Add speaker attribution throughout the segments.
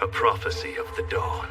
Speaker 1: A prophecy of the dawn.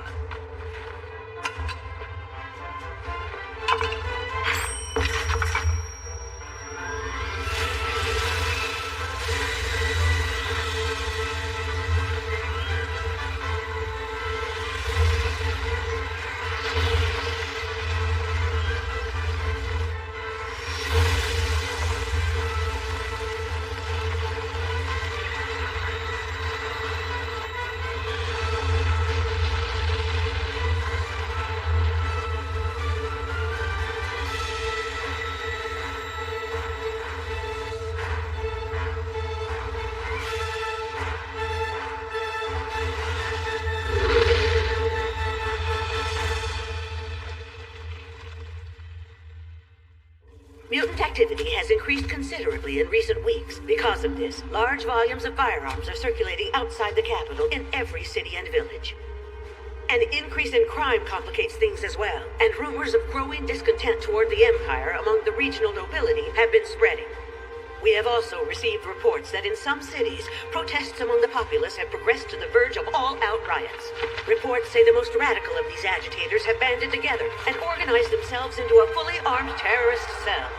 Speaker 2: Mutant activity has increased considerably in recent weeks. Because of this, large volumes of firearms are circulating outside the capital in every city and village. An increase in crime complicates things as well, and rumors of growing discontent toward the Empire among the regional nobility have been spreading. We have also received reports that in some cities, protests among the populace have progressed to the verge of all-out riots. Reports say the most radical of these agitators have banded together and organized themselves into a fully armed terrorist cell.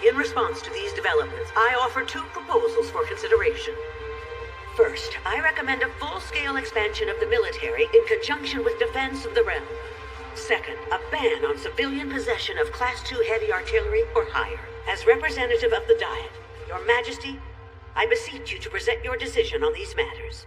Speaker 2: In response to these developments, I offer two proposals for consideration. First, I recommend a full-scale expansion of the military in conjunction with defense of the realm. Second, a ban on civilian possession of Class II heavy artillery or higher. As representative of the Diet, Your Majesty, I beseech you to present your decision on these matters.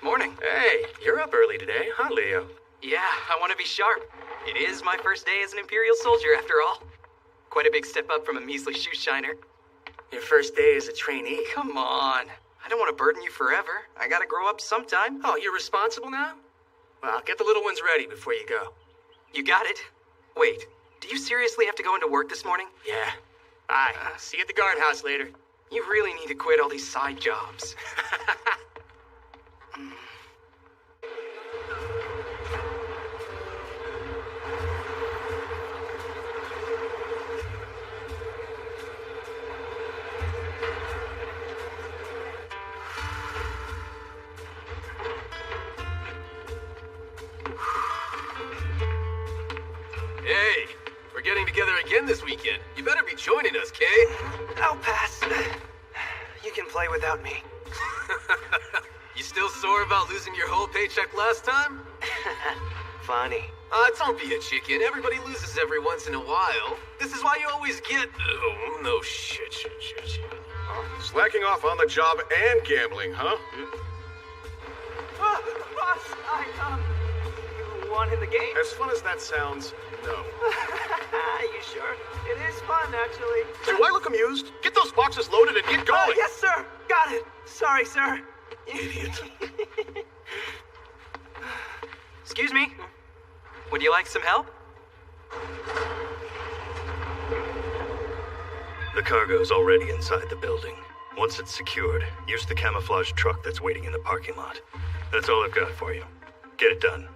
Speaker 3: Morning.
Speaker 1: Hey, you're up early today, huh, Leo?
Speaker 3: Yeah, I want to be sharp. It is my first day as an Imperial soldier, after all. Quite a big step up from a measly shoe shiner.
Speaker 1: Your first day as a trainee.
Speaker 3: Come on. I don't want to burden you forever. I gotta grow up sometime.
Speaker 1: Oh, you're responsible now? Well, get the little ones ready before you go.
Speaker 3: You got it. Wait, do you seriously have to go into work this morning?
Speaker 1: Yeah. Bye. See you at the guardhouse later.
Speaker 3: You really need to quit all these side jobs.
Speaker 4: Hey, we're getting together again this weekend. You better be joining us, Kay.
Speaker 3: I'll pass. You can play without me.
Speaker 4: You still sore about losing your whole paycheck last time?
Speaker 3: Funny.
Speaker 4: Don't be a chicken. Everybody loses every once in a while. This is why you always get... Oh, no, shit.
Speaker 5: Slacking off on the job and gambling, huh?
Speaker 3: Boss, you won in the game?
Speaker 5: As fun as that sounds, no.
Speaker 3: You sure? It is fun, actually.
Speaker 5: Do I look amused? Get those boxes loaded and get going!
Speaker 3: Yes, sir. Got it. Sorry, sir.
Speaker 5: Idiot.
Speaker 3: Excuse me. Would you like some help?
Speaker 1: The cargo's already inside the building. Once it's secured, use the camouflage truck that's waiting in the parking lot. That's all I've got for you. Get it done.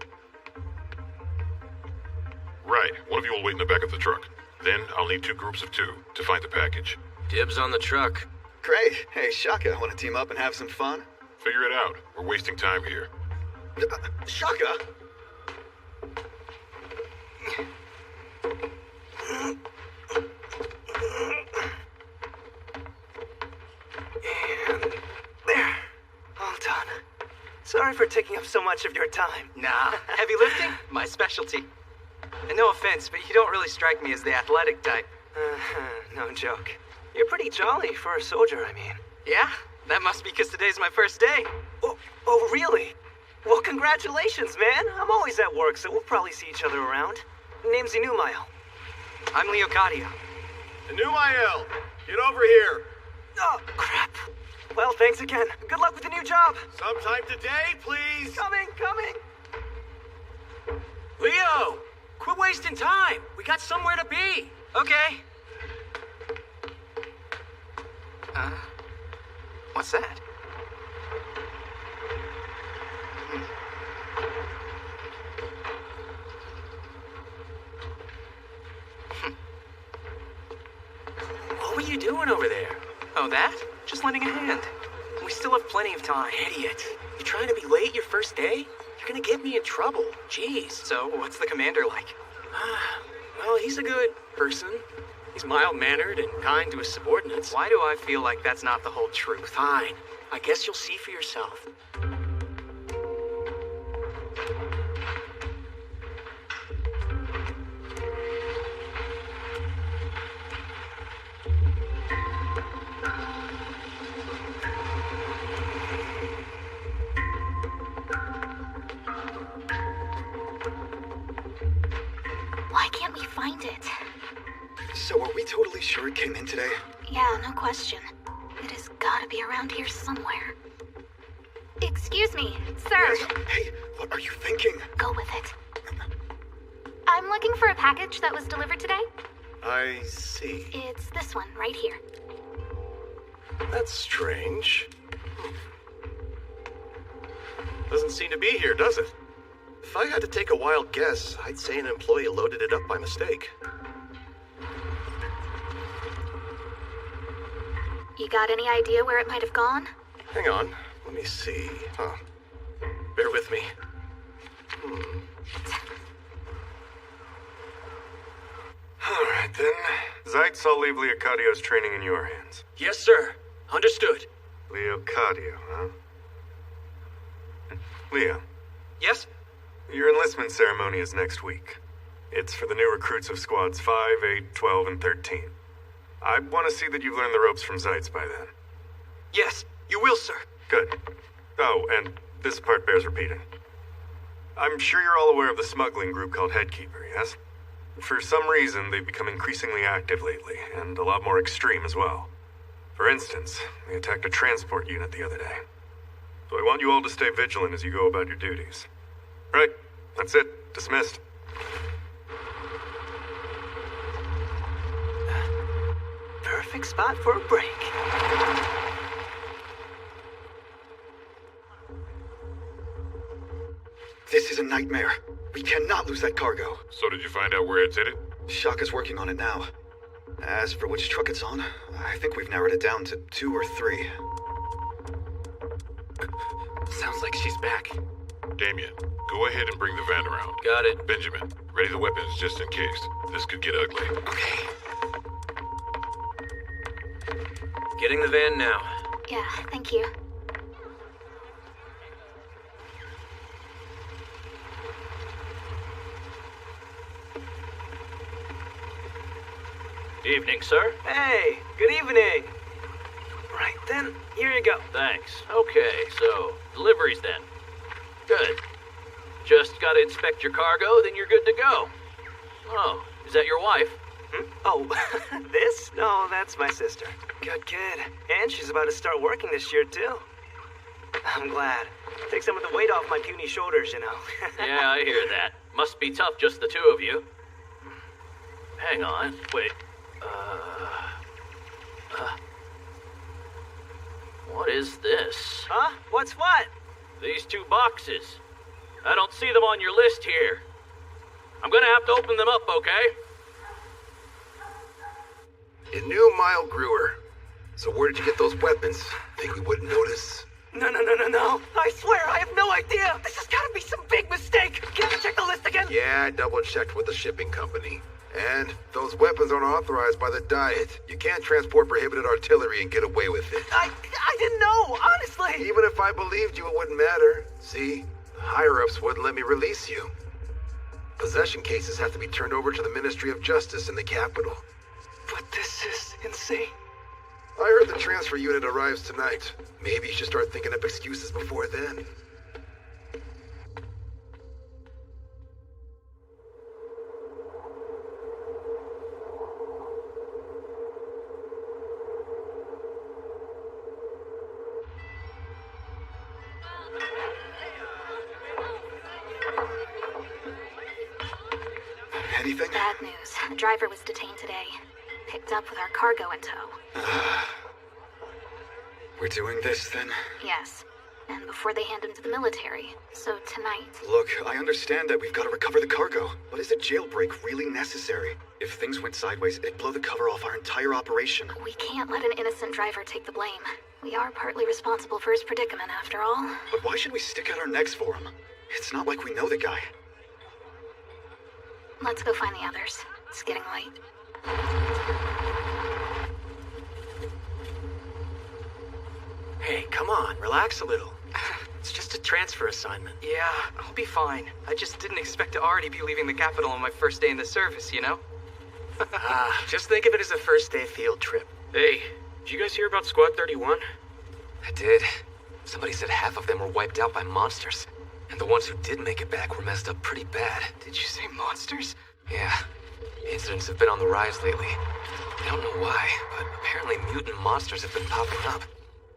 Speaker 5: Right. One of you will wait in the back of the truck. Then I'll need 2 groups of 2 to find the package.
Speaker 4: Dibs on the truck.
Speaker 6: Great. Hey, Shaka, want to team up and have some fun?
Speaker 5: Figure it out. We're wasting time here.
Speaker 6: Shaka?
Speaker 3: And there. All done. Sorry for taking up so much of your time. Nah, heavy lifting? My specialty. And no offense, but you don't really strike me as the athletic type. No joke. You're pretty jolly for a soldier, I mean. Yeah? That must be because today's my first day. Oh, really? Well, congratulations, man. I'm always at work, so we'll probably see each other around. Name's Inumael. I'm Leocadia.
Speaker 5: Inumael, get over here.
Speaker 3: Oh, crap. Well, thanks again. Good luck with the new job.
Speaker 5: Sometime today, please.
Speaker 3: Coming.
Speaker 1: Leo! Quit wasting time! We got somewhere to be!
Speaker 3: Okay. What's that?
Speaker 7: What were you doing over there?
Speaker 3: Oh, that? Just lending a hand. We still have plenty of time.
Speaker 7: Idiot. You trying to be late your first day? You're gonna get me in trouble. Jeez.
Speaker 3: So, what's the commander like?
Speaker 7: Well, he's a good person. He's mild-mannered and kind to his subordinates.
Speaker 3: Why do I feel like that's not the whole truth?
Speaker 7: Fine. I guess you'll see for yourself.
Speaker 8: Why can't we find it?
Speaker 6: So are we totally sure it came in today?
Speaker 8: Yeah, no question. It has gotta be around here somewhere. Excuse me, sir.
Speaker 6: Yes. Hey, what are you thinking?
Speaker 8: Go with it. I'm looking for a package that was delivered today.
Speaker 6: I see.
Speaker 8: It's this one right here.
Speaker 9: That's strange. Doesn't seem to be here, does it? If I had to take a wild guess, I'd say an employee loaded it up by mistake.
Speaker 8: You got any idea where it might have gone?
Speaker 9: Hang on, let me see. Bear with me.
Speaker 10: All right, then. Zeitz, I'll leave Leocadio's training in your hands.
Speaker 7: Yes, sir. Understood.
Speaker 10: Leocadio, huh? Leo,
Speaker 3: Yes?
Speaker 10: your enlistment ceremony is next week. It's for the new recruits of squads 5, 8, 12, and 13. I want to see that you've learned the ropes from Zeitz by then.
Speaker 3: Yes, you will, sir.
Speaker 10: Good. Oh, and this part bears repeating. I'm sure you're all aware of the smuggling group called Headkeeper, yes? For some reason, they've become increasingly active lately, and a lot more extreme as well. For instance, they attacked a transport unit the other day. So I want you all to stay vigilant as you go about your duties. Right, that's it. Dismissed.
Speaker 3: Perfect spot for a break.
Speaker 6: This is a nightmare. We cannot lose that cargo.
Speaker 5: So did you find out where it's headed?
Speaker 6: Shaka's working on it now. As for which truck it's on, I think we've narrowed it down to 2 or 3.
Speaker 7: Sounds like she's back.
Speaker 5: Damien, go ahead and bring the van around.
Speaker 7: Got it.
Speaker 5: Benjamin, ready the weapons just in case. This could get ugly.
Speaker 7: Okay. Getting the van now.
Speaker 8: Yeah, thank you.
Speaker 7: Evening, sir.
Speaker 3: Hey, good evening. Right then, here you go.
Speaker 7: Thanks. Okay, so deliveries then. Good. Just gotta inspect your cargo, then you're good to go. Oh, is that your wife?
Speaker 3: Oh, this? No, that's my sister. Good kid. And she's about to start working this year, too. I'm glad. Take some of the weight off my puny shoulders, you know.
Speaker 7: Yeah, I hear that. Must be tough, just the two of you. Hang on. Wait. What is this?
Speaker 3: Huh? What's what?
Speaker 7: These 2 boxes. I don't see them on your list here. I'm gonna have to open them up, okay?
Speaker 9: You knew Mile Grewer. So where did you get those weapons? Think we wouldn't notice?
Speaker 3: No. I swear, I have no idea. This has got to be some big mistake. Can you check the list again?
Speaker 9: Yeah, I double-checked with the shipping company. And those weapons aren't authorized by the Diet. You can't transport prohibited artillery and get away with it.
Speaker 3: I didn't know, honestly.
Speaker 9: Even if I believed you, it wouldn't matter. See, the higher-ups wouldn't let me release you. Possession cases have to be turned over to the Ministry of Justice in the capital.
Speaker 3: But this is insane.
Speaker 9: I heard the transfer unit arrives tonight. Maybe you should start thinking up excuses before then.
Speaker 6: Anything?
Speaker 8: Bad news. The driver was detained today. Picked up with our cargo in tow.
Speaker 6: We're doing this then?
Speaker 8: Yes. And before they hand him to the military. So tonight.
Speaker 6: Look, I understand that we've got to recover the cargo, but is a jailbreak really necessary? If things went sideways, it'd blow the cover off our entire operation.
Speaker 8: We can't let an innocent driver take the blame. We are partly responsible for his predicament, after all.
Speaker 6: But why should we stick out our necks for him? It's not like we know the guy.
Speaker 8: Let's go find the others. It's getting late.
Speaker 3: Hey, come on, relax a little. It's just a transfer assignment. Yeah, I'll be fine. I just didn't expect to already be leaving the capital on my first day in the service, you know? Just think of it as a first day field trip.
Speaker 11: Hey, did you guys hear about Squad 31?
Speaker 4: I did. Somebody said half of them were wiped out by monsters. And the ones who did make it back were messed up pretty bad.
Speaker 3: Did you say monsters?
Speaker 4: Yeah. Incidents have been on the rise lately. I don't know why, but apparently mutant monsters have been popping up.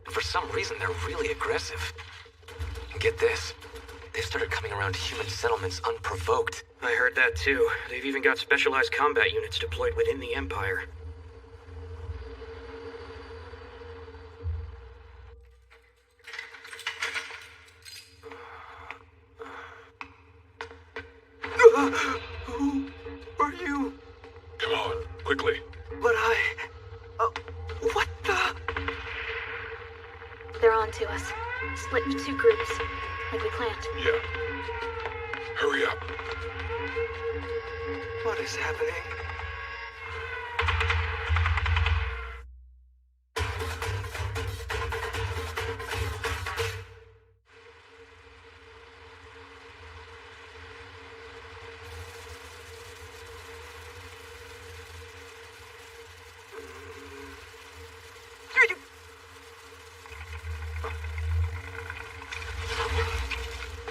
Speaker 4: And for some reason, they're really aggressive. And get this. They've started coming around human settlements unprovoked.
Speaker 11: I heard that too. They've even got specialized combat units deployed within the Empire.
Speaker 3: Who are you?
Speaker 5: Come on, quickly.
Speaker 3: But what the?
Speaker 8: They're on to us. Split into 2 groups, like we planned.
Speaker 5: Yeah. Hurry up.
Speaker 3: What is happening?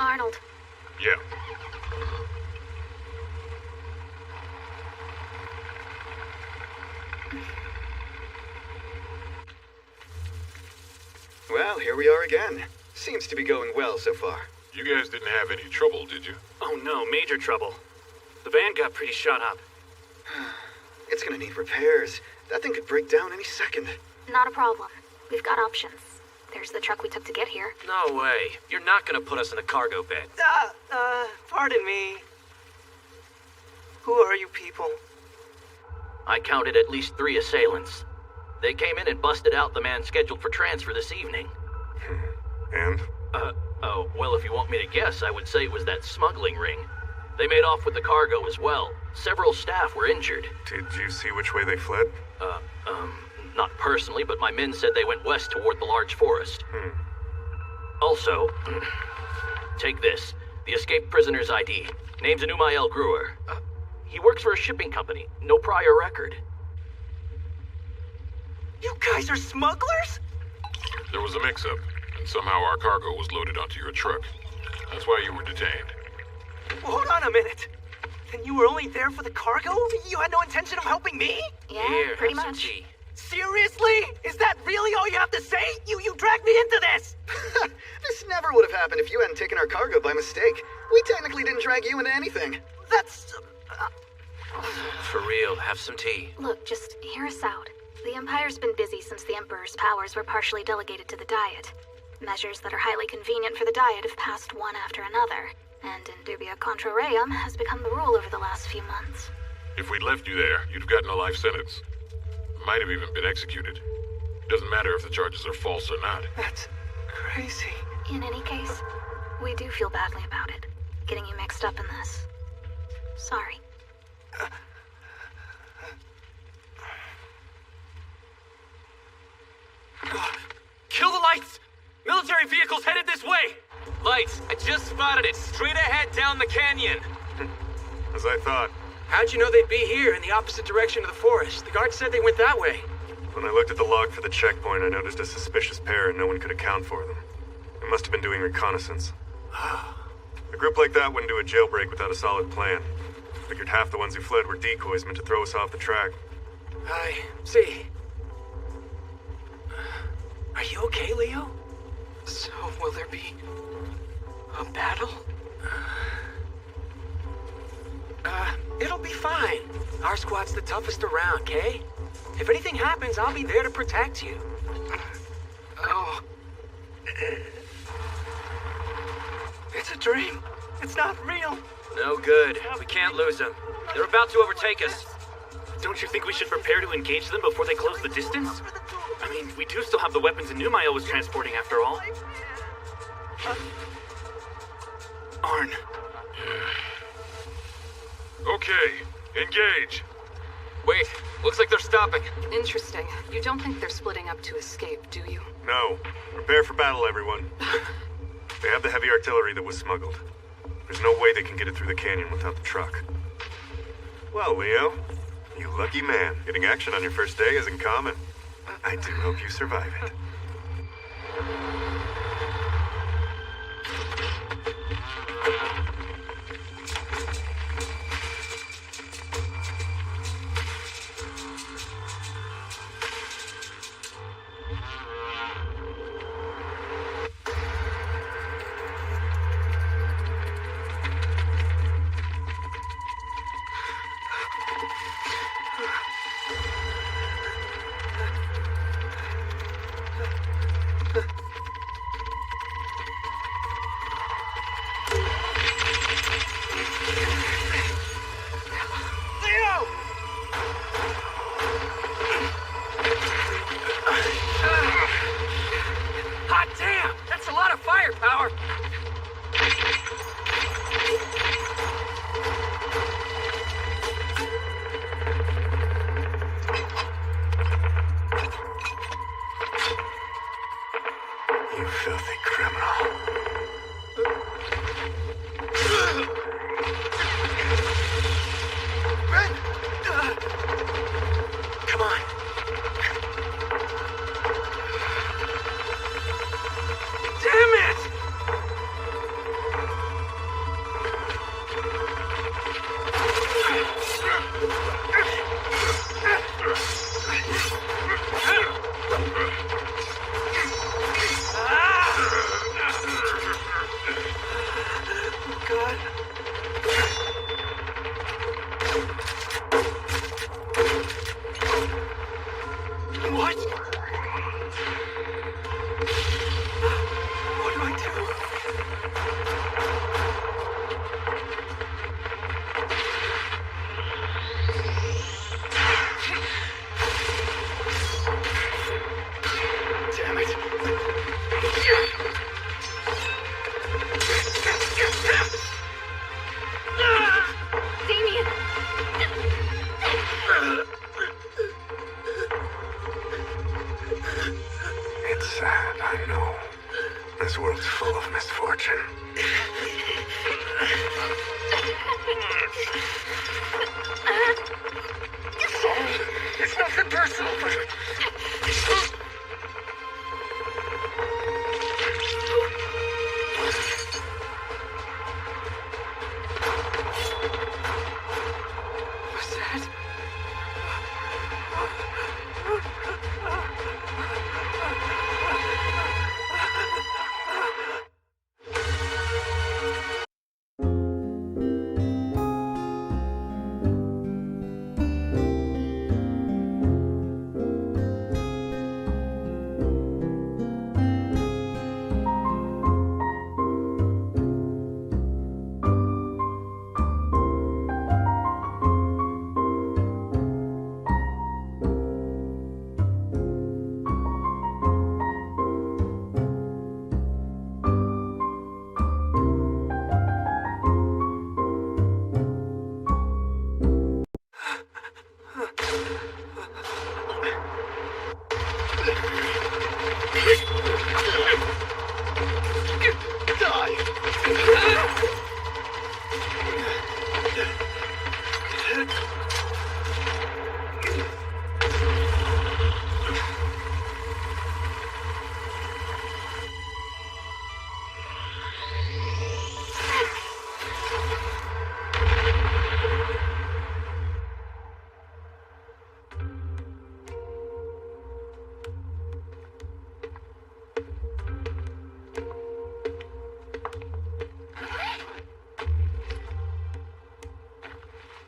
Speaker 8: Arnold.
Speaker 5: Yeah.
Speaker 6: Well, here we are again. Seems to be going well so far.
Speaker 5: You guys didn't have any trouble, did you?
Speaker 11: Oh no, major trouble. The van got pretty shot up.
Speaker 6: It's gonna need repairs. That thing could break down any second.
Speaker 8: Not a problem. We've got options. There's the truck we took to get here.
Speaker 7: No way. You're not gonna put us in a cargo bed.
Speaker 3: Pardon me. Who are you people?
Speaker 7: I counted at least 3 assailants. They came in and busted out the man scheduled for transfer this evening.
Speaker 10: And?
Speaker 7: Oh, well, if you want me to guess, I would say it was that smuggling ring. They made off with the cargo as well. Several staff were injured.
Speaker 10: Did you see which way they fled?
Speaker 7: Not personally, but my men said they went west toward the large forest. Also, take this. The escaped prisoner's ID. Name's Anumael Gruer. He works for a shipping company. No prior record.
Speaker 3: You guys are smugglers?
Speaker 5: There was a mix-up, and somehow our cargo was loaded onto your truck. That's why you were detained.
Speaker 3: Hold on a minute. Then you were only there for the cargo? You had no intention of helping me?
Speaker 8: Yeah,
Speaker 7: Here,
Speaker 8: pretty
Speaker 7: have some
Speaker 8: much.
Speaker 7: tea.
Speaker 3: Seriously? Is that really all you have to say? You dragged me into this!
Speaker 6: This never would have happened if you hadn't taken our cargo by mistake. We technically didn't drag you into anything.
Speaker 3: That's...
Speaker 7: For real, have some tea.
Speaker 8: Look, just hear us out. The Empire's been busy since the Emperor's powers were partially delegated to the Diet. Measures that are highly convenient for the Diet have passed one after another, and in dubia contra reum has become the rule over the last few months.
Speaker 5: If we'd left you there, you'd have gotten a life sentence. Might have even been executed. Doesn't matter if the charges are false or not.
Speaker 3: That's crazy.
Speaker 8: In any case, we do feel badly about it, getting you mixed up in this. Sorry.
Speaker 11: Kill the lights! Military vehicles headed this way! Lights, I just spotted it. Straight ahead down the canyon.
Speaker 10: As I thought.
Speaker 11: How'd you know they'd be here in the opposite direction of the forest? The guard said they went that way.
Speaker 10: When I looked at the log for the checkpoint, I noticed a suspicious pair and no one could account for them. They must have been doing reconnaissance. A group like that wouldn't do a jailbreak without a solid plan. Figured half the ones who fled were decoys meant to throw us off the track.
Speaker 11: I see. Are you okay, Leo?
Speaker 3: So, will there be a battle?
Speaker 11: It'll be fine. Our squad's the toughest around, Kay? If anything happens, I'll be there to protect you.
Speaker 3: Oh. dream. It's not real.
Speaker 11: No good. We can't lose them. They're about to overtake us. Don't you think we should prepare to engage them before they close the distance? I mean, we do still have the weapons Numail was transporting after all. Arn.
Speaker 5: Okay, engage.
Speaker 4: Wait, looks like they're stopping.
Speaker 12: Interesting. You don't think they're splitting up to escape, do you?
Speaker 10: No. Prepare for battle, everyone. They have the heavy artillery that was smuggled. There's no way they can get it through the canyon without the truck. Well, Leo, you lucky man. Getting action on your first day isn't common. I do hope you survive it.
Speaker 11: Hot damn! That's a lot of firepower!
Speaker 10: You filthy criminal.
Speaker 3: Ben! Come on. Damn it! God. What? What do I do? Damn it.
Speaker 8: Damien!
Speaker 10: It's sad, I know. This world's full of misfortune. Sorry, it's nothing personal, but...
Speaker 3: What's that?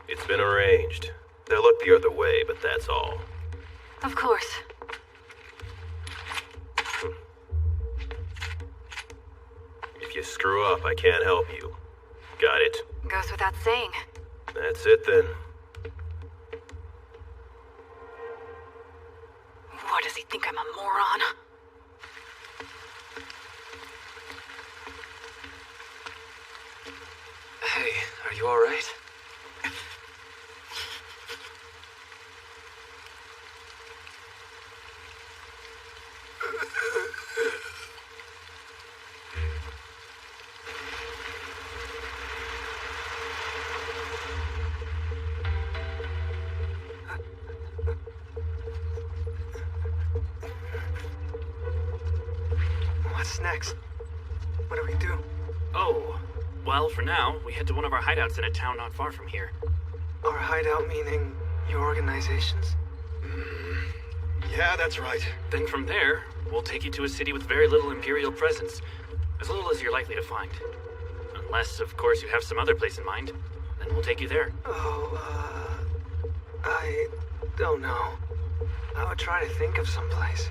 Speaker 7: It's been arranged. They'll look the other way, but that's all.
Speaker 8: Of course.
Speaker 7: If you
Speaker 13: screw up, I can't help you. Got it?
Speaker 12: Goes without saying.
Speaker 13: That's it then.
Speaker 12: What, does he think I'm a moron?
Speaker 4: Hey, are you alright?
Speaker 3: What's next? What do we do?
Speaker 11: Oh, well, for now, we head to one of our hideouts in a town not far from here.
Speaker 3: Our hideout meaning your organizations?
Speaker 10: Yeah, that's right.
Speaker 11: Then from there, we'll take you to a city with very little Imperial presence. As little as you're likely to find. Unless, of course, you have some other place in mind. Then we'll take you there.
Speaker 3: I don't know. I would try to think of some place.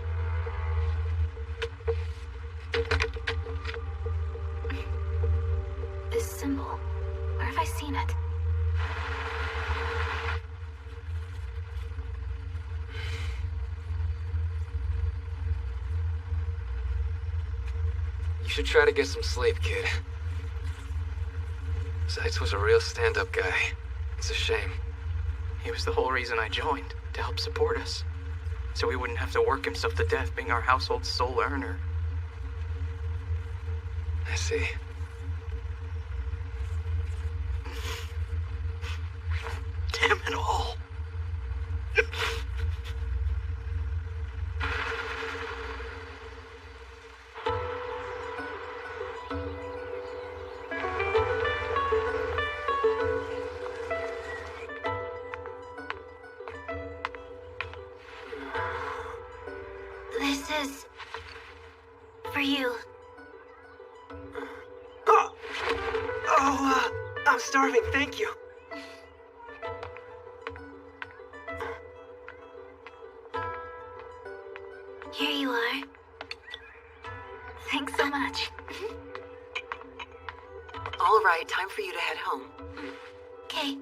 Speaker 8: This symbol. Where have I seen it?
Speaker 4: You should try to get some sleep, kid. Zeitz was a real stand-up guy. It's a shame.
Speaker 3: He was the whole reason I joined, to help support us. So he wouldn't have to work himself to death being our household's sole earner.
Speaker 4: I see.
Speaker 3: Damn it all.
Speaker 8: This is... for you.
Speaker 3: I'm starving, thank you.
Speaker 8: Here you are. Thanks so much.
Speaker 2: All right, time for you to head home.
Speaker 8: Okay.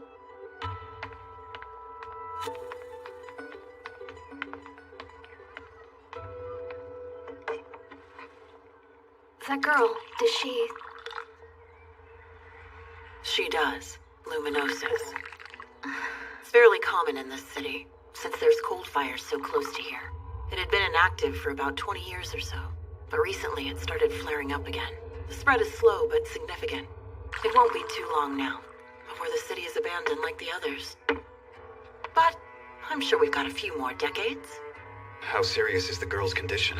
Speaker 8: That girl, does she...
Speaker 2: She does. Luminosis. It's fairly common in this city, since there's cold fires so close to here. It had been inactive for about 20 years or so, but recently it started flaring up again. The spread is slow but significant. It won't be too long now, before the city is abandoned like the others. But I'm sure we've got a few more decades.
Speaker 6: How serious is the girl's condition?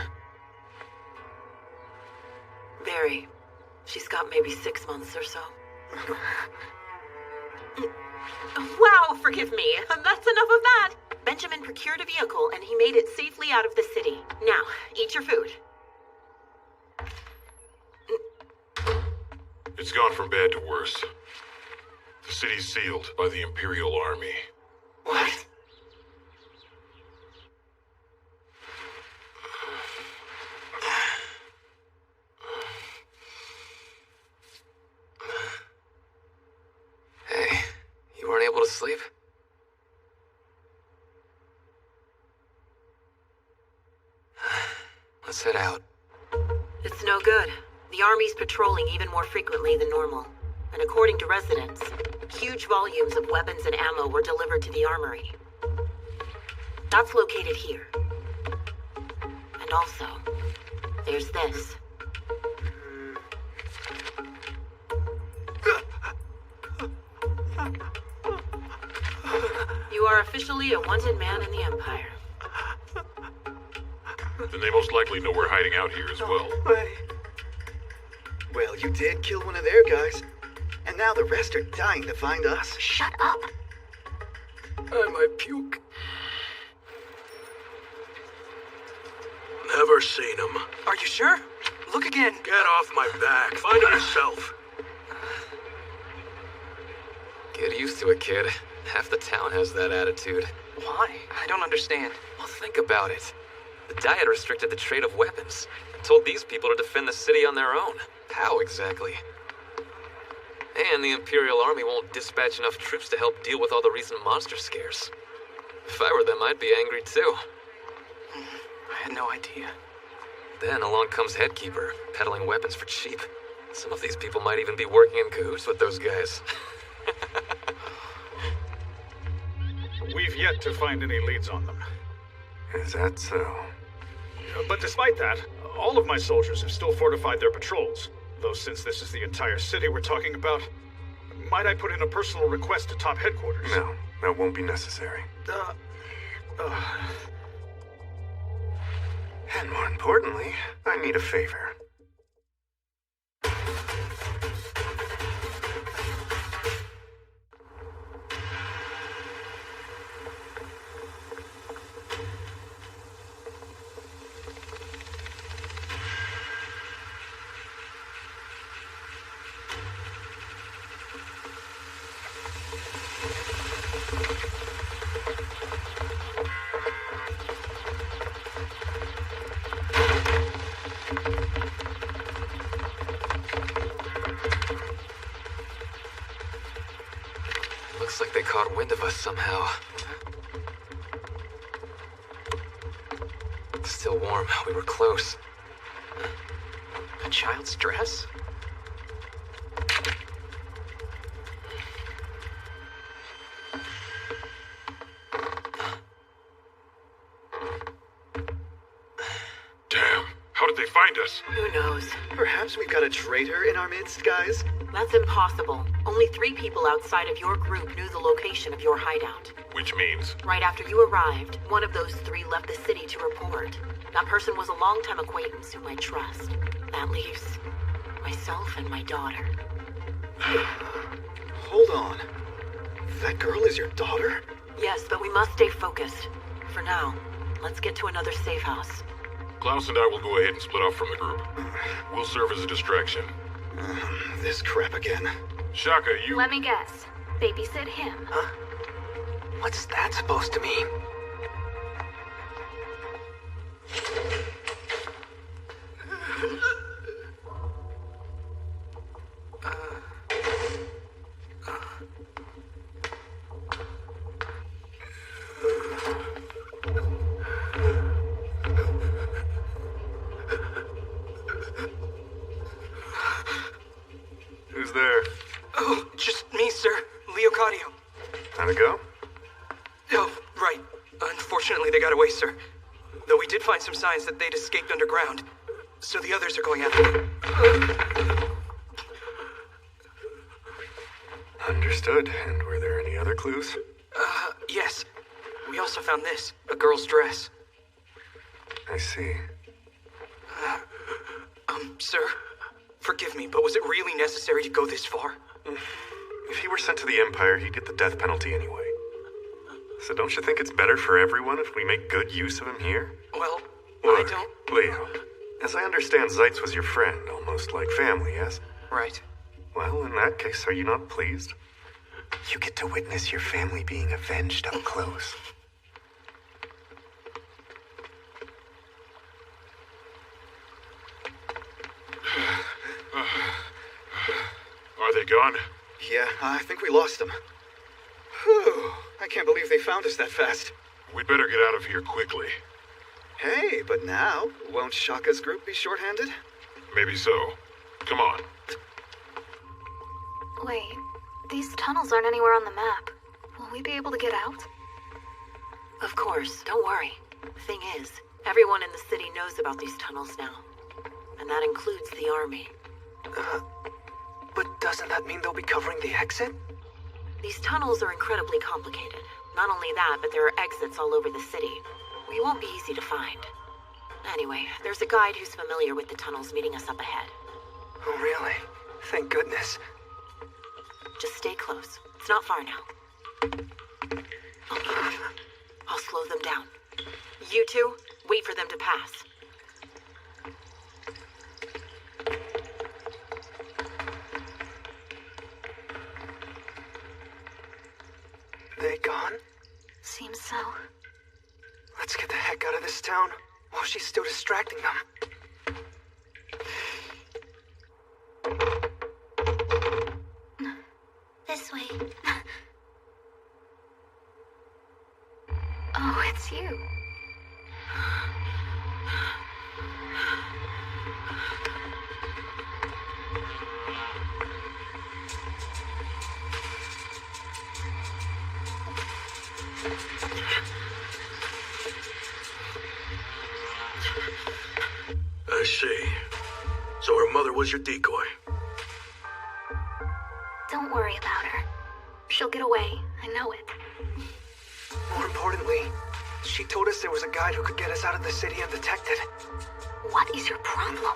Speaker 2: Very. She's got maybe 6 months or so. Wow, forgive me. That's enough of that. Benjamin procured a vehicle and he made it safely out of the city. Now, eat your food.
Speaker 5: It's gone from bad to worse. The city's sealed by the Imperial Army.
Speaker 2: What?
Speaker 4: Hey, you weren't able to sleep? Let's head out.
Speaker 2: It's no good. The Army's patrolling even more frequently than normal. And according to residents, huge volumes of weapons and ammo were delivered to the armory. That's located here. And also, there's this. You are officially a wanted man in the Empire.
Speaker 5: Then they most likely know we're hiding out here as well.
Speaker 6: Well, you did kill one of their guys. And now the rest are dying to find us.
Speaker 8: Shut up.
Speaker 9: I might puke. Never seen him.
Speaker 3: Are you sure? Look again.
Speaker 9: Get off my back. Find him yourself.
Speaker 4: Get used to it, kid. Half the town has that attitude.
Speaker 3: Why? I don't understand.
Speaker 4: Well, think about it. The Diet restricted the trade of weapons and told these people to defend the city on their own. How exactly? And the Imperial Army won't dispatch enough troops to help deal with all the recent monster scares. If I were them, I'd be angry too.
Speaker 3: I had no idea.
Speaker 4: Then along comes Headkeeper, peddling weapons for cheap. Some of these people might even be working in cahoots with those guys.
Speaker 14: We've yet to find any leads on them.
Speaker 10: Is that so?
Speaker 14: But despite that, all of my soldiers have still fortified their patrols. Though since this is the entire city we're talking about, might I put in a personal request to top headquarters?
Speaker 10: No, that won't be necessary. And more importantly, I need a favor.
Speaker 4: Looks like they caught wind of us somehow. Still warm. We were close.
Speaker 3: A child's dress?
Speaker 5: Damn. How did they find us?
Speaker 2: Who knows?
Speaker 6: Perhaps we've got a traitor in our midst, guys?
Speaker 2: That's impossible. Only 3 people outside of your group knew the location of your hideout.
Speaker 5: Which means...
Speaker 2: Right after you arrived, one of those 3 left the city to report. That person was a longtime acquaintance whom I trust. That leaves myself and my daughter.
Speaker 6: Hold on. That girl is your daughter?
Speaker 2: Yes, but we must stay focused. For now, let's get to another safe house.
Speaker 5: Klaus and I will go ahead and split off from the group. We'll serve as a distraction.
Speaker 6: This crap again.
Speaker 5: Shaka, you...
Speaker 8: Let me guess. Babysit him.
Speaker 3: Huh? What's that supposed to mean?
Speaker 10: Who's there?
Speaker 3: Oh, just me, sir. Leocadio.
Speaker 10: Time to go?
Speaker 3: Oh, right. Unfortunately, they got away, sir. Though we did find some signs that they'd escaped underground. So the others are going after them.
Speaker 10: Understood. And were there any other clues?
Speaker 3: Yes. We also found this. A girl's dress.
Speaker 10: I see.
Speaker 3: Sir? Forgive me, but was it really necessary to go this far?
Speaker 10: If he were sent to the Empire, he'd get the death penalty anyway. So don't you think it's better for everyone if we make good use of him here?
Speaker 3: Well,
Speaker 10: Look,
Speaker 3: I don't...
Speaker 10: Leo, as I understand, Zeitz was your friend, almost like family, yes?
Speaker 3: Right.
Speaker 10: Well, in that case, are you not pleased? You get to witness your family being avenged up close.
Speaker 5: Are they gone?
Speaker 6: Yeah, I think we lost them. Whew, I can't believe they found us that fast.
Speaker 5: We'd better get out of here quickly.
Speaker 6: Hey, but now, won't Shaka's group be shorthanded?
Speaker 5: Maybe so. Come on.
Speaker 8: Wait, these tunnels aren't anywhere on the map. Will we be able to get out?
Speaker 2: Of course, don't worry. Thing is, everyone in the city knows about these tunnels now. And that includes the army.
Speaker 3: But doesn't that mean they'll be covering the exit?
Speaker 2: These tunnels are incredibly complicated. Not only that, but there are exits all over the city. We won't be easy to find. Anyway, there's a guide who's familiar with the tunnels meeting us up ahead.
Speaker 3: Oh, really? Thank goodness.
Speaker 2: Just stay close. It's not far now. Okay. I'll slow them down. You two, wait for them to pass.
Speaker 3: They gone?
Speaker 8: Seems so.
Speaker 3: Let's get the heck out of this town while she's still distracting them.
Speaker 8: this way. Oh, it's you.
Speaker 15: I see. So her mother was your decoy.
Speaker 8: Don't worry about her. She'll get away. I know it.
Speaker 3: More importantly, she told us there was a guide who could get us out of the city undetected.
Speaker 8: What is your problem?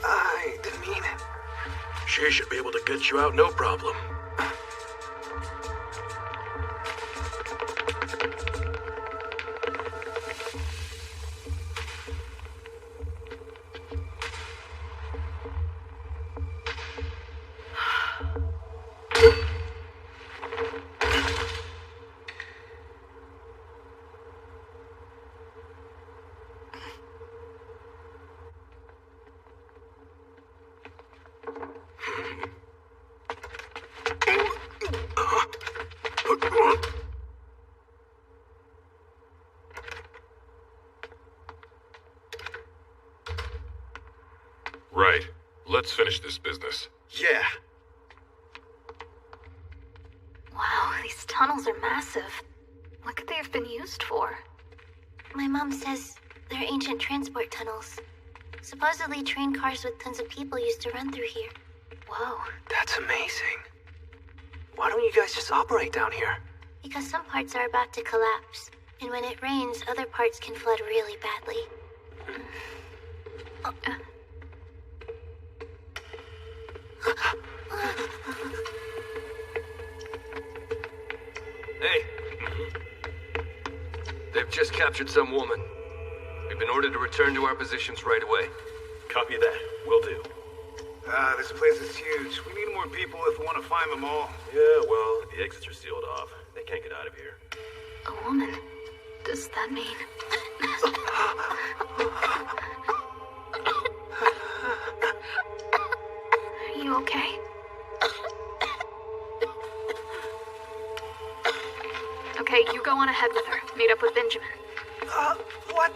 Speaker 3: I didn't mean...
Speaker 15: She should be able to get you out, no problem.
Speaker 5: Right. Let's finish this business.
Speaker 6: Yeah.
Speaker 8: Wow, these tunnels are massive. What could they have been used for?
Speaker 16: My mom says they're ancient transport tunnels. Supposedly train cars with tons of people used to run through here.
Speaker 3: Whoa, that's amazing. Why don't you guys just operate down here?
Speaker 16: Because some parts are about to collapse. And when it rains, other parts can flood really badly.
Speaker 4: Hey. They've just captured some woman. We've been ordered to return to our positions right away.
Speaker 13: Copy that. Will do.
Speaker 14: This place is huge. We need more people if we want to find them all.
Speaker 13: Yeah, well, the exits are sealed off. They can't get out of here.
Speaker 8: A woman? Does that mean... Are you okay? Okay, you go on ahead with her. Meet up with Benjamin.
Speaker 3: What?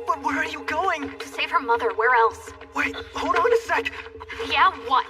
Speaker 3: But where are you going?
Speaker 8: To save her mother. Where else?
Speaker 3: Wait, hold on a sec.
Speaker 8: Yeah, what?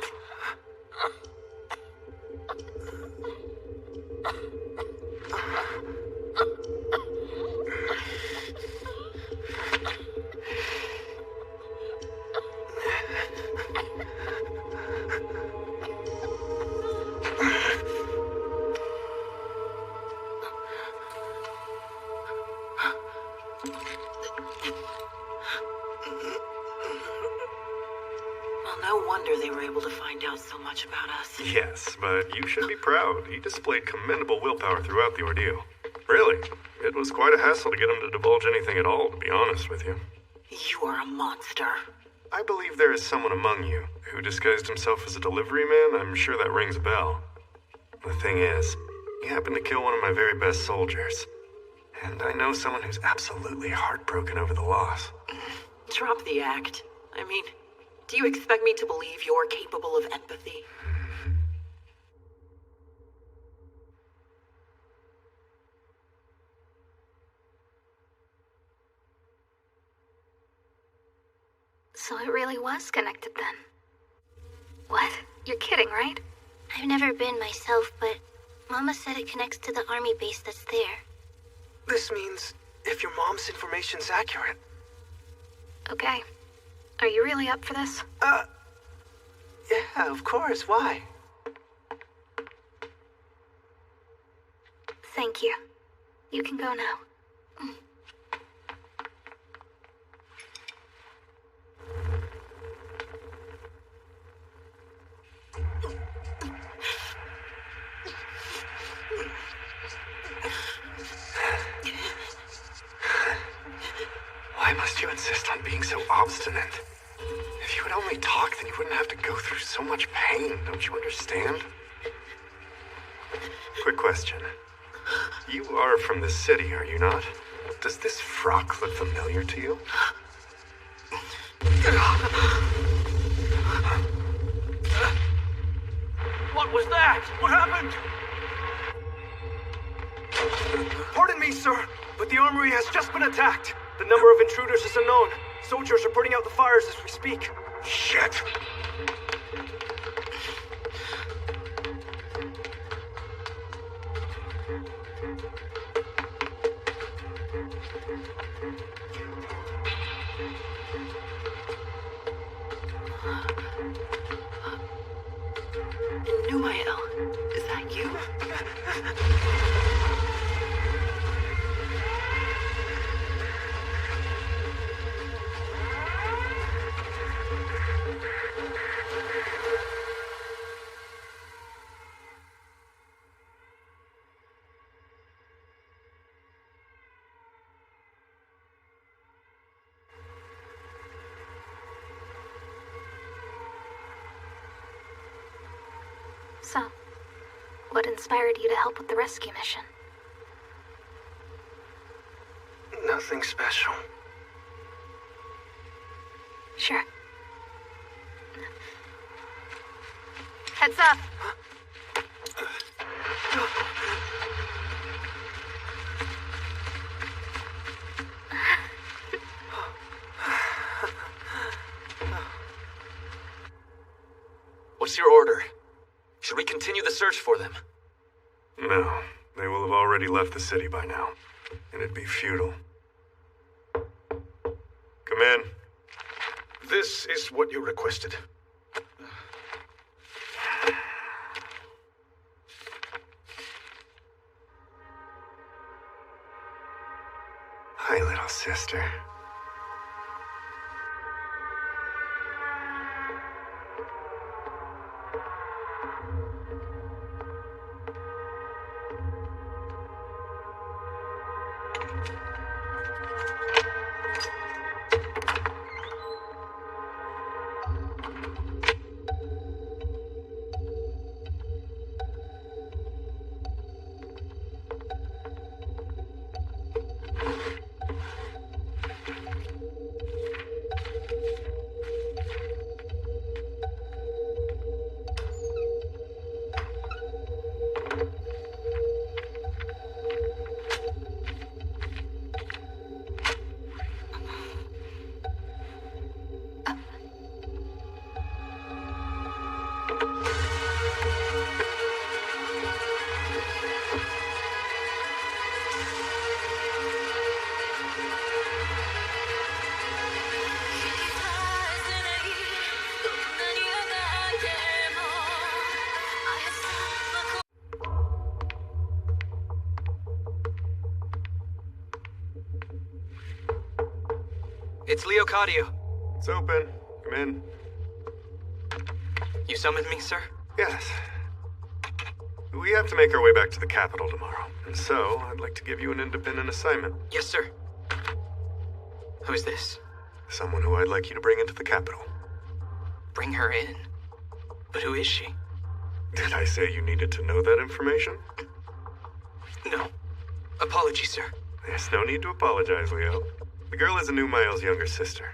Speaker 2: No wonder they were able to find out so much about us.
Speaker 10: Yes, but you should be proud. He displayed commendable willpower throughout the ordeal. Really, it was quite a hassle to get him to divulge anything at all, to be honest with you.
Speaker 2: You are a monster.
Speaker 10: I believe there is someone among you who disguised himself as a delivery man. I'm sure that rings a bell. The thing is, he happened to kill one of my very best soldiers. And I know someone who's absolutely heartbroken over the loss.
Speaker 2: Drop the act. I mean, do you expect me to believe you're capable of empathy?
Speaker 8: So it really was connected then. What? You're kidding, right?
Speaker 16: I've never been myself, but Mama said it connects to the army base that's there.
Speaker 3: This means if your mom's information's accurate.
Speaker 8: Okay. Are you really up for this?
Speaker 3: Yeah, of course. Why?
Speaker 8: Thank you. You can go now.
Speaker 10: Why must you insist on being so obstinate? If you would only talk, then you wouldn't have to go through so much pain. Don't you understand? Quick question. You are from the city, are you not? Does this frock look familiar to you?
Speaker 11: What was that? What happened?
Speaker 3: Pardon me, sir, but the armory has just been attacked. The number of intruders is unknown. Soldiers are putting out the fires as we speak.
Speaker 15: Shit!
Speaker 2: Numael, is that you?
Speaker 8: So, what inspired you to help with the rescue mission?
Speaker 3: Nothing special.
Speaker 8: Sure. Heads up!
Speaker 4: What's your order? Should we continue the search for them?
Speaker 10: No, they will have already left the city by now, and it'd be futile. Come in.
Speaker 14: This is what you requested.
Speaker 10: Hi, little sister.
Speaker 3: It's Leocadio.
Speaker 10: It's open. Come in.
Speaker 3: You summoned me, sir?
Speaker 10: Yes. We have to make our way back to the capital tomorrow, and so I'd like to give you an independent assignment.
Speaker 3: Yes, sir. Who's this?
Speaker 10: Someone who I'd like you to bring into the capital.
Speaker 3: Bring her in? But who is she?
Speaker 10: Did I say you needed to know that information?
Speaker 3: No. Apologies, sir.
Speaker 10: There's no need to apologize, Leo. The girl is Numael's younger sister.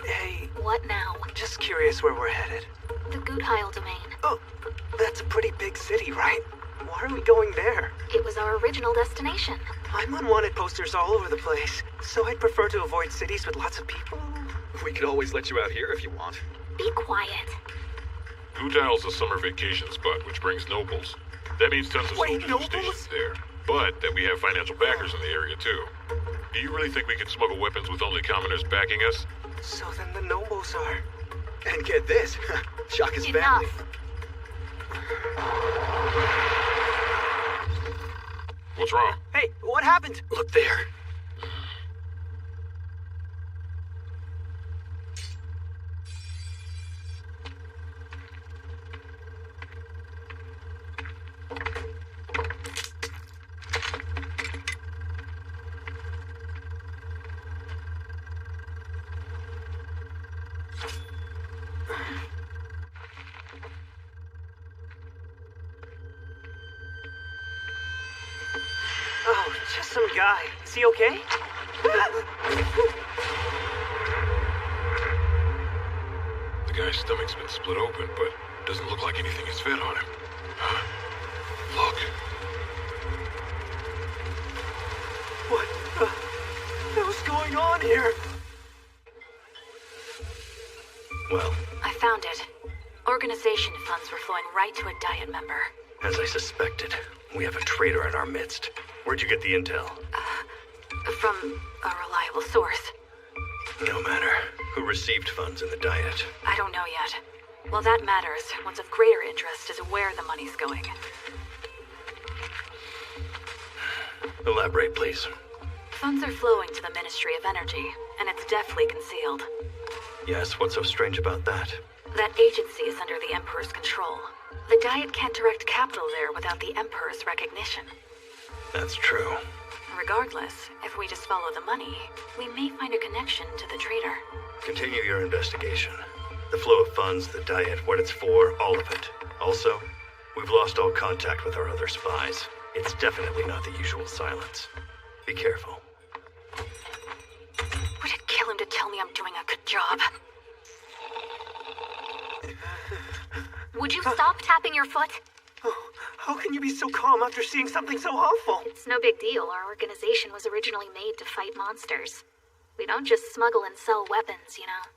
Speaker 3: Hey.
Speaker 8: What now?
Speaker 3: Just curious where we're headed.
Speaker 8: The Gutheil domain.
Speaker 3: Oh, that's a pretty big city, right? Why are we going there?
Speaker 8: It was our original destination.
Speaker 3: I'm on wanted posters all over the place, so I'd prefer to avoid cities with lots of people.
Speaker 14: We could always let you out here if you want.
Speaker 8: Be quiet.
Speaker 5: Gutheil's a summer vacation spot, which brings nobles. That means tons of soldiers are stationed there. But that we have financial backers in the area, too. Do you really think we can smuggle weapons with only commoners backing us?
Speaker 3: So then the nobles are... And get this, Shaka's family.
Speaker 8: Enough.
Speaker 5: What's wrong?
Speaker 3: Hey, what happened?
Speaker 4: Look there.
Speaker 3: Oh, just some guy. Is he okay?
Speaker 5: The guy's stomach's been split open, but doesn't look like anything is fed on him. Look.
Speaker 3: What the hell's going on here?
Speaker 1: Well,
Speaker 12: I found it. Organization funds were flowing right to a Diet member.
Speaker 1: as I suspected, we have a traitor in our midst. Where'd you get the intel?
Speaker 12: From a reliable source.
Speaker 1: No matter. Who received funds in the Diet?
Speaker 12: I don't know yet. Well, that matters. What's of greater interest is where the money's going.
Speaker 1: Elaborate, please.
Speaker 12: Funds are flowing to the Ministry of Energy, and it's deftly concealed.
Speaker 1: Yes, what's so strange about that?
Speaker 12: That agency is under the Emperor's control. The Diet can't direct capital there without the Emperor's recognition.
Speaker 1: That's true.
Speaker 12: Regardless, if we just follow the money, we may find a connection to the traitor.
Speaker 1: Continue your investigation. The flow of funds, the Diet, what it's for, all of it. Also, we've lost all contact with our other spies. It's definitely not the usual silence. Be careful.
Speaker 12: Would it kill him to tell me I'm doing a good job?
Speaker 8: Would you stop tapping your foot?
Speaker 3: Oh, how can you be so calm after seeing something so awful?
Speaker 8: It's no big deal. Our organization was originally made to fight monsters. We don't just smuggle and sell weapons, you know.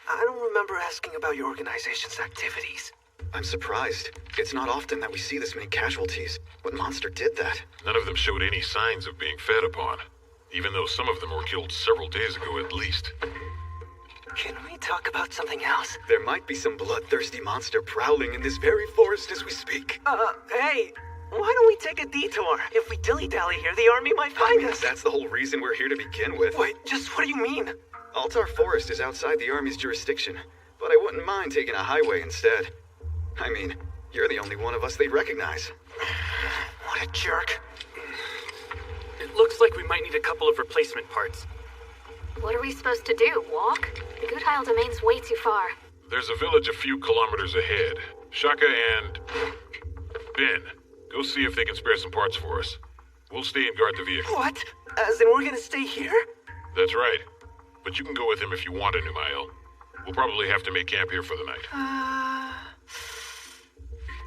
Speaker 3: I don't remember asking about your organization's activities.
Speaker 6: I'm surprised. It's not often that we see this many casualties. What monster did that?
Speaker 5: None of them showed any signs of being fed upon, even though some of them were killed several days ago at least.
Speaker 3: Can we talk about something else?
Speaker 6: There might be some bloodthirsty monster prowling in this very forest as we speak.
Speaker 3: Hey, why don't we take a detour? If we dilly-dally here, the army might find us.
Speaker 6: That's the whole reason we're here to begin with.
Speaker 3: Wait, just what do you mean?
Speaker 6: Altar Forest is outside the army's jurisdiction, but I wouldn't mind taking a highway instead. I mean, you're the only one of us they'd recognize.
Speaker 3: What a jerk. It looks like we might need a couple of replacement parts.
Speaker 8: What are we supposed to do? Walk? The Gutheil domain's way too far.
Speaker 5: There's a village a few kilometers ahead. Shaka and Ben, go see if they can spare some parts for us. We'll stay and guard the vehicle.
Speaker 3: What? As in we're gonna stay here?
Speaker 5: That's right. But you can go with him if you want, Numael. We'll probably have to make camp here for the night.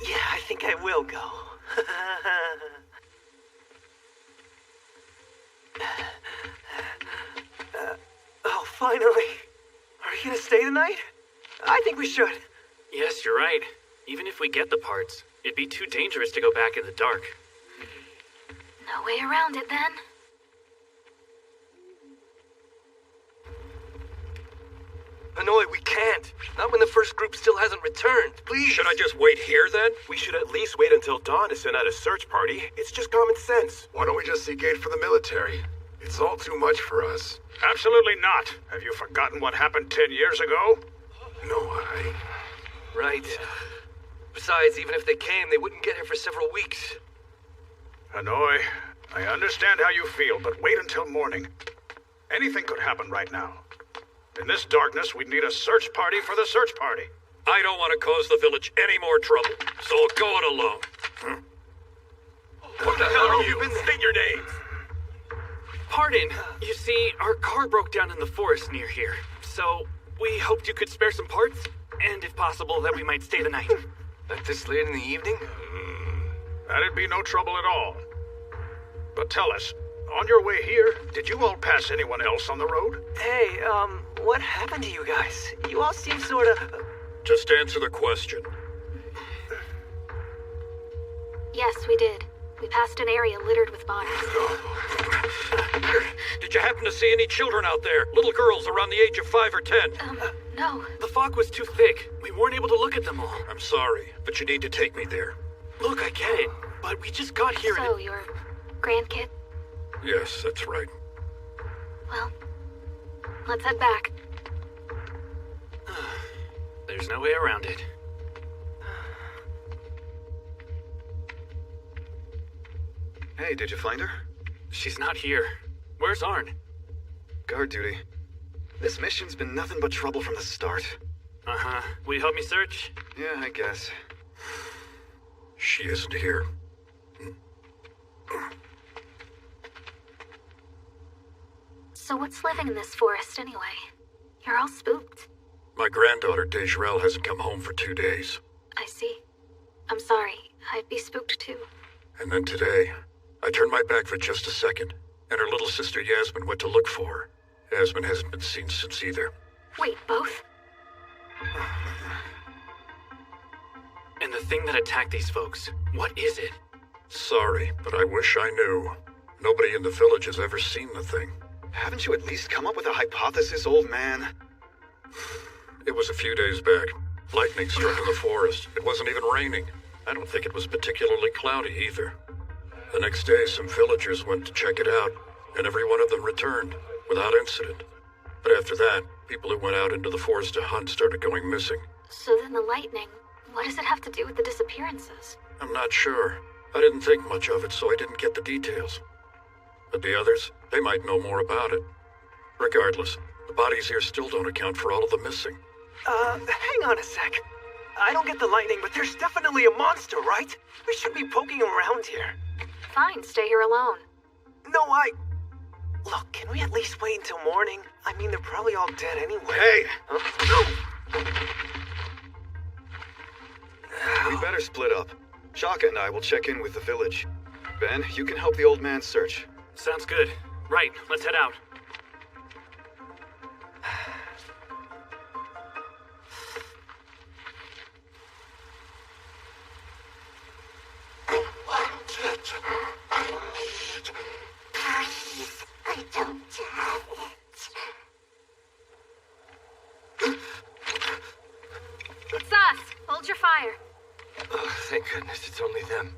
Speaker 3: Yeah, I think I will go. Oh, finally. Are you gonna stay tonight? I think we should.
Speaker 11: Yes, you're right. Even if we get the parts, it'd be too dangerous to go back in the dark.
Speaker 8: No way around it, then.
Speaker 4: Hanoi, we can't. Not when the first group still hasn't returned. Please.
Speaker 15: Should I just wait here, then? We should at least wait until dawn to send out a search party. It's just common sense.
Speaker 9: Why don't we just seek aid for the military? It's all too much for us.
Speaker 14: Absolutely not. Have you forgotten what happened 10 years ago?
Speaker 9: No,
Speaker 4: Right. Besides, even if they came, they wouldn't get here for several weeks.
Speaker 14: Hanoi, I understand how you feel, but wait until morning. Anything could happen right now. In this darkness, we'd need a search party for the search party.
Speaker 15: I don't want to cause the village any more trouble, so I'll go it alone. What the hell are you? State your names.
Speaker 11: Pardon. You see, our car broke down in the forest near here. So, we hoped you could spare some parts, and if possible, that we might stay the night.
Speaker 4: At this late in the evening?
Speaker 14: That'd be no trouble at all. But tell us, on your way here, did you all pass anyone else on the road?
Speaker 3: Hey, what happened to you guys? You all seem sort of...
Speaker 15: Just answer the question.
Speaker 8: Yes, we did. We passed an area littered with bodies.
Speaker 15: Did you happen to see any children out there? Little girls around the age of 5 or 10?
Speaker 8: No.
Speaker 11: The fog was too thick. We weren't able to look at them all.
Speaker 15: I'm sorry, but you need to take me there.
Speaker 11: Look, I get it, but we just got here
Speaker 8: So, your grandkid?
Speaker 15: Yes, that's right.
Speaker 8: Well, let's head back.
Speaker 11: There's no way around it.
Speaker 6: Hey, did you find her?
Speaker 11: She's not here. Where's Arn?
Speaker 6: Guard duty. This mission's been nothing but trouble from the start.
Speaker 11: Uh-huh. Will you help me search?
Speaker 6: Yeah, I guess.
Speaker 15: She isn't here.
Speaker 8: So what's living in this forest anyway? You're all spooked.
Speaker 15: My granddaughter, Dejrel, hasn't come home for 2 days.
Speaker 8: I see. I'm sorry. I'd be spooked too.
Speaker 15: And then today, I turned my back for just a second, and her little sister Yasmin went to look for her. Yasmin hasn't been seen since either.
Speaker 8: Wait, both?
Speaker 11: And the thing that attacked these folks, what is it?
Speaker 15: Sorry, but I wish I knew. Nobody in the village has ever seen the thing.
Speaker 6: Haven't you at least come up with a hypothesis, old man?
Speaker 15: It was a few days back. Lightning struck in the forest. It wasn't even raining. I don't think it was particularly cloudy either. The next day, some villagers went to check it out, and every one of them returned, without incident. But after that, people who went out into the forest to hunt started going missing.
Speaker 8: So then the lightning, what does it have to do with the disappearances?
Speaker 15: I'm not sure. I didn't think much of it, so I didn't get the details. But the others, they might know more about it. Regardless, the bodies here still don't account for all of the missing.
Speaker 3: Hang on a sec. I don't get the lightning, but there's definitely a monster, right? We should be poking around here.
Speaker 8: Fine, stay here alone.
Speaker 3: No, Look, can we at least wait until morning? I mean, they're probably all dead anyway.
Speaker 6: Hey!
Speaker 3: Huh?
Speaker 6: We better split up. Shaka and I will check in with the village. Ben, you can help the old man search.
Speaker 11: Sounds good. Right, let's head out.
Speaker 16: I don't have it.
Speaker 8: It's us! Hold your fire.
Speaker 4: Oh, thank goodness it's only them.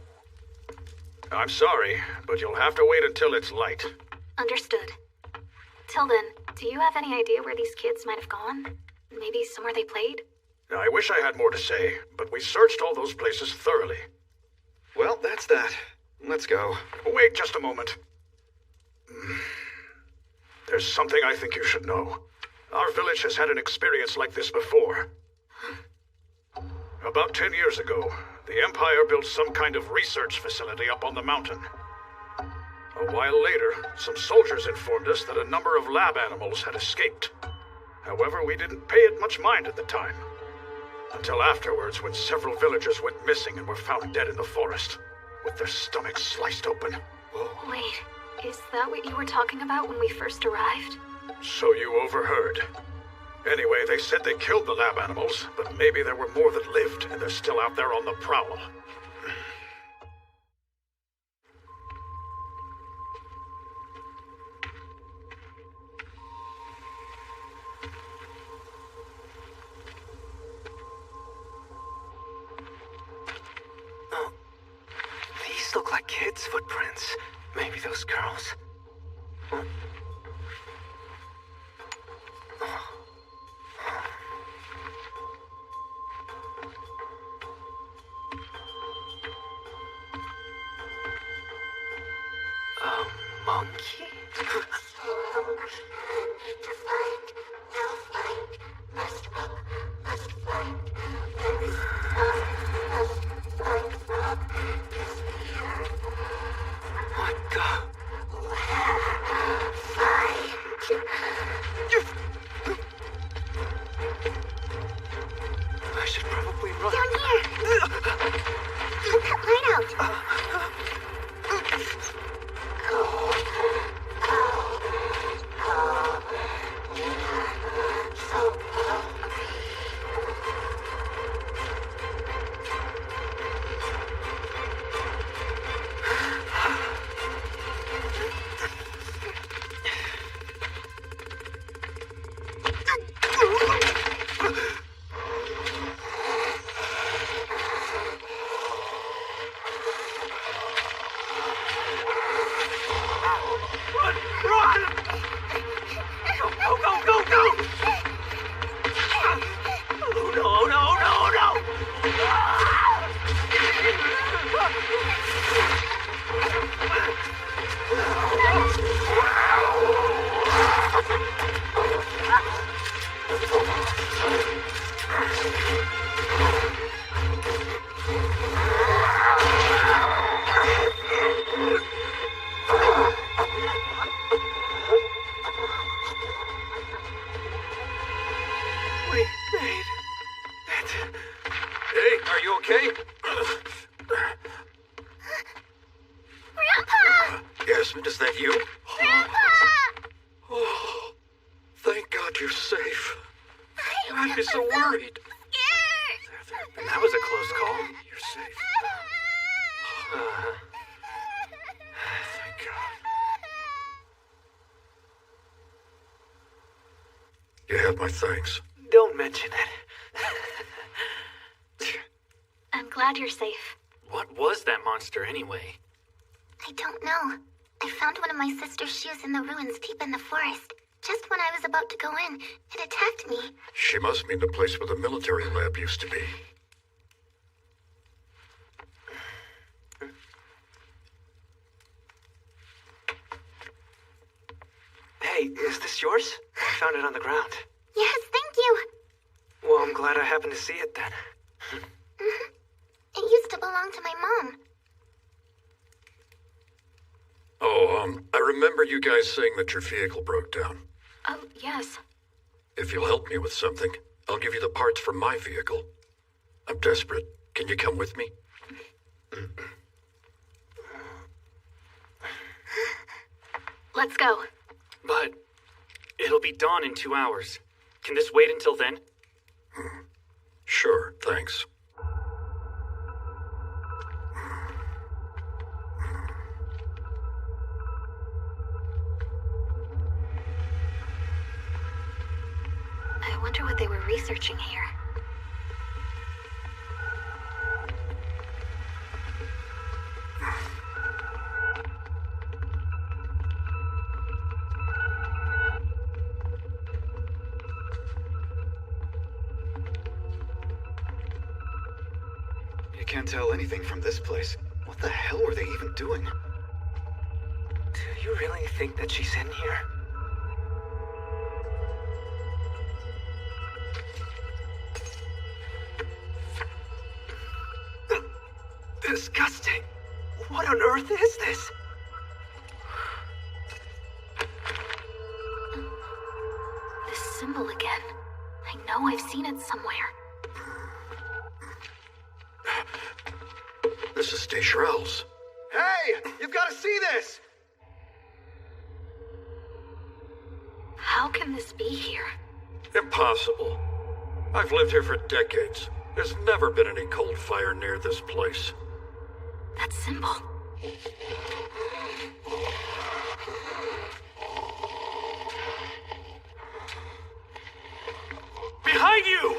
Speaker 14: I'm sorry, but you'll have to wait until it's light.
Speaker 8: Understood. Till then, do you have any idea where these kids might have gone? Maybe somewhere they played?
Speaker 14: I wish I had more to say, but we searched all those places thoroughly.
Speaker 6: Well, that's that. Let's go.
Speaker 14: Wait just a moment. There's something I think you should know. Our village has had an experience like this before. About 10 years ago, the Empire built some kind of research facility up on the mountain. A while later, some soldiers informed us that a number of lab animals had escaped. However, we didn't pay it much mind at the time. Until afterwards, when several villagers went missing and were found dead in the forest, with their stomachs sliced open.
Speaker 6: Whoa.
Speaker 8: Wait, is that what you were talking about when we first arrived?
Speaker 14: So you overheard. Anyway, they said they killed the lab animals, but maybe there were more that lived, and they're still out there on the prowl.
Speaker 3: Oh, these look like kids' footprints. Maybe those girls. Monkey? What the? We made it.
Speaker 15: Hey, are you okay?
Speaker 16: Grandpa!
Speaker 15: Yasmin, is that you?
Speaker 16: Grandpa!
Speaker 15: Oh, thank God you're safe.
Speaker 16: I'd
Speaker 15: be so worried.
Speaker 16: Scared.
Speaker 11: That was a close call.
Speaker 15: You're safe.
Speaker 11: Thank God.
Speaker 15: You have my thanks.
Speaker 3: Don't mention it.
Speaker 8: I'm glad you're safe.
Speaker 11: What was that monster anyway?
Speaker 16: I don't know. I found one of my sister's shoes in the ruins deep in the forest. Just when I was about to go in, it attacked me.
Speaker 15: She must mean the place where the military lab used to be.
Speaker 3: Hey, is this yours? I found it on the ground.
Speaker 16: Yes, thank you.
Speaker 3: Well, I'm glad I happened to see it then.
Speaker 16: It used to belong to my mom.
Speaker 15: Oh, I remember you guys saying that your vehicle broke down.
Speaker 8: Oh, yes.
Speaker 15: If you'll help me with something, I'll give you the parts for my vehicle. I'm desperate. Can you come with me?
Speaker 8: Let's go.
Speaker 11: But it'll be dawn in 2 hours. Can this wait until then?
Speaker 15: Sure, thanks.
Speaker 8: I wonder what they were researching here.
Speaker 6: You can't tell anything from this place. What the hell were they even doing?
Speaker 3: Do you really think that she's in here? Disgusting. What on earth is this?
Speaker 8: This symbol again. I know I've seen it somewhere.
Speaker 15: This is Stachel's.
Speaker 3: Hey! You've got to see this!
Speaker 8: How can this be here?
Speaker 15: Impossible. I've lived here for decades. There's never been any cold fire near this place.
Speaker 8: That symbol.
Speaker 11: Behind you!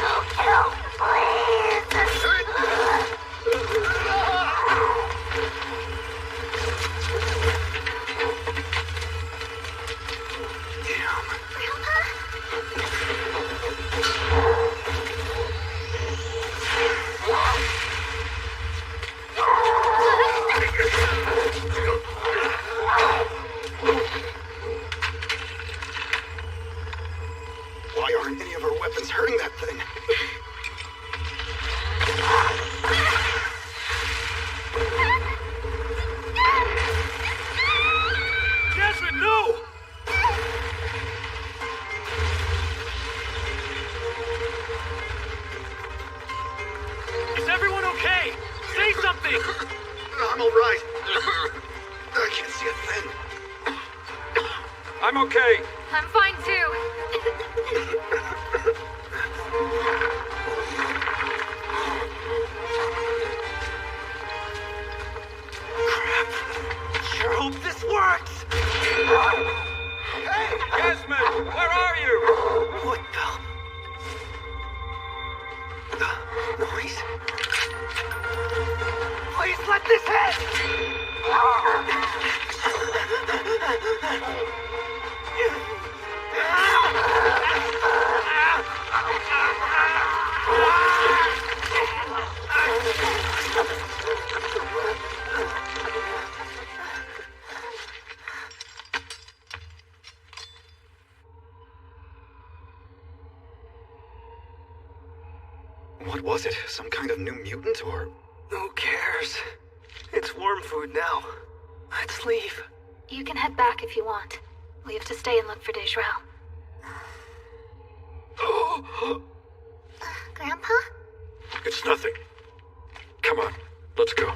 Speaker 16: No kill, please.
Speaker 6: Why aren't any of our weapons hurting that thing?
Speaker 11: Jasmine, no! Is everyone okay? Say something!
Speaker 6: I'm all right. I can't see a thing.
Speaker 15: I'm okay.
Speaker 8: I'm fine too.
Speaker 3: Sure hope this works!
Speaker 15: Hey, Yasmin, where are you?
Speaker 3: What the noise? Please let this
Speaker 6: What was it? Some kind of new mutant, or...?
Speaker 3: Who cares? It's worm food now. Let's leave.
Speaker 8: You can head back if you want. We have to stay and look for Dejrel.
Speaker 16: Grandpa?
Speaker 15: It's nothing. Come on, let's go.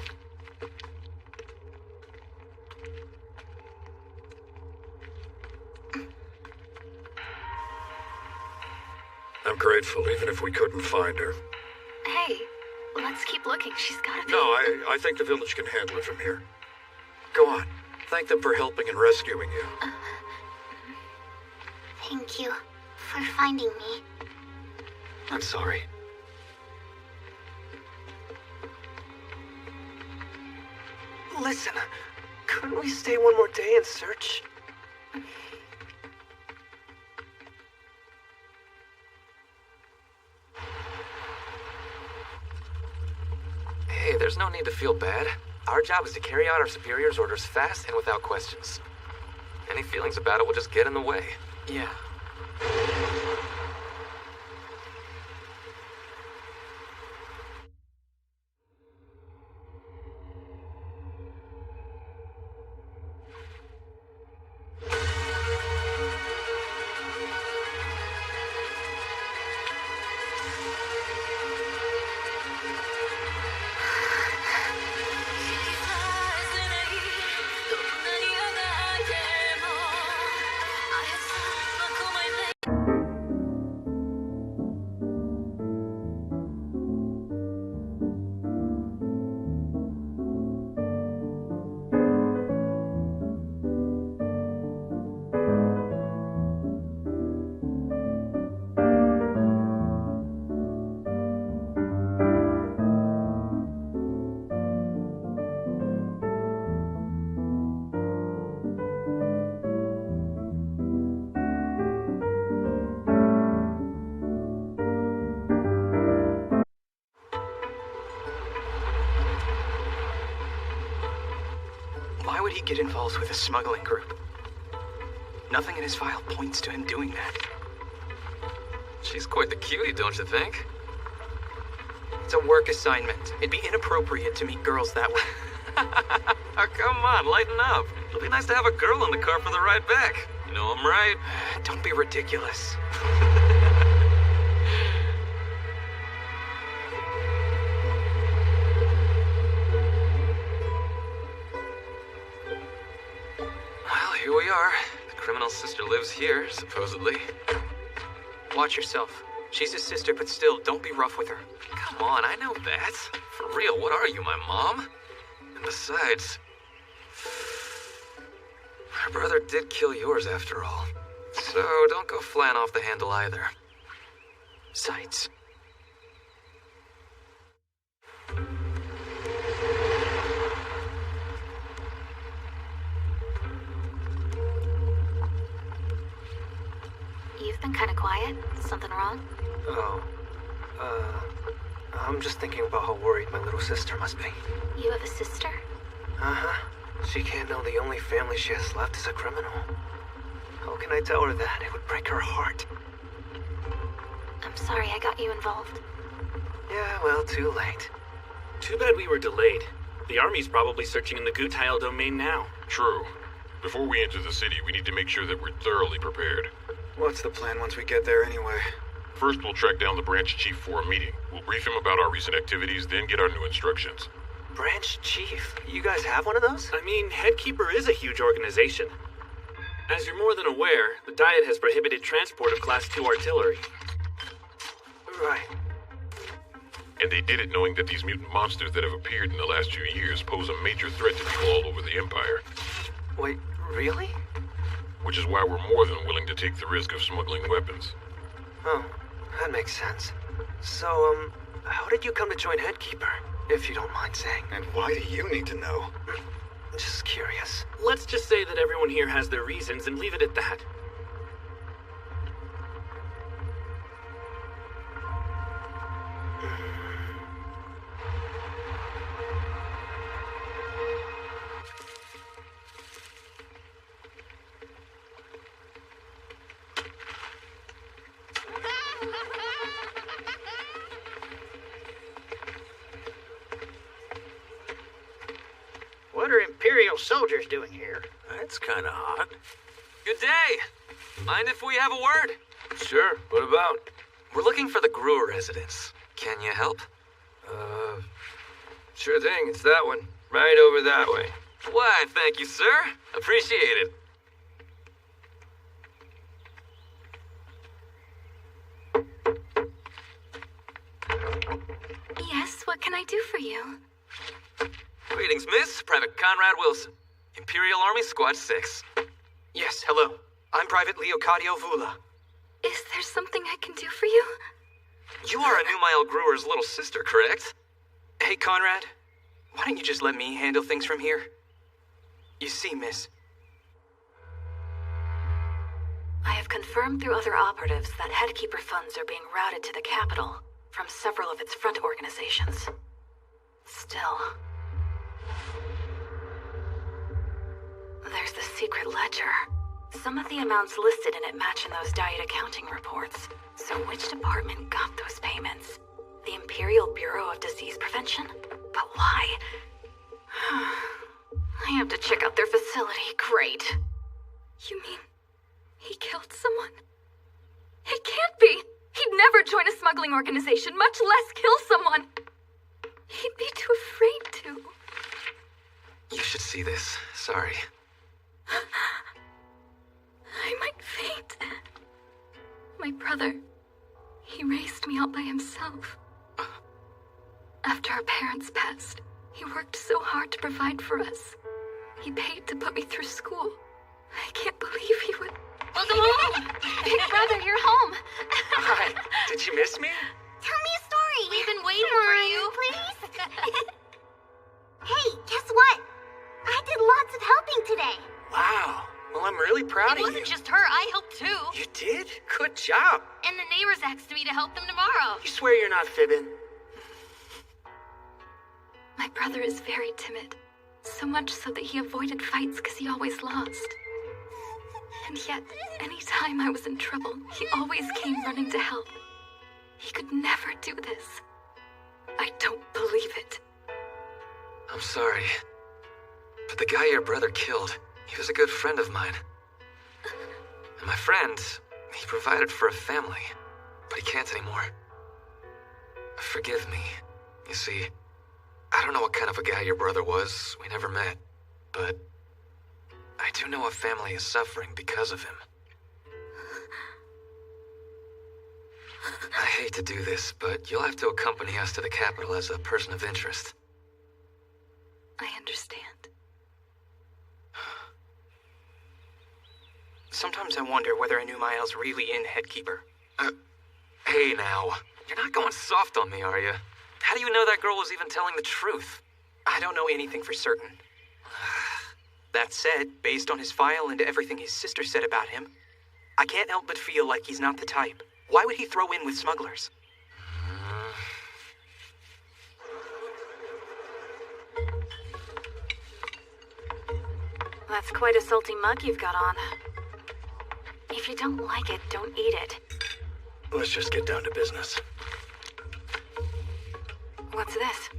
Speaker 15: I'm grateful, even if we couldn't find her.
Speaker 8: Hey, let's keep looking. She's gotta be...
Speaker 15: No, I think the village can handle it from here. Go on. Thank them for helping and rescuing you.
Speaker 16: Thank you for finding me.
Speaker 6: I'm sorry.
Speaker 3: Listen, couldn't we stay one more day and search?
Speaker 4: Hey, there's no need to feel bad. Our job is to carry out our superior's orders fast and without questions. Any feelings about it will just get in the way.
Speaker 3: Yeah. Why would he get involved with a smuggling group? Nothing in his file points to him doing that.
Speaker 4: She's quite the cutie, don't you think?
Speaker 3: It's a work assignment. It'd be inappropriate to meet girls that way.
Speaker 4: Oh, come on, lighten up. It'll be nice to have a girl in the car for the ride back. You know I'm right.
Speaker 3: Don't be ridiculous.
Speaker 4: Well, here we are. The criminal's sister lives here, supposedly.
Speaker 3: Watch yourself. She's his sister, but still, don't be rough with her.
Speaker 4: Come on, I know that. For real, what are you, my mom? And besides, her brother did kill yours after all. So don't go flying off the handle either.
Speaker 3: Sights.
Speaker 8: You've been kind of quiet. Something wrong?
Speaker 3: Oh, I'm just thinking about how worried my little sister must be.
Speaker 8: You have a sister?
Speaker 3: Uh-huh. She can't know the only family she has left is a criminal. How can I tell her that? It would break her heart.
Speaker 8: I'm sorry I got you involved.
Speaker 3: Yeah, well, too late.
Speaker 11: Too bad we were delayed. The army's probably searching in the Gutile domain now.
Speaker 5: True. Before we enter the city, we need to make sure that we're thoroughly prepared.
Speaker 6: What's the plan once we get there anyway?
Speaker 5: First, we'll track down the branch chief for a meeting. We'll brief him about our recent activities, then get our new instructions.
Speaker 3: Branch chief? You guys have one of those?
Speaker 11: I mean, Headkeeper is a huge organization. As you're more than aware, the Diet has prohibited transport of Class 2 artillery.
Speaker 3: Right.
Speaker 5: And they did it knowing that these mutant monsters that have appeared in the last few years pose a major threat to people all over the Empire.
Speaker 3: Wait, really?
Speaker 5: Which is why we're more than willing to take the risk of smuggling weapons.
Speaker 3: Oh, that makes sense. So, how did you come to join Headkeeper, if you don't mind saying?
Speaker 6: And why do you need to know?
Speaker 3: Just curious.
Speaker 11: Let's just say that everyone here has their reasons and leave it at that.
Speaker 3: Imperial soldiers doing here?
Speaker 4: That's kind of odd. Good day. Mind if we have a word?
Speaker 17: Sure, what about?
Speaker 4: We're looking for the Gruer residence. Can you help?
Speaker 17: Sure thing, it's that one. Right over that way.
Speaker 4: Why, thank you, sir. Appreciate it.
Speaker 8: Yes, what can I do for you?
Speaker 4: Greetings, miss. Private Conrad Wilson. Imperial Army Squad 6.
Speaker 3: Yes, hello. I'm Private Leocadio Vula.
Speaker 8: Is there something I can do for you?
Speaker 4: You are Anumael Gruer's little sister, correct?
Speaker 3: Hey, Conrad. Why don't you just let me handle things from here? You see, miss.
Speaker 12: I have confirmed through other operatives that Headkeeper funds are being routed to the capital from several of its front organizations. Still, there's the secret ledger. Some of the amounts listed in it match in those Diet accounting reports. So which department got those payments? The Imperial Bureau of Disease Prevention? But why? I have to check out their facility. Great.
Speaker 8: You mean he killed someone? It can't be! He'd never join a smuggling organization, much less kill someone. He'd be too afraid to.
Speaker 4: You should see this. Sorry.
Speaker 8: I might faint. My brother, he raised me all by himself. After our parents passed, he worked so hard to provide for us. He paid to put me through school. I can't believe he would... Welcome home! Big brother, you're home!
Speaker 3: Hi, did you miss me?
Speaker 16: Tell me a story.
Speaker 8: We've been waiting for you.
Speaker 16: Please? Hey, guess what? I did lots of helping today.
Speaker 3: Wow. Well, I'm really proud of you.
Speaker 8: It wasn't just her, I helped too.
Speaker 3: You did? Good job.
Speaker 8: And the neighbors asked me to help them tomorrow.
Speaker 3: You swear you're not fibbing?
Speaker 8: My brother is very timid. So much so that he avoided fights because he always lost. And yet, any time I was in trouble, he always came running to help. He could never do this. I don't believe it.
Speaker 4: I'm sorry. But the guy your brother killed, he was a good friend of mine. And my friend, he provided for a family, but he can't anymore. Forgive me. You see, I don't know what kind of a guy your brother was. We never met. But I do know a family is suffering because of him. I hate to do this, but you'll have to accompany us to the capital as a person of interest.
Speaker 8: I understand.
Speaker 3: Sometimes I wonder whether Anumael's really in Headkeeper.
Speaker 4: Hey now, you're not going soft on me, are you? How do you know that girl was even telling the truth?
Speaker 3: I don't know anything for certain. That said, based on his file and everything his sister said about him, I can't help but feel like he's not the type. Why would he throw in with smugglers?
Speaker 12: That's quite a salty mug you've got on. If you don't like it, don't eat it.
Speaker 1: Let's just get down to business.
Speaker 12: What's this?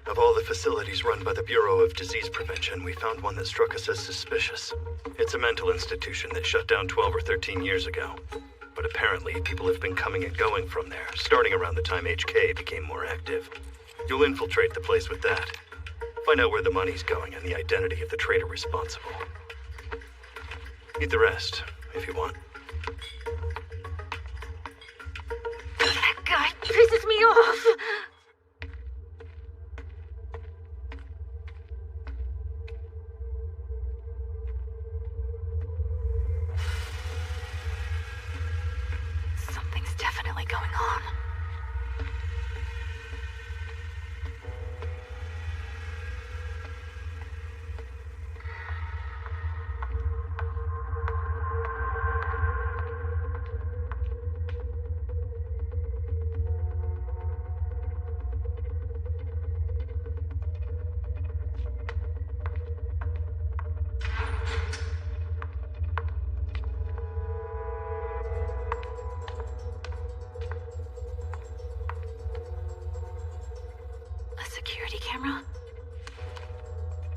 Speaker 1: Of all the facilities run by the Bureau of Disease Prevention, we found one that struck us as suspicious. It's a mental institution that shut down 12 or 13 years ago. But apparently, people have been coming and going from there, starting around the time HK became more active. You'll infiltrate the place with that. Find out where the money's going and the identity of the traitor responsible. Eat the rest, if you want.
Speaker 8: That guy pisses me off!
Speaker 12: Something's definitely going on.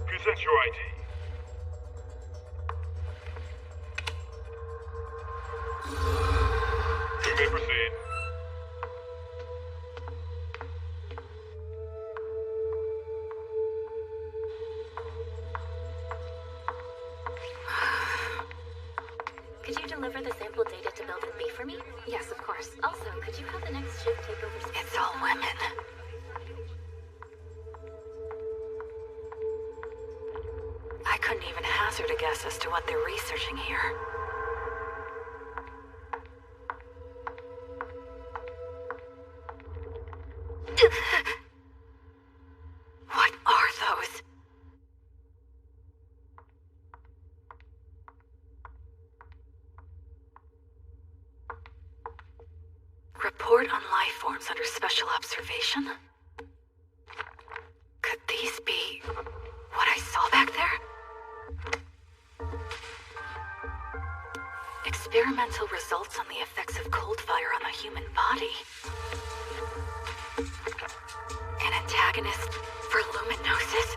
Speaker 18: Present your ID.
Speaker 12: guess as to what they're researching here. What are those? Report on life forms under special observation? Could these be what I saw back there? Experimental results on the effects of cold fire on the human body. An antagonist for luminosis?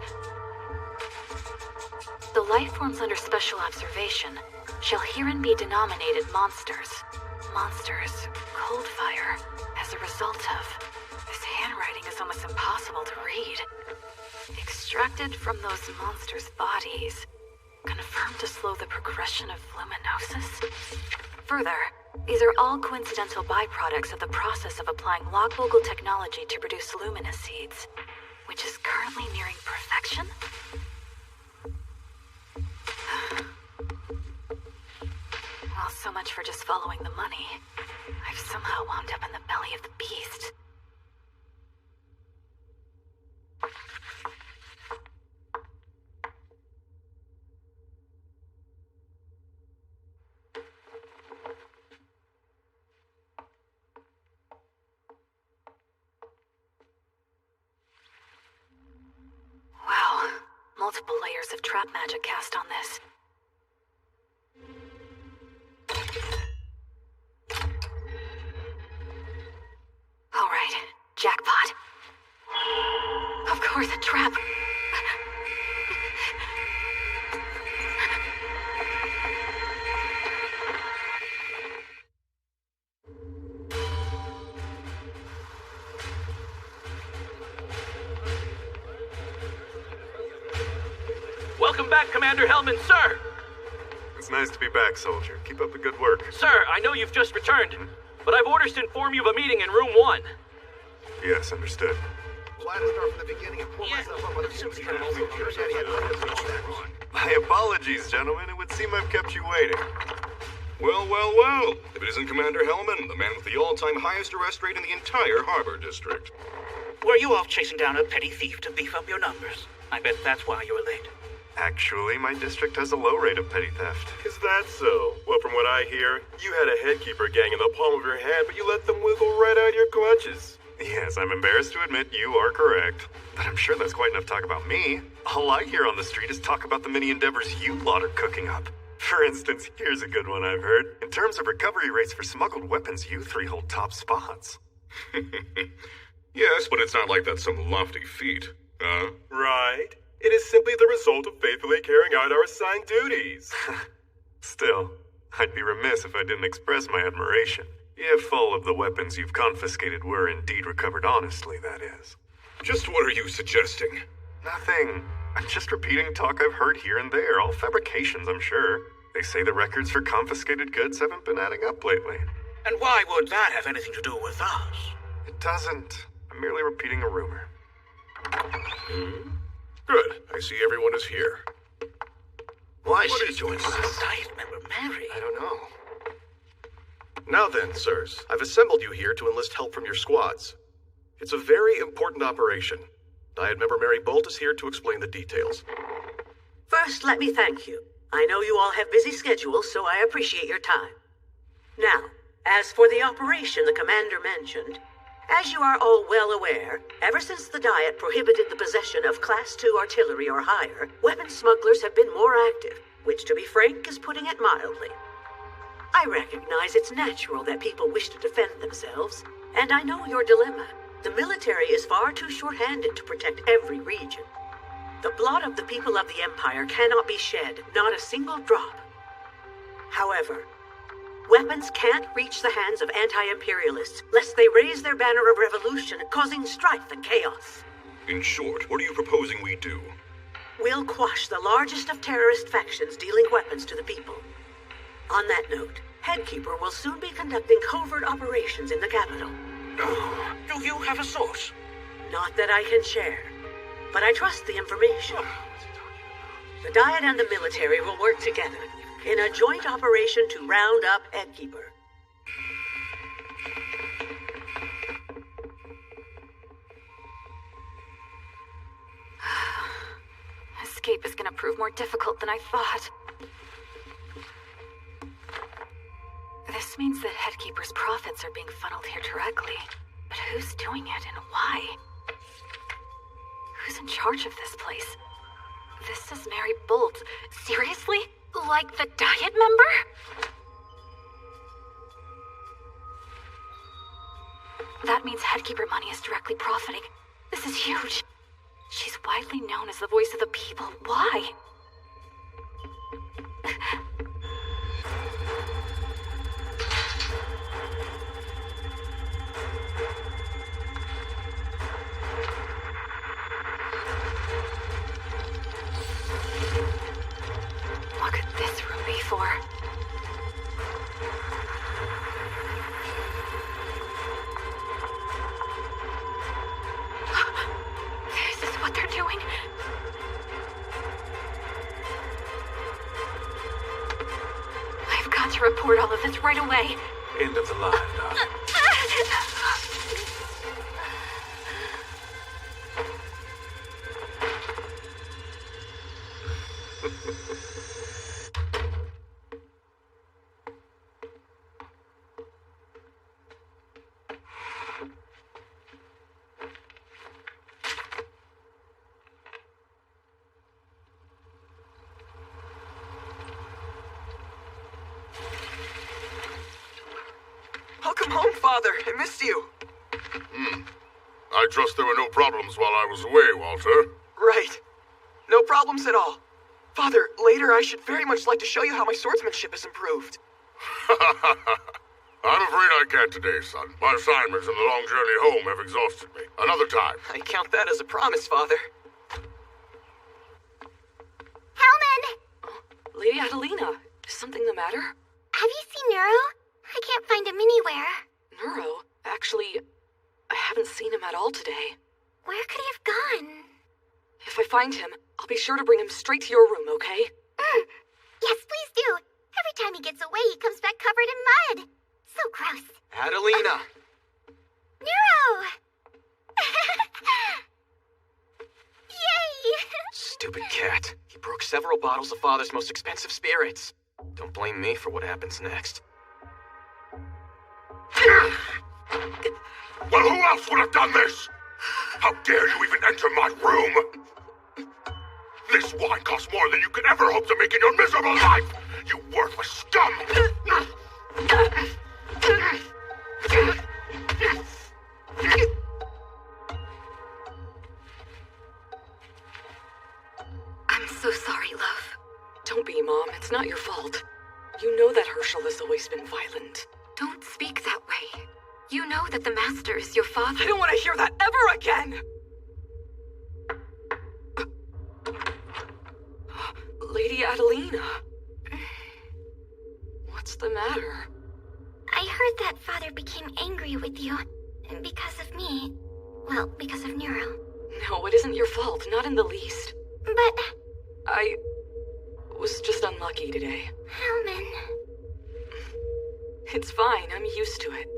Speaker 12: The life forms under special observation shall herein be denominated monsters. Monsters, cold fire, as a result of... This handwriting is almost impossible to read. Extracted from those monsters' bodies, confirmed to slow the progression of luminosis. Further, these are all coincidental byproducts of the process of applying Logbogle technology to produce luminous seeds, which is currently nearing perfection? Well, so much for just following the money. I've somehow wound up in the belly of the beast. Wow, multiple layers of trap magic cast on this. All right, jackpot. Of course, a trap.
Speaker 7: Welcome back, Commander Hellman, sir!
Speaker 10: It's nice to be back, soldier. Keep up the good work.
Speaker 7: Sir, I know you've just returned, but I've orders to inform you of a meeting in room 1.
Speaker 10: Yes, understood.
Speaker 9: Well, I had to start from the beginning and pull myself up on the fumes and also hear Daddy had to reach that.
Speaker 10: My apologies, gentlemen. It would seem I've kept you waiting.
Speaker 18: Well, well, well. If it isn't Commander Hellman, the man with the all-time highest arrest rate in the entire Harbor District.
Speaker 11: Were you off chasing down a petty thief to beef up your numbers? I bet that's why you were late.
Speaker 10: Actually, my district has a low rate of petty theft.
Speaker 13: Is that so? Well, from what I hear, you had a headkeeper gang in the palm of your hand, but you let them wiggle right out of your clutches.
Speaker 10: Yes, I'm embarrassed to admit you are correct. But I'm sure that's quite enough talk about me. All I hear on the street is talk about the many endeavors you lot are cooking up. For instance, here's a good one I've heard. In terms of recovery rates for smuggled weapons, you three hold top spots.
Speaker 18: Yes, but it's not like that's some lofty feat.
Speaker 13: Right. It is simply the result of faithfully carrying out our assigned duties.
Speaker 10: Still, I'd be remiss if I didn't express my admiration. If all of the weapons you've confiscated were indeed recovered honestly, that is.
Speaker 18: Just what are you suggesting?
Speaker 10: Nothing. I'm just repeating talk I've heard here and there, all fabrications, I'm sure. They say the records for confiscated goods haven't been adding up lately.
Speaker 11: And why would that have anything to do with us?
Speaker 10: It doesn't. I'm merely repeating a rumor.
Speaker 14: Good. I see everyone is here.
Speaker 11: Why is
Speaker 14: What
Speaker 11: she
Speaker 14: is
Speaker 11: joining
Speaker 14: this?
Speaker 11: us? Diet member Mary.
Speaker 14: I don't know. Now then, sirs, I've assembled you here to enlist help from your squads. It's a very important operation. Diet member Mary Bolt is here to explain the details.
Speaker 2: First, let me thank you. I know you all have busy schedules, so I appreciate your time. Now, as for the operation the commander mentioned, as you are all well aware, ever since the Diet prohibited the possession of Class II artillery or higher, weapon smugglers have been more active, which, to be frank, is putting it mildly. I recognize it's natural that people wish to defend themselves, and I know your dilemma. The military is far too short-handed to protect every region. The blood of the people of the Empire cannot be shed, not a single drop. However, weapons can't reach the hands of anti-imperialists, lest they raise their banner of revolution, causing strife and chaos.
Speaker 18: In short, what are you proposing we do?
Speaker 2: We'll quash the largest of terrorist factions dealing weapons to the people. On that note, Headkeeper will soon be conducting covert operations in the capital.
Speaker 11: Do you have a source?
Speaker 2: Not that I can share, but I trust the information. The Diet and the military will work together in a joint operation to round up Headkeeper.
Speaker 12: Escape is gonna prove more difficult than I thought. This means that Headkeeper's profits are being funneled here directly. But who's doing it and why? Who's in charge of this place? This is Mary Bolt. Seriously? Like the Diet member? That means Headkeeper money is directly profiting. This is huge. She's widely known as the voice of the people. Why? What could this room be for? This is what they're doing. I've got to report all of this right away.
Speaker 11: End of the line, darling.
Speaker 3: Welcome home, Father. I missed you.
Speaker 19: I trust there were no problems while I was away, Walter.
Speaker 3: Right. No problems at all. Father, later I should very much like to show you how my swordsmanship has improved.
Speaker 19: I'm afraid I can't today, son. My assignments and the long journey home have exhausted me. Another time.
Speaker 3: I count that as a promise, Father.
Speaker 16: Hellman!
Speaker 12: Lady Adelina, is something the matter?
Speaker 16: Have you seen Neuro? I can't find him anywhere.
Speaker 12: Neuro? Actually, I haven't seen him at all today.
Speaker 16: Where could he have gone?
Speaker 12: If I find him, I'll be sure to bring him straight to your room, okay?
Speaker 16: Yes, please do. Every time he gets away, he comes back covered in mud. So gross.
Speaker 3: Adelina!
Speaker 16: Neuro! Yay!
Speaker 3: Stupid cat. He broke several bottles of Father's most expensive spirits. Don't blame me for what happens next.
Speaker 19: Well, who else would have done this? How dare you even enter my room? This wine costs more than you could ever hope to make in your miserable life! You worthless scum!
Speaker 12: I'm so sorry, love. Don't be, Mom. It's not your fault. You know that Herschel has always been violent. Don't speak that way. You know that the Master is your father.
Speaker 3: I don't want to hear that ever again!
Speaker 12: Lady Adelina. What's the matter?
Speaker 16: I heard that Father became angry with you. Because of me. Well, because of Neuro.
Speaker 12: No, it isn't your fault. Not in the least.
Speaker 16: But...
Speaker 12: I was just unlucky today.
Speaker 16: Hellman...
Speaker 12: It's fine. I'm used to it.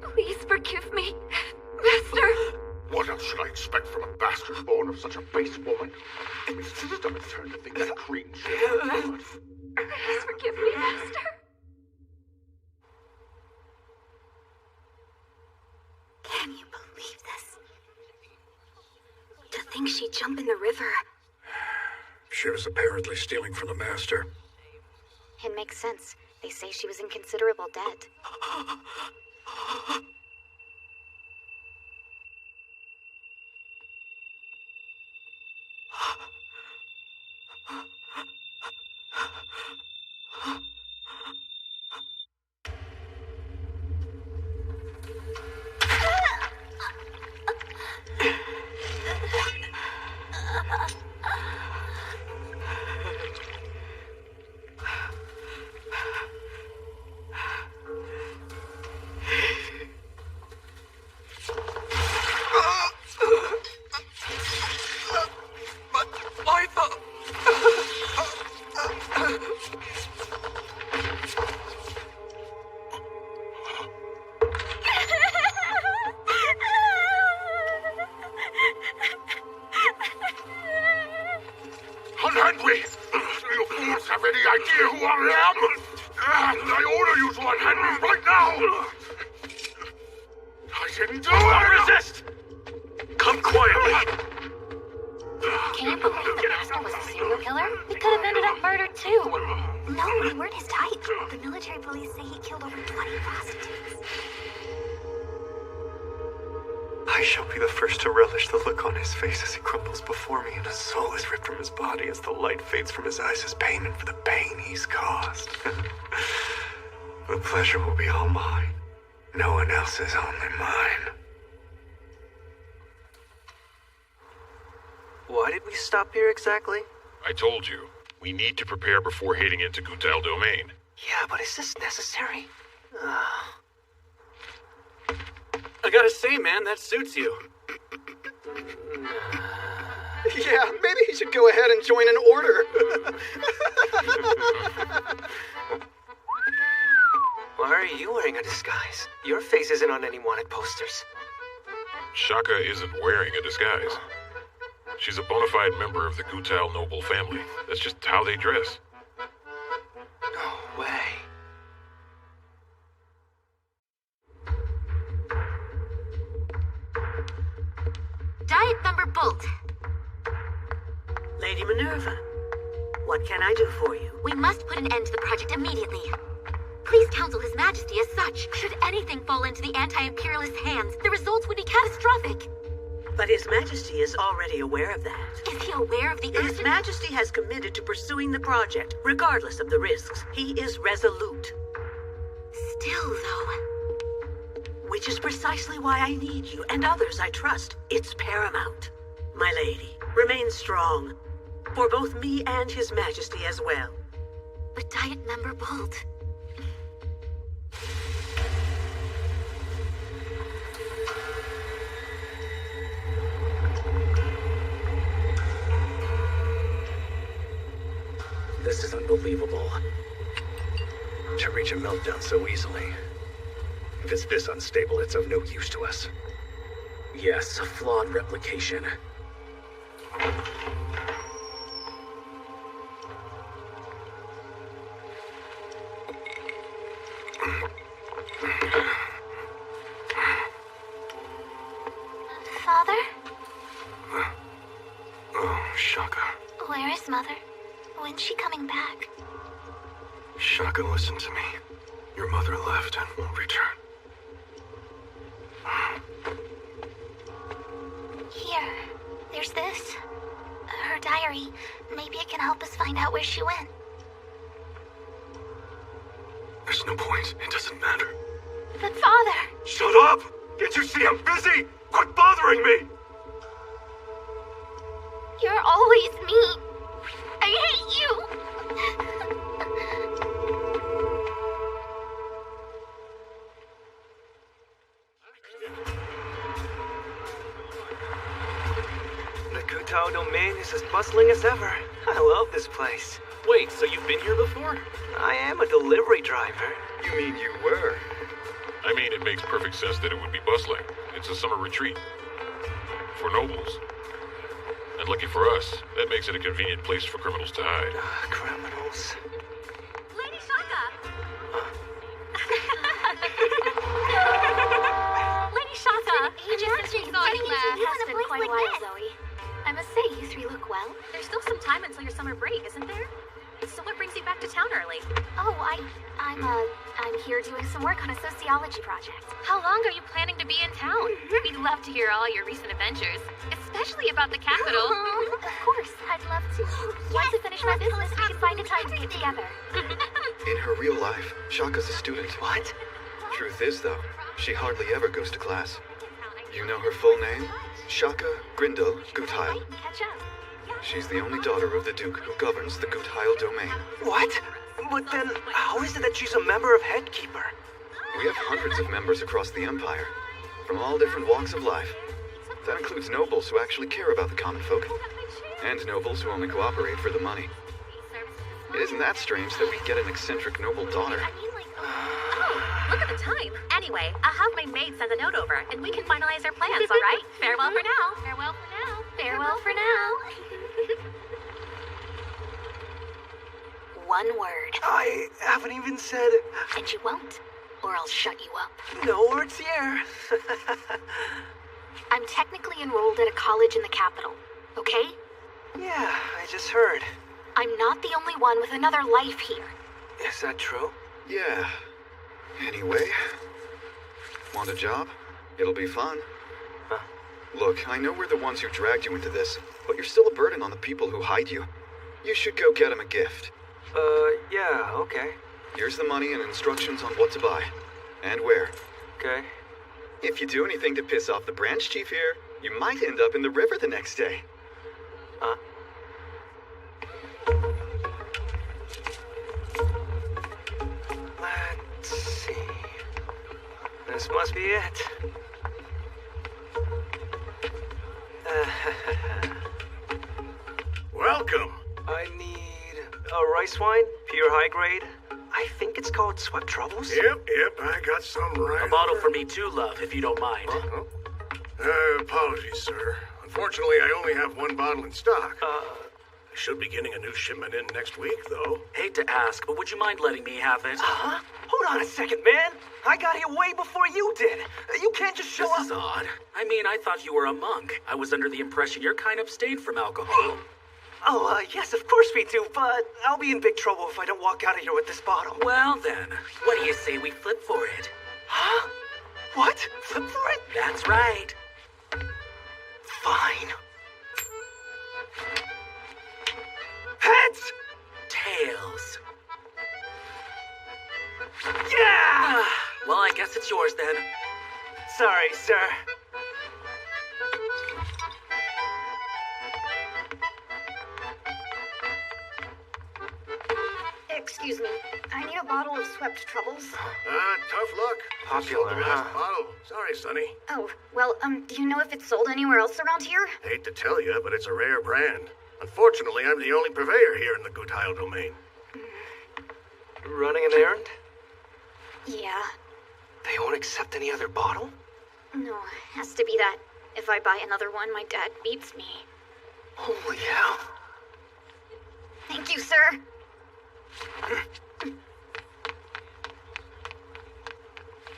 Speaker 12: Please forgive me, Master.
Speaker 19: What else should I expect from a bastard born of such a base woman? It makes my stomach turn to think that cream shit.
Speaker 12: Please forgive me, Master.
Speaker 16: Can you believe this? To think she'd jump in the river.
Speaker 15: She was apparently stealing from the Master.
Speaker 8: It makes sense. They say she was in considerable debt.
Speaker 19: I am? And I order you to unhand me right now! I didn't do it!
Speaker 11: Resist! Come quietly!
Speaker 16: Can you believe the master was a serial killer? He could have ended up murdered too. No, we weren't his type. The military police say he killed over 20 prostitutes.
Speaker 10: I shall be the first to relish the look on his face as he crumbles before me and his soul is ripped from his body as the light fades from his eyes as payment for the pain he's caused. The pleasure will be all mine. No one else's, only mine.
Speaker 3: Why did we stop here exactly?
Speaker 5: I told you, we need to prepare before heading into Gutile Domain.
Speaker 3: Yeah, but is this necessary?
Speaker 11: I gotta say, man, that suits you.
Speaker 6: Yeah, maybe he should go ahead and join an order.
Speaker 3: Why are you wearing a disguise? Your face isn't on any wanted posters.
Speaker 5: Shaka isn't wearing a disguise. She's a bona fide member of the Gutile noble family. That's just how they dress.
Speaker 3: No way.
Speaker 16: Diet number Bolt.
Speaker 2: Lady Minerva, what can I do for you?
Speaker 16: We must put an end to the project immediately. Please counsel His Majesty as such. Should anything fall into the anti-imperialist hands, the results would be catastrophic.
Speaker 2: But His Majesty is already aware of that.
Speaker 16: Is he aware of the
Speaker 2: His Majesty has committed to pursuing the project, regardless of the risks. He is resolute.
Speaker 16: Still, though...
Speaker 2: Which is precisely why I need you, and others I trust. It's paramount. My lady, remain strong. For both me and His Majesty as well.
Speaker 16: But Diet Member Bolt...
Speaker 11: This is unbelievable. To reach a meltdown so easily. If it's this unstable, it's of no use to us. Yes, a flawed replication.
Speaker 16: Father?
Speaker 18: Oh, Shaka.
Speaker 16: Where is Mother? When's she coming back?
Speaker 18: Shaka, listen to me. Your mother left and won't return.
Speaker 16: Here. There's this. Her diary. Maybe it can help us find out where she went.
Speaker 18: There's no point. It doesn't matter.
Speaker 16: But Father!
Speaker 19: Shut up! Can't you see I'm busy? Quit bothering me!
Speaker 16: You're always mean. I hate you!
Speaker 3: The Gutile Domain is as bustling as ever. I love this place.
Speaker 11: Wait, so you've been here before?
Speaker 3: I am a delivery driver.
Speaker 6: You mean you were?
Speaker 5: I mean, it makes perfect sense that it would be bustling. It's a summer retreat. For nobles. And lucky for us, that makes it a convenient place for criminals to hide.
Speaker 3: Criminals.
Speaker 16: Lady Shaka! Lady Shaka! It's been quite a while, Zoe. I must say, you three look well.
Speaker 20: There's still some time until your summer break, isn't there? So what brings you back to town early?
Speaker 8: Oh, I'm here doing some work on a sociology project.
Speaker 20: How long are you planning to be in town? We'd love to hear all your recent adventures, especially about the capital.
Speaker 8: Of course, I'd love to. Once I finish my business, we can find a time to get together.
Speaker 6: In her real life, Shaka's a student.
Speaker 3: What?
Speaker 6: Truth is, though, she hardly ever goes to class. You know her full name? Shaka Grindel Gutile.
Speaker 8: Catch up.
Speaker 6: She's the only daughter of the Duke who governs the Gutile Domain.
Speaker 3: What? But then, how is it that she's a member of Headkeeper?
Speaker 6: We have hundreds of members across the Empire, from all different walks of life. That includes nobles who actually care about the common folk, and nobles who only cooperate for the money. It isn't that strange that we get an eccentric noble daughter.
Speaker 20: Oh, look at the time. Anyway, I'll have my maid send a note over, and we can finalize our plans, all right? Farewell for now.
Speaker 8: Farewell for now. Farewell for now. one word.
Speaker 3: I haven't even said...
Speaker 8: And you won't, or I'll shut you up.
Speaker 3: No words here.
Speaker 8: I'm technically enrolled at a college in the capital, okay?
Speaker 3: Yeah, I just heard.
Speaker 8: I'm not the only one with another life here.
Speaker 3: Is that true?
Speaker 6: Yeah. Anyway, want a job? It'll be fun.
Speaker 3: Huh?
Speaker 6: Look, I know we're the ones who dragged you into this, but you're still a burden on the people who hide you. You should go get them a gift.
Speaker 3: Yeah, okay.
Speaker 6: Here's the money and instructions on what to buy. And where.
Speaker 3: Okay.
Speaker 6: If you do anything to piss off the branch chief here, you might end up in the river the next day.
Speaker 3: Huh? Let's see. This must be it.
Speaker 14: Welcome.
Speaker 3: I need a rice wine, pure high grade. I think it's called Swept Troubles.
Speaker 14: Yep, I got some right.
Speaker 11: A bottle for me too, love, if you don't mind.
Speaker 14: Apologies, sir. Unfortunately, I only have one bottle in stock. I should be getting a new shipment in next week, though.
Speaker 11: Hate to ask, but would you mind letting me have it?
Speaker 3: Huh? Hold on a second, man. I got here way before you did. You can't just show up.
Speaker 11: This is odd. I mean, I thought you were a monk. I was under the impression you're kind of abstained from alcohol.
Speaker 3: Oh, yes, of course we do, but I'll be in big trouble if I don't walk out of here with this bottle.
Speaker 11: Well then, what do you say we flip for it?
Speaker 3: Huh? What? Flip for it?
Speaker 11: That's right.
Speaker 3: Fine. Heads!
Speaker 11: Tails.
Speaker 3: Yeah!
Speaker 11: Well, I guess it's yours then.
Speaker 3: Sorry, sir.
Speaker 16: Excuse me. I need a bottle of Swept Troubles.
Speaker 14: Tough luck.
Speaker 3: Popular,
Speaker 14: Sold the last bottle. Sorry, Sonny.
Speaker 16: Oh, well, do you know if it's sold anywhere else around here?
Speaker 14: Hate to tell you, but it's a rare brand. Unfortunately, I'm the only purveyor here in the Gutile domain.
Speaker 3: Running an errand?
Speaker 16: Yeah.
Speaker 3: They won't accept any other bottle?
Speaker 16: No, has to be that. If I buy another one, my dad beats me.
Speaker 3: Holy hell.
Speaker 16: Thank you, sir.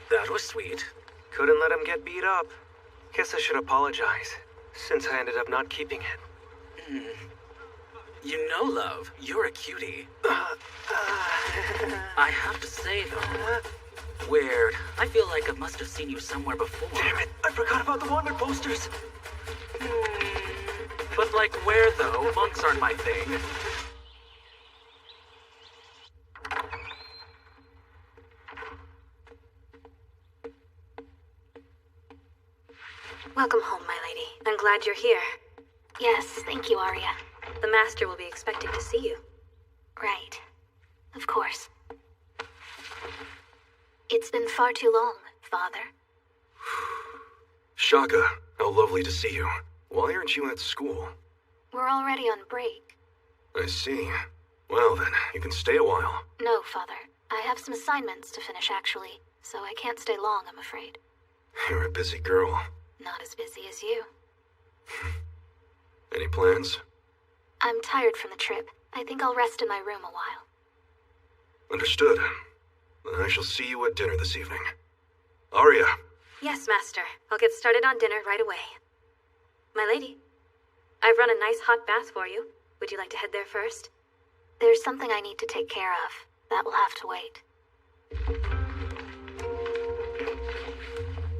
Speaker 11: That was sweet.
Speaker 3: Couldn't let him get beat up. Guess I should apologize, since I ended up not keeping it.
Speaker 11: You know, love, you're a cutie. I have to say, though, weird. I feel like I must have seen you somewhere before.
Speaker 3: Damn it, I forgot about the wanted posters.
Speaker 11: But like where, though? Monks aren't my thing.
Speaker 12: Welcome home, my lady. I'm glad you're here.
Speaker 8: Yes, thank you, Arya.
Speaker 12: The master will be expecting to see you.
Speaker 8: Right. Of course. It's been far too long, Father.
Speaker 18: Shaka, how lovely to see you. Why aren't you at school?
Speaker 8: We're already on break.
Speaker 18: I see. Well then, you can stay a while.
Speaker 8: No, Father. I have some assignments to finish, actually, so I can't stay long, I'm afraid.
Speaker 18: You're a busy girl.
Speaker 8: Not as busy as you.
Speaker 18: Any plans?
Speaker 8: I'm tired from the trip. I think I'll rest in my room a while.
Speaker 18: Understood. Then I shall see you at dinner this evening. Arya!
Speaker 12: Yes, master. I'll get started on dinner right away. My lady, I've run a nice hot bath for you. Would you like to head there first?
Speaker 8: There's something I need to take care of. That will have to wait.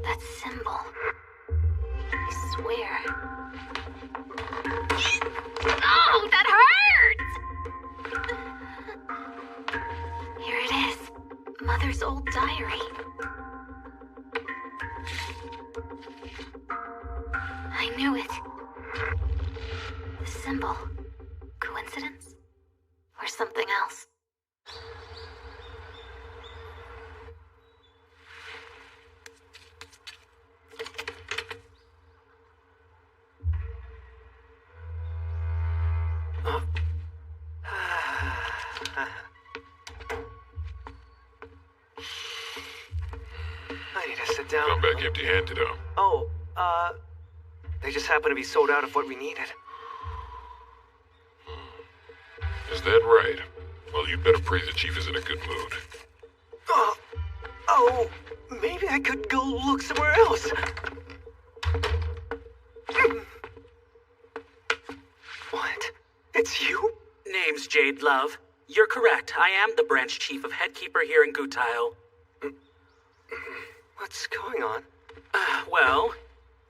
Speaker 8: That symbol. I swear. Oh, that hurts! Here it is. Mother's old diary. I knew it. The symbol. Coincidence? Or something else?
Speaker 3: I need to sit down.
Speaker 5: Come back empty-handed, huh?
Speaker 3: Oh, they just happen to be sold out of what we needed.
Speaker 5: Is that right? Well, you better pray the chief is in a good mood.
Speaker 3: Maybe I could go look somewhere else. What? It's you?
Speaker 11: Name's Jade Love. You're correct. I am the branch chief of Headkeeper here in Gutile.
Speaker 3: What's going on?
Speaker 11: Well,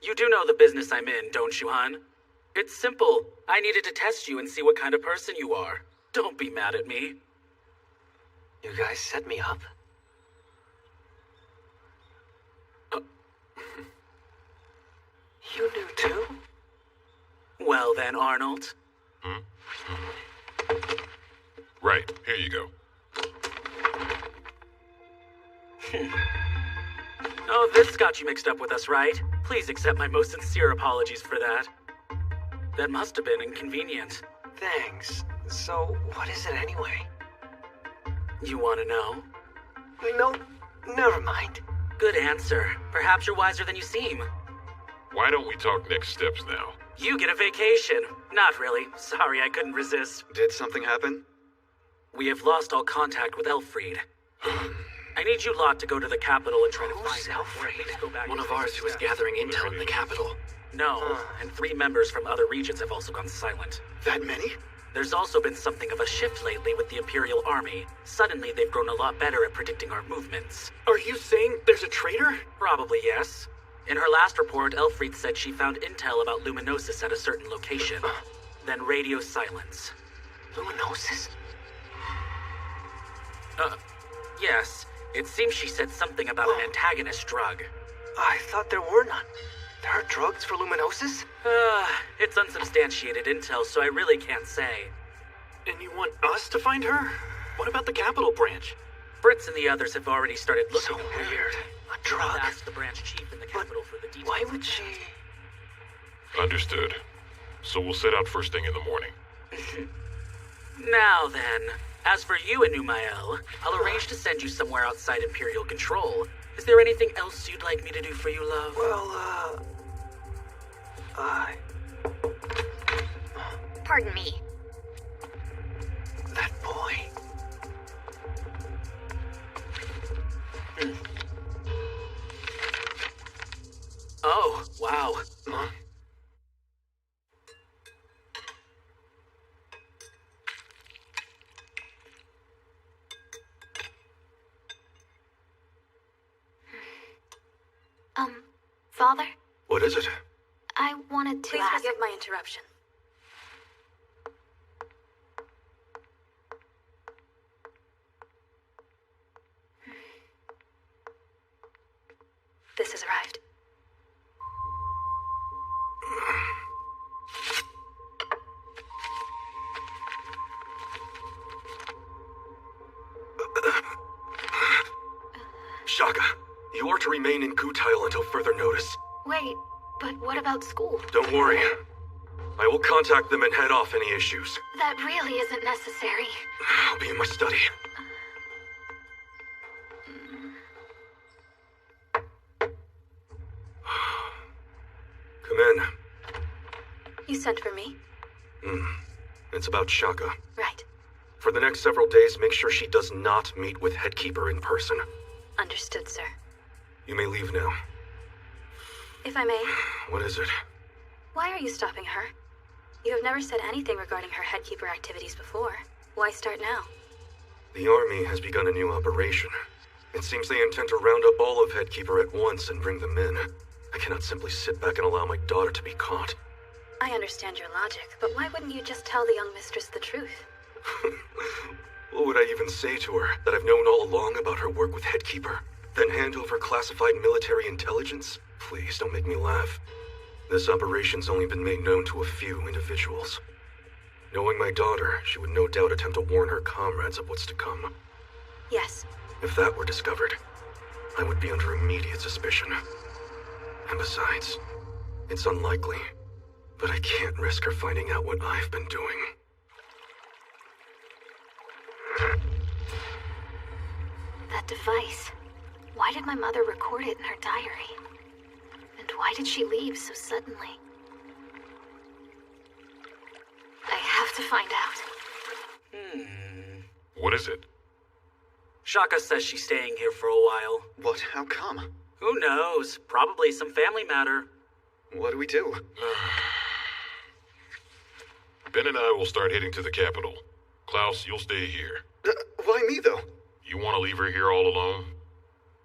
Speaker 11: you do know the business I'm in, don't you, hon? It's simple. I needed to test you and see what kind of person you are. Don't be mad at me.
Speaker 3: You guys set me up? You knew too?
Speaker 11: Well then, Arnold.
Speaker 5: Right, here you go.
Speaker 11: Oh, this got you mixed up with us, right? Please accept my most sincere apologies for that. That must have been inconvenient.
Speaker 3: Thanks. So, what is it anyway?
Speaker 11: You want to know?
Speaker 3: No, never mind.
Speaker 11: Good answer. Perhaps you're wiser than you seem.
Speaker 5: Why don't we talk next steps now?
Speaker 11: You get a vacation. Not really. Sorry, I couldn't resist.
Speaker 6: Did something happen?
Speaker 11: We have lost all contact with Elfried. I need you lot to go to the capital and try to find Elfried.
Speaker 7: One of ours who was gathering intel in the capital.
Speaker 11: No, and 3 members from other regions have also gone silent.
Speaker 9: That many?
Speaker 11: There's also been something of a shift lately with the Imperial Army. Suddenly, they've grown a lot better at predicting our movements. Are you saying there's a traitor? Probably, yes. In her last report, Elfried said she found intel about Luminosis at a certain location. Then radio silence.
Speaker 3: Luminosis?
Speaker 11: Yes. It seems she said something about an antagonist drug.
Speaker 3: I thought there were none. There are drugs for Luminosis?
Speaker 11: It's unsubstantiated intel, so I really can't say. And you want us to find her? What about the Capital Branch? Fritz and the others have already started looking.
Speaker 3: So weird. A drug?
Speaker 11: Ask the branch chief in the capital for the details.
Speaker 3: Why would she...
Speaker 5: Understood. So we'll set out first thing in the morning.
Speaker 11: Now then, as for you, Anumael, I'll arrange to send you somewhere outside Imperial control. Is there anything else you'd like me to do for you, love?
Speaker 3: Well,
Speaker 16: Pardon me.
Speaker 3: That boy.
Speaker 11: Oh, wow.
Speaker 8: Father?
Speaker 9: What is it?
Speaker 8: I wanted to
Speaker 12: Please
Speaker 8: ask...
Speaker 12: forgive my interruption. This has arrived.
Speaker 9: Shaka, you are to remain in Gutile until further notice.
Speaker 8: Wait, but what about school?
Speaker 9: Don't worry. I will contact them and head off any issues.
Speaker 8: That really isn't necessary.
Speaker 9: I'll be in my study. Come in.
Speaker 12: You sent for me?
Speaker 9: It's about Shaka.
Speaker 12: Right.
Speaker 9: For the next several days, make sure she does not meet with Headkeeper in person.
Speaker 12: Understood, sir.
Speaker 9: You may leave now.
Speaker 12: If I may,
Speaker 9: What is it?
Speaker 12: why are you stopping her? You have never said anything regarding her Headkeeper activities before. Why start now?
Speaker 9: The Army has begun a new operation. It seems they intend to round up all of Headkeeper at once and bring them in. I cannot simply sit back and allow my daughter to be caught.
Speaker 12: I understand your logic, but why wouldn't you just tell the young mistress the truth?
Speaker 9: What would I even say to her? That I've known all along about her work with Headkeeper? Then hand over classified military intelligence? Please don't make me laugh. This operation's only been made known to a few individuals. Knowing my daughter, she would no doubt attempt to warn her comrades of what's to come.
Speaker 12: Yes.
Speaker 9: If that were discovered, I would be under immediate suspicion. And besides, it's unlikely, but I can't risk her finding out what I've been doing.
Speaker 8: That device. Why did my mother record it in her diary? And why did she leave so suddenly? I have to find out.
Speaker 5: What is it?
Speaker 11: Shaka says she's staying here for a while.
Speaker 6: What? How come?
Speaker 11: Who knows? Probably some family matter.
Speaker 6: What do we do?
Speaker 5: Ben and I will start heading to the capital. Klaus, you'll stay here.
Speaker 6: Why me, though?
Speaker 5: You want to leave her here all alone?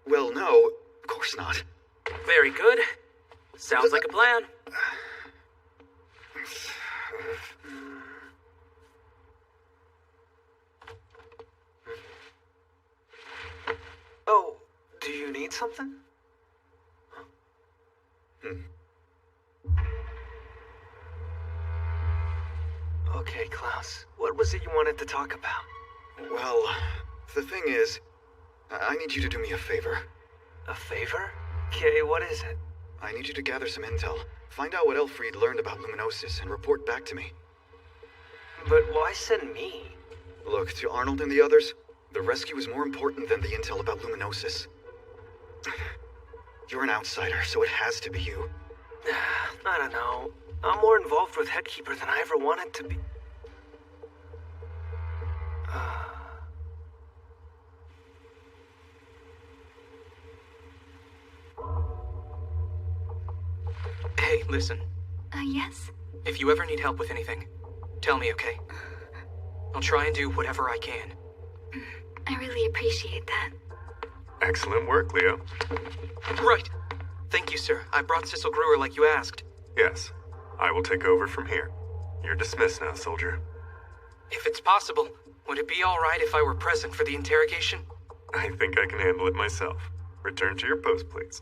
Speaker 6: Well, no. Of course not.
Speaker 11: Very good. Sounds like a plan.
Speaker 3: Oh, do you need something? Okay, Klaus. What was it you wanted to talk about?
Speaker 6: Well, the thing is, I need you to do me a favor.
Speaker 3: A favor? Okay, what is it?
Speaker 6: I need you to gather some intel. Find out what Elfried learned about Luminosis and report back to me.
Speaker 3: But why send me?
Speaker 6: Look, to Arnold and the others, the rescue is more important than the intel about Luminosis. You're an outsider, so it has to be you.
Speaker 3: I don't know. I'm more involved with Headkeeper than I ever wanted to be.
Speaker 4: Hey, listen.
Speaker 8: Yes?
Speaker 4: If you ever need help with anything, tell me, okay? I'll try and do whatever I can.
Speaker 8: I really appreciate that.
Speaker 10: Excellent work, Leo.
Speaker 4: Right. Thank you, sir. I brought Sissel Gruer like you asked.
Speaker 10: Yes. I will take over from here. You're dismissed now, soldier.
Speaker 4: If it's possible, would it be all right if I were present for the interrogation?
Speaker 10: I think I can handle it myself. Return to your post, please.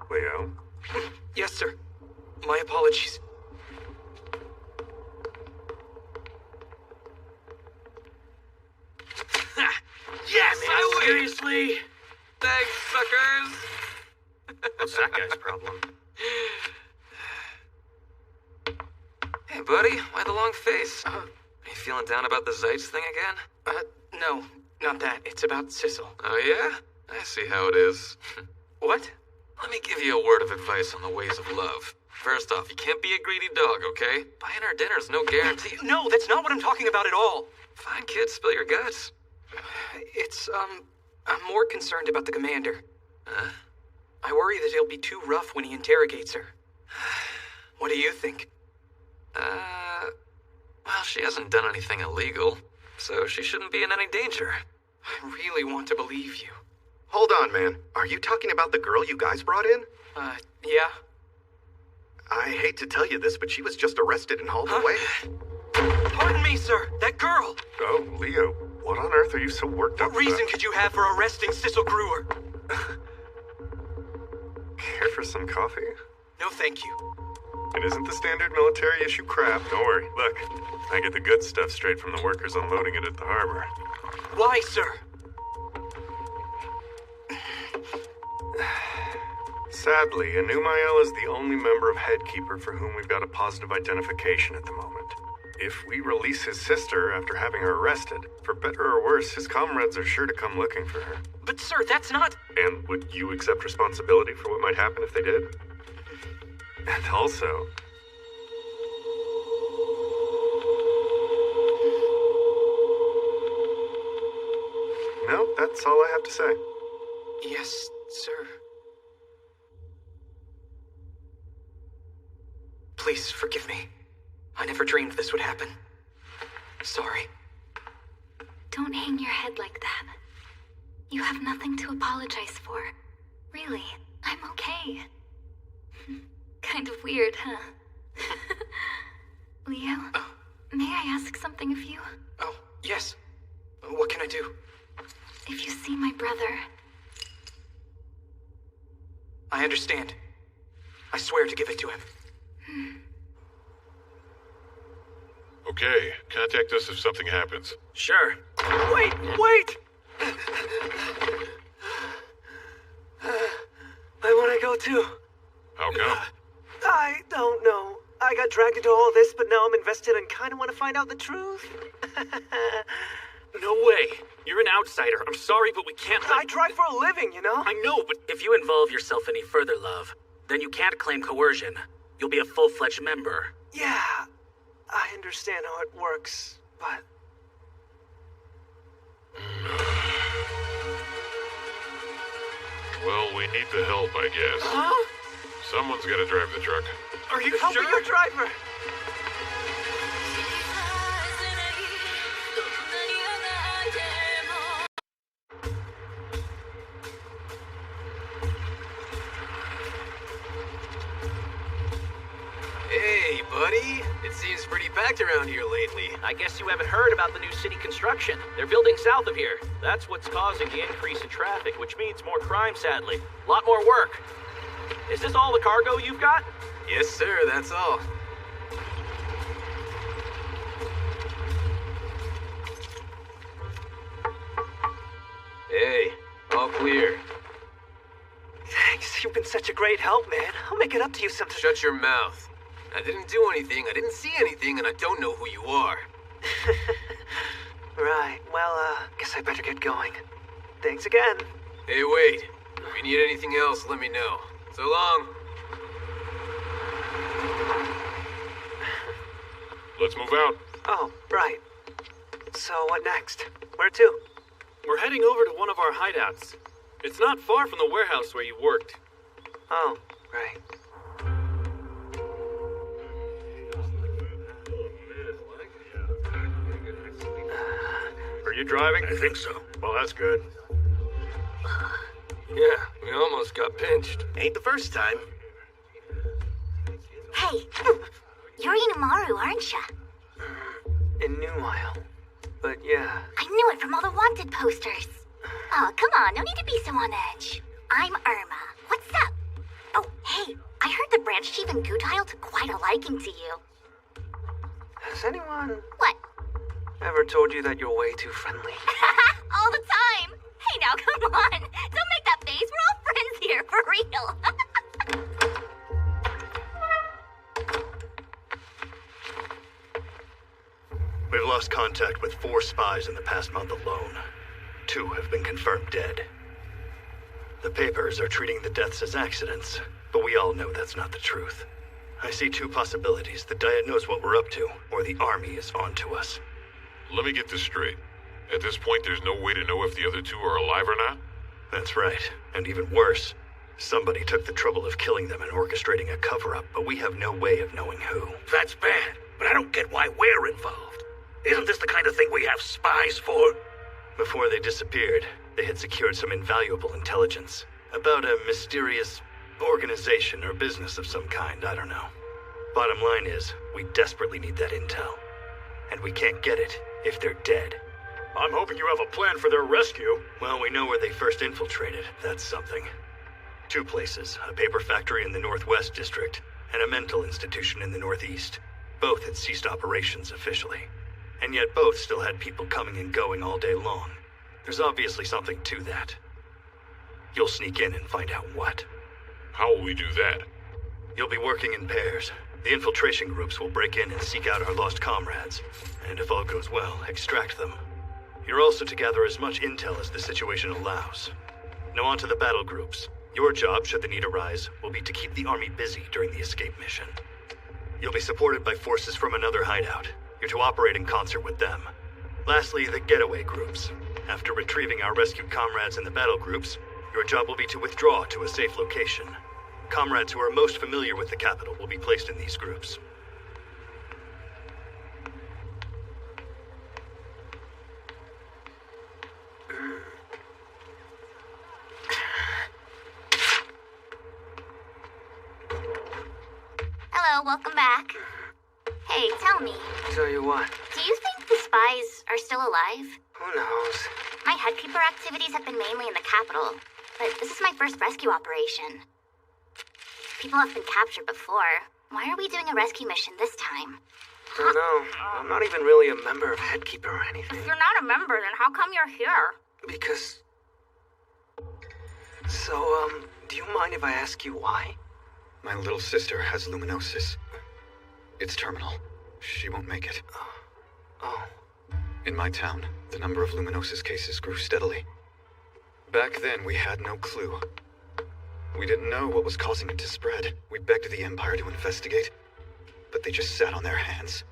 Speaker 10: Leo?
Speaker 4: Yes, sir. My apologies.
Speaker 11: Yes, I win! Seriously?
Speaker 4: Thanks, suckers!
Speaker 3: What's that guy's problem?
Speaker 4: Hey, buddy. Why the long face? Are you feeling down about the Zeitz thing again? No. Not that. It's about Sissel. Oh, yeah? I see how it is. What? Let me give you a word of advice on the ways of love. First off, you can't be a greedy dog, okay? Buying her dinner's no guarantee. No, that's not what I'm talking about at all. Fine, kid, spill your guts. It's, I'm more concerned about the commander. Huh? I worry that he'll be too rough when he interrogates her. What do you think? Well, she hasn't done anything illegal, so she shouldn't be in any danger. I really want to believe you.
Speaker 18: Hold on, man. Are you talking about the girl you guys brought in?
Speaker 4: Yeah.
Speaker 18: I hate to tell you this, but she was just arrested and hauled away.
Speaker 4: Pardon me, sir. That girl.
Speaker 10: Oh, Leo. What on earth are you so worked up
Speaker 4: about? What reason
Speaker 10: about?
Speaker 4: could you have for arresting Sissel Gruer?
Speaker 10: Care for some coffee?
Speaker 4: No, thank you.
Speaker 10: It isn't the standard military issue crap. Don't worry. Look, I get the good stuff straight from the workers unloading it at the harbor.
Speaker 4: Why, sir?
Speaker 10: Sadly, Anumael is the only member of Headkeeper for whom we've got a positive identification at the moment. If we release his sister after having her arrested, for better or worse, his comrades are sure to come looking for her.
Speaker 4: But sir, that's not...
Speaker 10: And would you accept responsibility for what might happen if they did? And also... No, that's all I have to say.
Speaker 4: Yes, sir. Please forgive me. I never dreamed this would happen. Sorry.
Speaker 8: Don't hang your head like that. You have nothing to apologize for. Really, I'm okay. Kind of weird, huh? Leo, may I ask something of you?
Speaker 4: Oh, yes. What can I do?
Speaker 8: If you see my brother...
Speaker 4: I understand. I swear to give it to him.
Speaker 5: Okay, contact us if something happens.
Speaker 11: Sure.
Speaker 3: Wait! I want to go too.
Speaker 5: How come?
Speaker 3: I don't know. I got dragged into all this, but now I'm invested and kind of want to find out the truth.
Speaker 11: No way. You're an outsider. I'm sorry, but we can't...
Speaker 3: I drive for a living, you know?
Speaker 11: I know, but if you involve yourself any further, love, then you can't claim coercion. You'll be a full-fledged member.
Speaker 3: Yeah, I understand how it works, but...
Speaker 5: Well, we need the help, I guess.
Speaker 3: Huh?
Speaker 5: Someone's got to drive the truck.
Speaker 3: Are you sure? Your driver.
Speaker 4: Hey, buddy. It seems pretty packed around here lately.
Speaker 7: I guess you haven't heard about the new city construction. They're building south of here. That's what's causing the increase in traffic, which means more crime, sadly. A lot more work. Is this all the cargo you've got?
Speaker 4: Yes, sir, that's all. Hey, all clear.
Speaker 3: Thanks, you've been such a great help, man. I'll make it up to you sometime.
Speaker 4: Shut your mouth. I didn't do anything, I didn't see anything, and I don't know who you are.
Speaker 3: Right, well, guess I better get going. Thanks again.
Speaker 4: Hey, wait. If you need anything else, let me know. So long.
Speaker 5: Let's move out.
Speaker 3: Oh, right. So what next? Where to?
Speaker 21: We're heading over to one of our hideouts. It's not far from the warehouse where you worked.
Speaker 3: Oh, right.
Speaker 14: Are you driving? I think so. Well, that's good.
Speaker 17: Yeah, we almost got pinched.
Speaker 3: Ain't the first time.
Speaker 16: Hey, you're Inamaru, aren't ya?
Speaker 3: In Newmile. But yeah.
Speaker 16: I knew it from all the wanted posters. Oh, come on, no need to be so on edge. I'm Irma. What's up? Oh, hey, I heard the branch chief and Gutile took quite a liking to you.
Speaker 3: Has anyone...
Speaker 16: What?
Speaker 3: Ever told you that you're way too friendly?
Speaker 16: All the time. Hey, now, come on. Don't make that face. We're all friends here, for real.
Speaker 1: We've lost contact with 4 spies in the past month alone. 2 have been confirmed dead. The papers are treating the deaths as accidents, but we all know that's not the truth. I see 2 possibilities. The Diet knows what we're up to, or the Army is onto us.
Speaker 5: Let me get this straight. At this point, there's no way to know if the other 2 are alive or not?
Speaker 1: That's right. And even worse, somebody took the trouble of killing them and orchestrating a cover-up, but we have no way of knowing who.
Speaker 19: That's bad, but I don't get why we're involved. Isn't this the kind of thing we have spies for?
Speaker 1: Before they disappeared, they had secured some invaluable intelligence about a mysterious organization or business of some kind, I don't know. Bottom line is, we desperately need that intel. And we can't get it if they're dead.
Speaker 14: I'm hoping you have a plan for their rescue.
Speaker 1: Well, we know where they first infiltrated. That's something. 2 places, a paper factory in the Northwest District and a mental institution in the Northeast. Both had ceased operations officially. And yet both still had people coming and going all day long. There's obviously something to that. You'll sneak in and find out what.
Speaker 5: How will we do that?
Speaker 1: You'll be working in pairs. The infiltration groups will break in and seek out our lost comrades. And if all goes well, extract them. You're also to gather as much intel as the situation allows. Now on to the battle groups. Your job, should the need arise, will be to keep the Army busy during the escape mission. You'll be supported by forces from another hideout. You're to operate in concert with them. Lastly, the getaway groups. After retrieving our rescued comrades in the battle groups, your job will be to withdraw to a safe location. Comrades who are most familiar with the capital will be placed in these groups.
Speaker 16: Hello, welcome back. Hey, tell me.
Speaker 3: Tell you what.
Speaker 16: Do you think the spies are still alive?
Speaker 3: Who knows?
Speaker 16: My headkeeper activities have been mainly in the capital, but this is my first rescue operation. People have been captured before. Why are we doing a rescue mission this time?
Speaker 3: Don't know. I'm not even really a member of Headkeeper or anything.
Speaker 16: If you're not a member, then how come you're here?
Speaker 3: Because... So, do you mind if I ask you why?
Speaker 6: My little sister has luminosis. It's terminal. She won't make it.
Speaker 3: Oh.
Speaker 6: In my town, the number of luminosis cases grew steadily. Back then, we had no clue. We didn't know what was causing it to spread. We begged the Empire to investigate, but they just sat on their hands.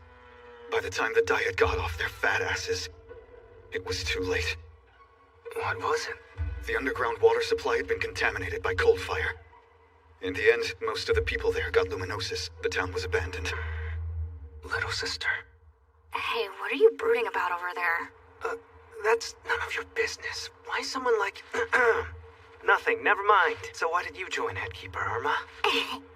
Speaker 6: By the time the Diet got off their fat asses, it was too late. What was it? The underground water supply had been contaminated by cold fire. In the end, most of the people there got luminosis. The town was abandoned.
Speaker 4: Little sister.
Speaker 8: Hey, what are you brooding about over there?
Speaker 3: That's none of your business. Why someone like... Nothing, never mind. So why did you join Headkeeper, Irma?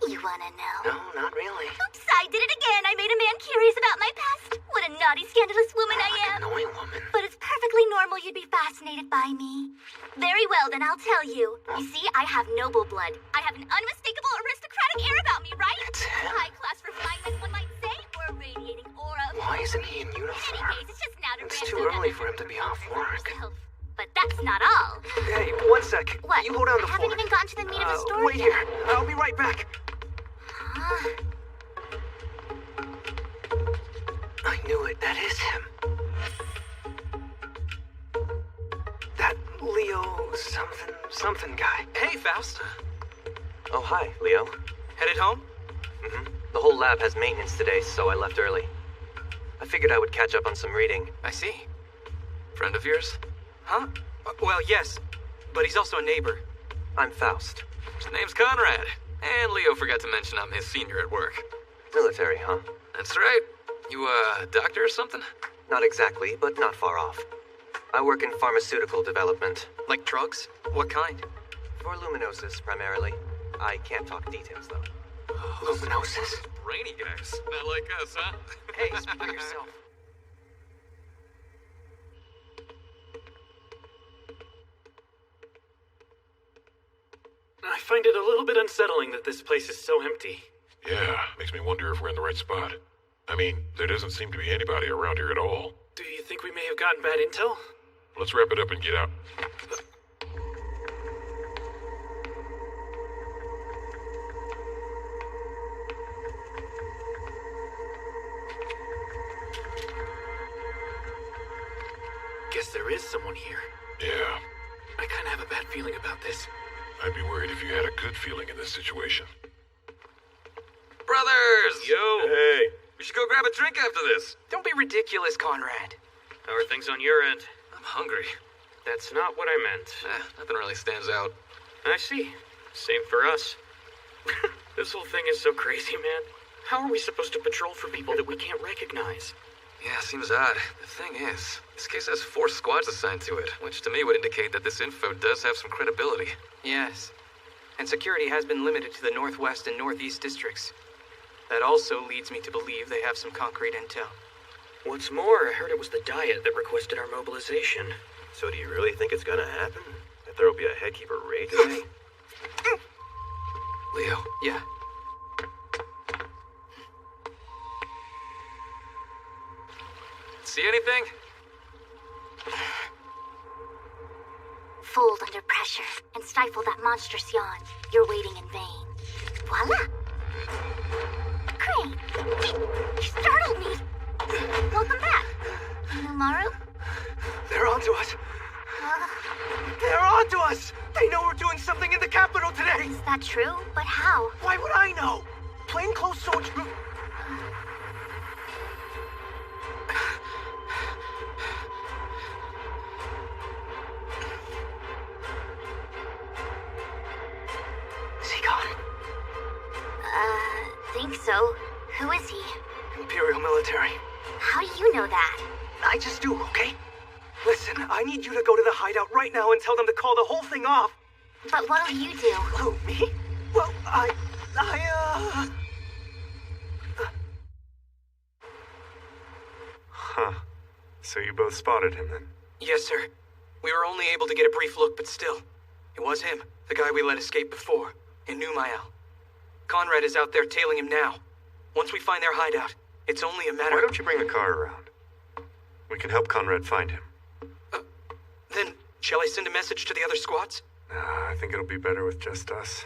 Speaker 16: You wanna know?
Speaker 3: No, not really.
Speaker 16: Oops, I did it again. I made a man curious about my past. What a naughty, scandalous woman I am.
Speaker 3: Annoying woman.
Speaker 16: But it's perfectly normal you'd be fascinated by me. Very well, then I'll tell you. You see, I have noble blood. I have an unmistakable aristocratic air about me, right?
Speaker 3: It's him.
Speaker 16: High-class refinement, one might say, or a radiating aura.
Speaker 3: Why isn't he in uniform?
Speaker 16: In any case, it's just an outer
Speaker 3: It's
Speaker 16: branch
Speaker 3: too
Speaker 16: of
Speaker 3: early for him to be off work.
Speaker 16: But that's not all.
Speaker 3: Hey, one sec.
Speaker 16: What?
Speaker 3: You hold down the
Speaker 16: I haven't
Speaker 3: fort.
Speaker 16: even gotten to the meat of the story
Speaker 3: Wait here. I'll be right back.
Speaker 16: Huh?
Speaker 3: I knew it. That is him. That Leo something guy.
Speaker 4: Hey, Faust.
Speaker 13: Oh, hi, Leo.
Speaker 4: Headed home?
Speaker 13: Mm-hmm. The whole lab has maintenance today, so I left early. I figured I would catch up on some reading.
Speaker 4: I see. Friend of yours?
Speaker 3: Huh? Well, yes. But he's also a neighbor.
Speaker 13: I'm Faust.
Speaker 4: His name's Conrad. And Leo forgot to mention I'm his senior at work.
Speaker 13: Military, huh?
Speaker 4: That's right. You, doctor or something?
Speaker 13: Not exactly, but not far off. I work in pharmaceutical development.
Speaker 4: Like drugs? What kind?
Speaker 13: For luminosis, primarily. I can't talk details, though.
Speaker 3: Luminosis?
Speaker 4: Brainy guys. Not like us, huh?
Speaker 3: Hey, speak for yourself.
Speaker 21: I find it a little bit unsettling that this place is so empty.
Speaker 5: Yeah, makes me wonder if we're in the right spot. I mean, there doesn't seem to be anybody around here at all.
Speaker 21: Do you think we may have gotten bad intel?
Speaker 5: Let's wrap it up and get out.
Speaker 21: Guess there is someone here.
Speaker 5: Yeah.
Speaker 21: I kinda have a bad feeling about this.
Speaker 5: I'd be worried if you had a good feeling in this situation.
Speaker 4: Brothers!
Speaker 21: Yo!
Speaker 4: Hey! We should go grab a drink after this.
Speaker 3: Don't be ridiculous, Conrad.
Speaker 21: How are things on your end?
Speaker 4: I'm hungry.
Speaker 21: That's not what I meant.
Speaker 4: Nothing really stands out.
Speaker 21: I see. Same for us. This whole thing is so crazy, man. How are we supposed to patrol for people that we can't recognize?
Speaker 4: Yeah, seems odd. The thing is, this case has 4 squads assigned to it, which to me would indicate that this info does have some credibility.
Speaker 3: Yes. And security has been limited to the northwest and northeast districts. That also leads me to believe they have some concrete intel.
Speaker 21: What's more, I heard it was the Diet that requested our mobilization.
Speaker 13: So do you really think it's gonna happen? That there'll be a Headkeeper raid today?
Speaker 4: Leo.
Speaker 3: Yeah.
Speaker 4: See anything?
Speaker 16: Fold under pressure and stifle that monstrous yawn. You're waiting in vain. Voila! Crane! You startled me! Welcome back. Umaru?
Speaker 3: They're onto us. They're onto us! They know we're doing something in the capital today!
Speaker 16: Is that true? But how?
Speaker 3: Why would I know? Plainclothes soldiers... Is he gone?
Speaker 16: Think so. Who is he?
Speaker 3: Imperial military.
Speaker 16: How do you know that?
Speaker 3: I just do, okay? Listen, I need you to go to the hideout right now and tell them to call the whole thing off.
Speaker 16: But what'll you do?
Speaker 3: Who, me? Well, I...
Speaker 10: Huh. So you both spotted him then?
Speaker 3: Yes, sir. We were only able to get a brief look, but still. It was him, the guy we let escape before, in Numael. Conrad is out there tailing him now. Once we find their hideout, it's only a matter...
Speaker 10: Why don't you bring the car around? We can help Conrad find him.
Speaker 3: Then, shall I send a message to the other squads?
Speaker 10: I think it'll be better with just us.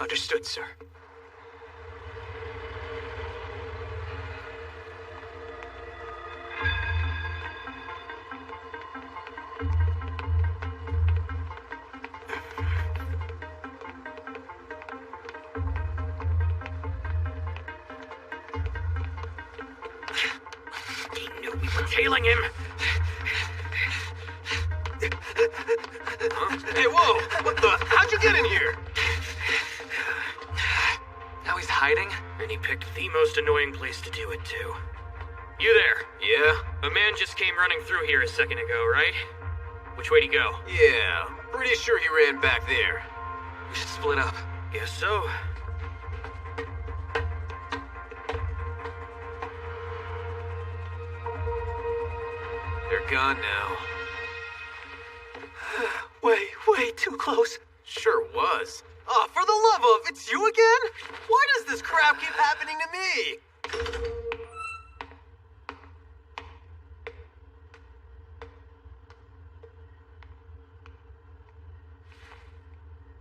Speaker 3: Understood, sir.
Speaker 21: He knew we were tailing him. And he picked the most annoying place to do it, too. You there?
Speaker 4: Yeah?
Speaker 21: A man just came running through here a second ago, right? Which way'd he go?
Speaker 4: Yeah, pretty sure he ran back there. We should split up.
Speaker 21: Guess so.
Speaker 4: They're gone now.
Speaker 3: Way too close.
Speaker 4: Sure was. Oh, for the love of, it's you again? Why does this crap keep happening to me?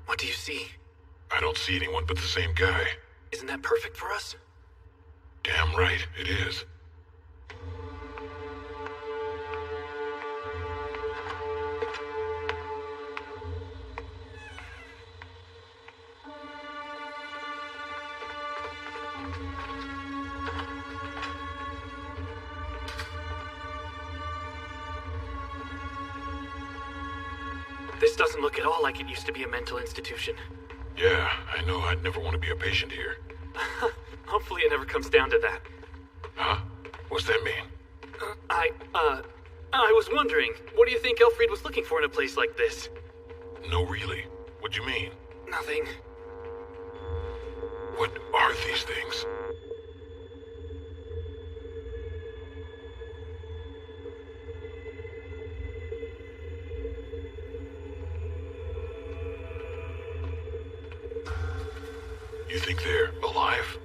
Speaker 21: What do you see?
Speaker 5: I don't see anyone but the same guy.
Speaker 21: Isn't that perfect for us?
Speaker 5: Damn right, it is.
Speaker 21: This doesn't look at all like it used to be a mental institution.
Speaker 5: Yeah, I know I'd never want to be a patient here.
Speaker 21: Hopefully it never comes down to that.
Speaker 5: Huh? What's that mean?
Speaker 21: I was wondering, what do you think Elfried was looking for in a place like this?
Speaker 5: No, really. What do you mean?
Speaker 21: Nothing.
Speaker 5: What are these things? You think they're alive?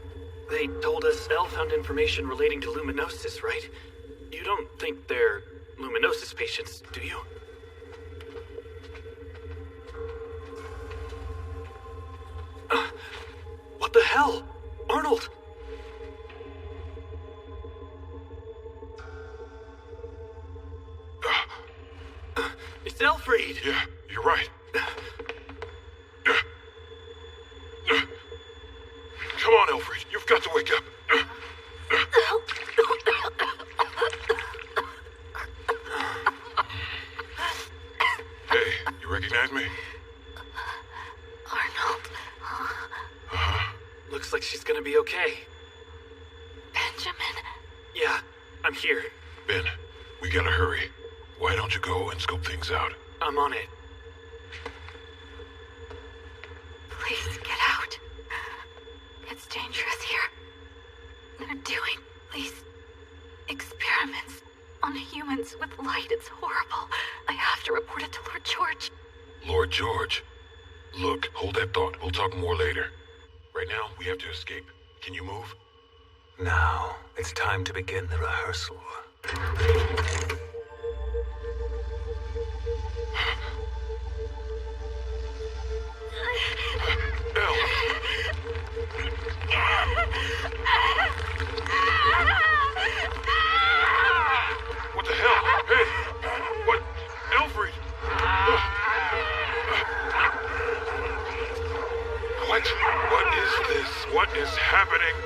Speaker 21: They told us El found information relating to Luminosis, right? You don't think they're Luminosis patients, do you? What the hell? Arnold! It's Elfried!
Speaker 5: Yeah, you're right. Come on, Elfried. You've got to wake up. Hey, you recognize me?
Speaker 8: Arnold.
Speaker 21: Looks like she's gonna be okay.
Speaker 8: Benjamin.
Speaker 21: Yeah, I'm here.
Speaker 5: Ben, we gotta hurry. Why don't you go and scope things out?
Speaker 21: I'm on it.
Speaker 8: Please get out. It's dangerous here. They're doing these experiments on humans with light. It's horrible. I have to report it to Lord George.
Speaker 5: Lord George? Look, hold that thought. We'll talk more later. Right now, we have to escape. Can you move?
Speaker 15: Now, it's time to begin the rehearsal.
Speaker 5: What the hell? Hey! What? Elfried! What? What is this? What is happening?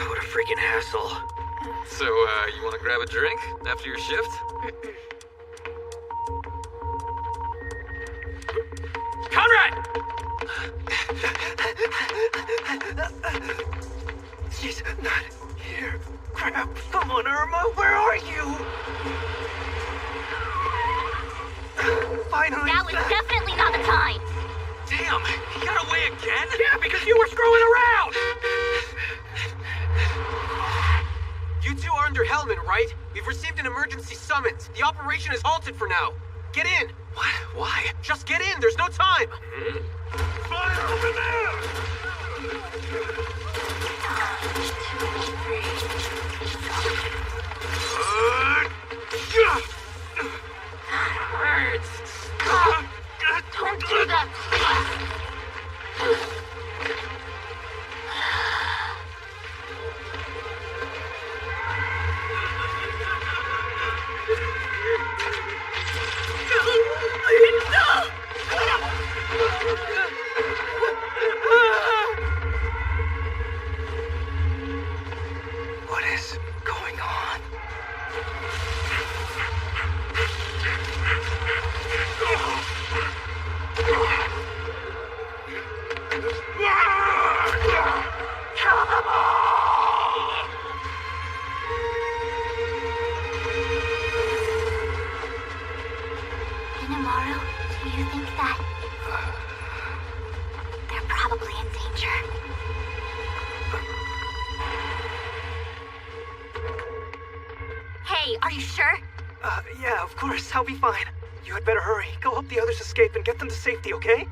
Speaker 21: What a freaking hassle.
Speaker 4: So, you want to grab a drink after your shift?
Speaker 21: Conrad!
Speaker 3: She's not here. Crap. Come on, Irma. Where are you? Finally.
Speaker 16: That was definitely not the time.
Speaker 4: Damn, he got away again?
Speaker 21: Yeah, because you were screwing around!
Speaker 4: You two are under Hellman, right? We've received an emergency summons. The operation is halted for now. Get in! What? Why? Just get in, there's no time!
Speaker 5: Fire over there!
Speaker 16: Hurts. Stop. Don't do that. you think that... they're probably in danger. Hey, are you sure?
Speaker 3: Yeah, of course. I'll be fine. You had better hurry. Go help the others escape and get them to safety, okay?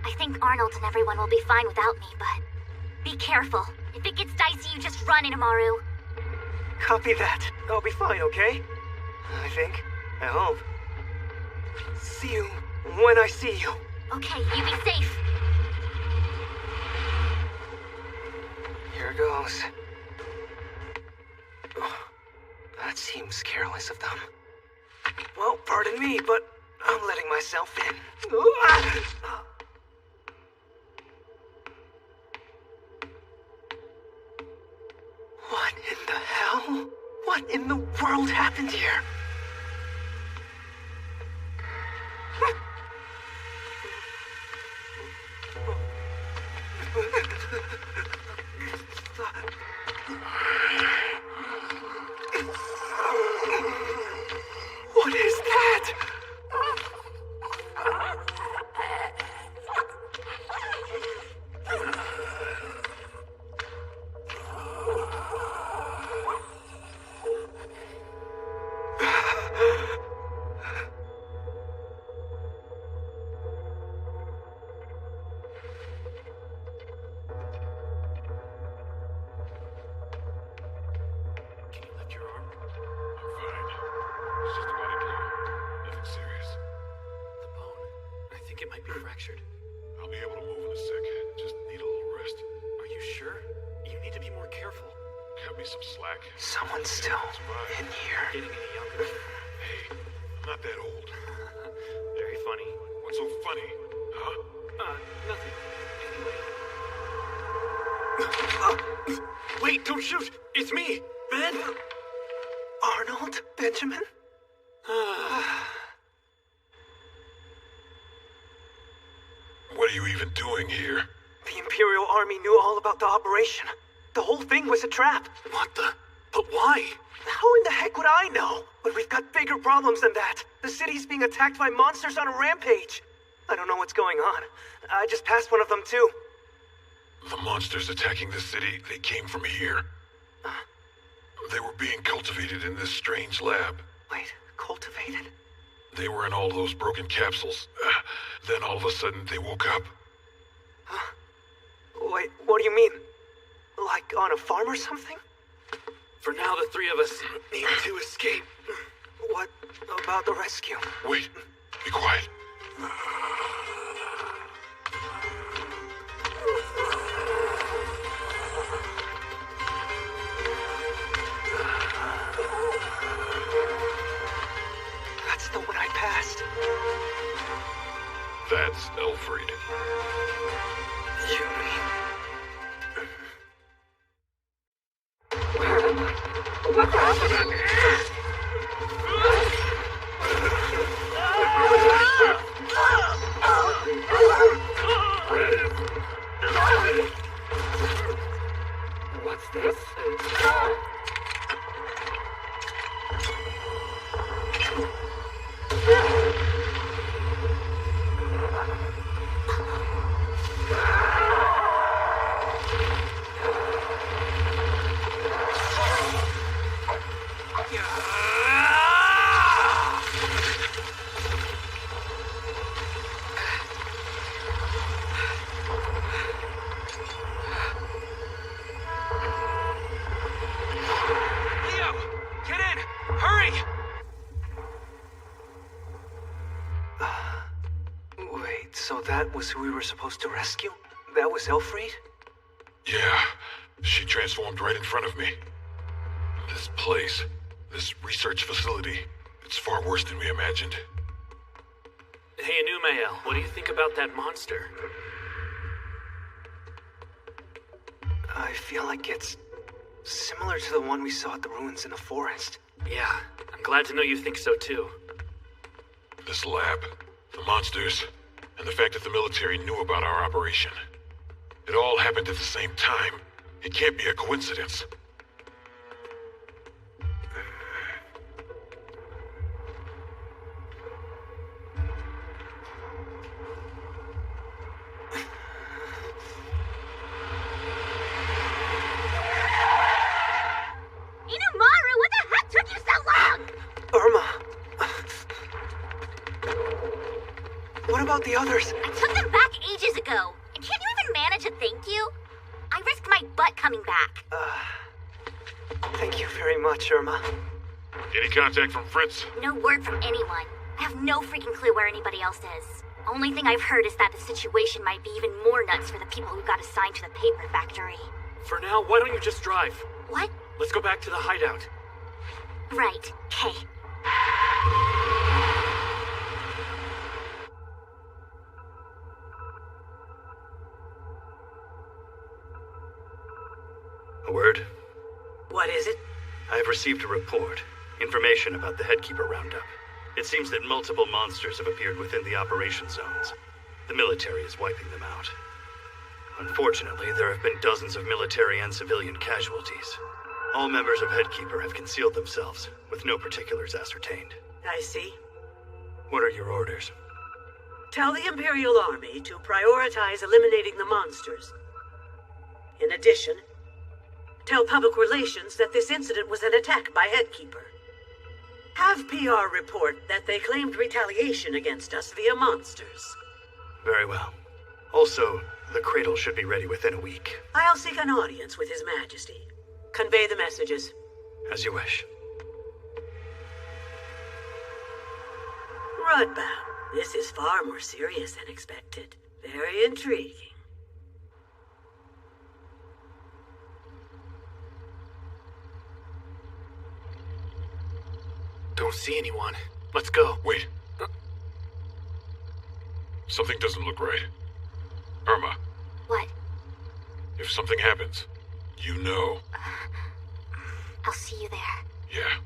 Speaker 16: I think Arnold and everyone will be fine without me, but... be careful. If it gets dicey, you just run, Inamaru.
Speaker 3: Copy that. I'll be fine, okay? I think. I hope. See you when I see you.
Speaker 16: Okay, you be safe.
Speaker 3: Here goes. Oh, that seems careless of them. Well, pardon me, but I'm letting myself in. What in the hell? What in the world happened here? What is that?
Speaker 5: I'll be able to move in a sec. Just need a little rest.
Speaker 21: Are you sure? You need to be more careful.
Speaker 5: Cut me some slack.
Speaker 3: Someone's still in here.
Speaker 21: Getting any younger.
Speaker 5: Hey, I'm not that old.
Speaker 21: Very funny.
Speaker 5: What's so funny? Huh?
Speaker 21: Nothing. Anyway. Wait, don't shoot! It's me! Ben!
Speaker 3: Arnold? Benjamin?
Speaker 5: What are you even doing here?
Speaker 3: The Imperial Army knew all about the operation. The whole thing was a trap.
Speaker 21: What the? But why?
Speaker 3: How in the heck would I know? But we've got bigger problems than that. The city's being attacked by monsters on a rampage. I don't know what's going on. I just passed one of them too.
Speaker 5: The monsters attacking the city, they came from here. They were being cultivated in this strange lab.
Speaker 3: Wait, cultivated?
Speaker 5: They were in all those broken capsules. Then all of a sudden, they woke up.
Speaker 3: Wait, what do you mean? Like on a farm or something?
Speaker 21: For now, the three of us need to escape.
Speaker 3: What about the rescue?
Speaker 5: Wait, be quiet.
Speaker 3: That's the one I passed.
Speaker 5: That's Elfried.
Speaker 3: You mean...
Speaker 19: What's happening?
Speaker 3: What's this? So that was who we were supposed to rescue? That was Elfried?
Speaker 5: Yeah, she transformed right in front of me. This place, this research facility, it's far worse than we imagined.
Speaker 21: Hey, Anumael, what do you think about that monster?
Speaker 3: I feel like it's similar to the one we saw at the ruins in the forest.
Speaker 21: Yeah, I'm glad to know you think so too.
Speaker 5: This lab, the monsters, and the fact that the military knew about our operation. It all happened at the same time. It can't be a coincidence.
Speaker 3: about the others?
Speaker 16: I took them back ages ago. And can't you even manage a thank you? I risked my butt coming back.
Speaker 3: Thank you very much, Irma.
Speaker 5: Any contact from Fritz?
Speaker 16: No word from anyone. I have no freaking clue where anybody else is. Only thing I've heard is that the situation might be even more nuts for the people who got assigned to the paper factory.
Speaker 11: For now, why don't you just drive?
Speaker 16: What?
Speaker 11: Let's go back to the hideout.
Speaker 16: Right. Okay.
Speaker 1: A word?
Speaker 2: What is it?
Speaker 1: I have received a report. Information about the Headkeeper roundup. It seems that multiple monsters have appeared within the operation zones. The military is wiping them out. Unfortunately, there have been dozens of military and civilian casualties. All members of Headkeeper have concealed themselves, with no particulars ascertained.
Speaker 2: I see.
Speaker 1: What are your orders?
Speaker 2: Tell the Imperial Army to prioritize eliminating the monsters. In addition, tell Public Relations that this incident was an attack by Headkeeper. Have PR report that they claimed retaliation against us via monsters.
Speaker 1: Very well. Also, the cradle should be ready within a week.
Speaker 2: I'll seek an audience with His Majesty. Convey the messages.
Speaker 1: As you wish.
Speaker 2: Rodbound, this is far more serious than expected. Very intriguing.
Speaker 21: Don't see anyone. Let's go.
Speaker 5: Wait. Something doesn't look right. Irma.
Speaker 16: What?
Speaker 5: If something happens, you know.
Speaker 16: I'll see you there.
Speaker 5: Yeah.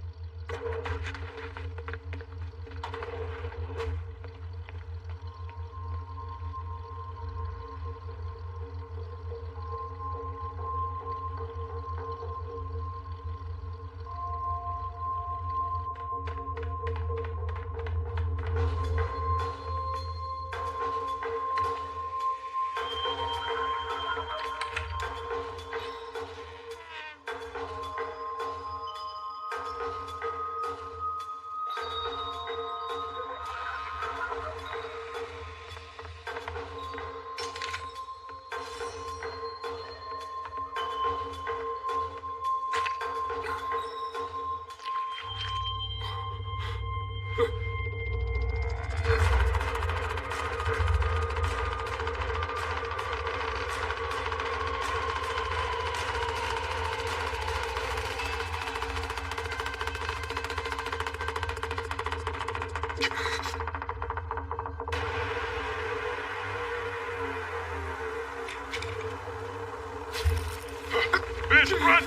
Speaker 5: Run!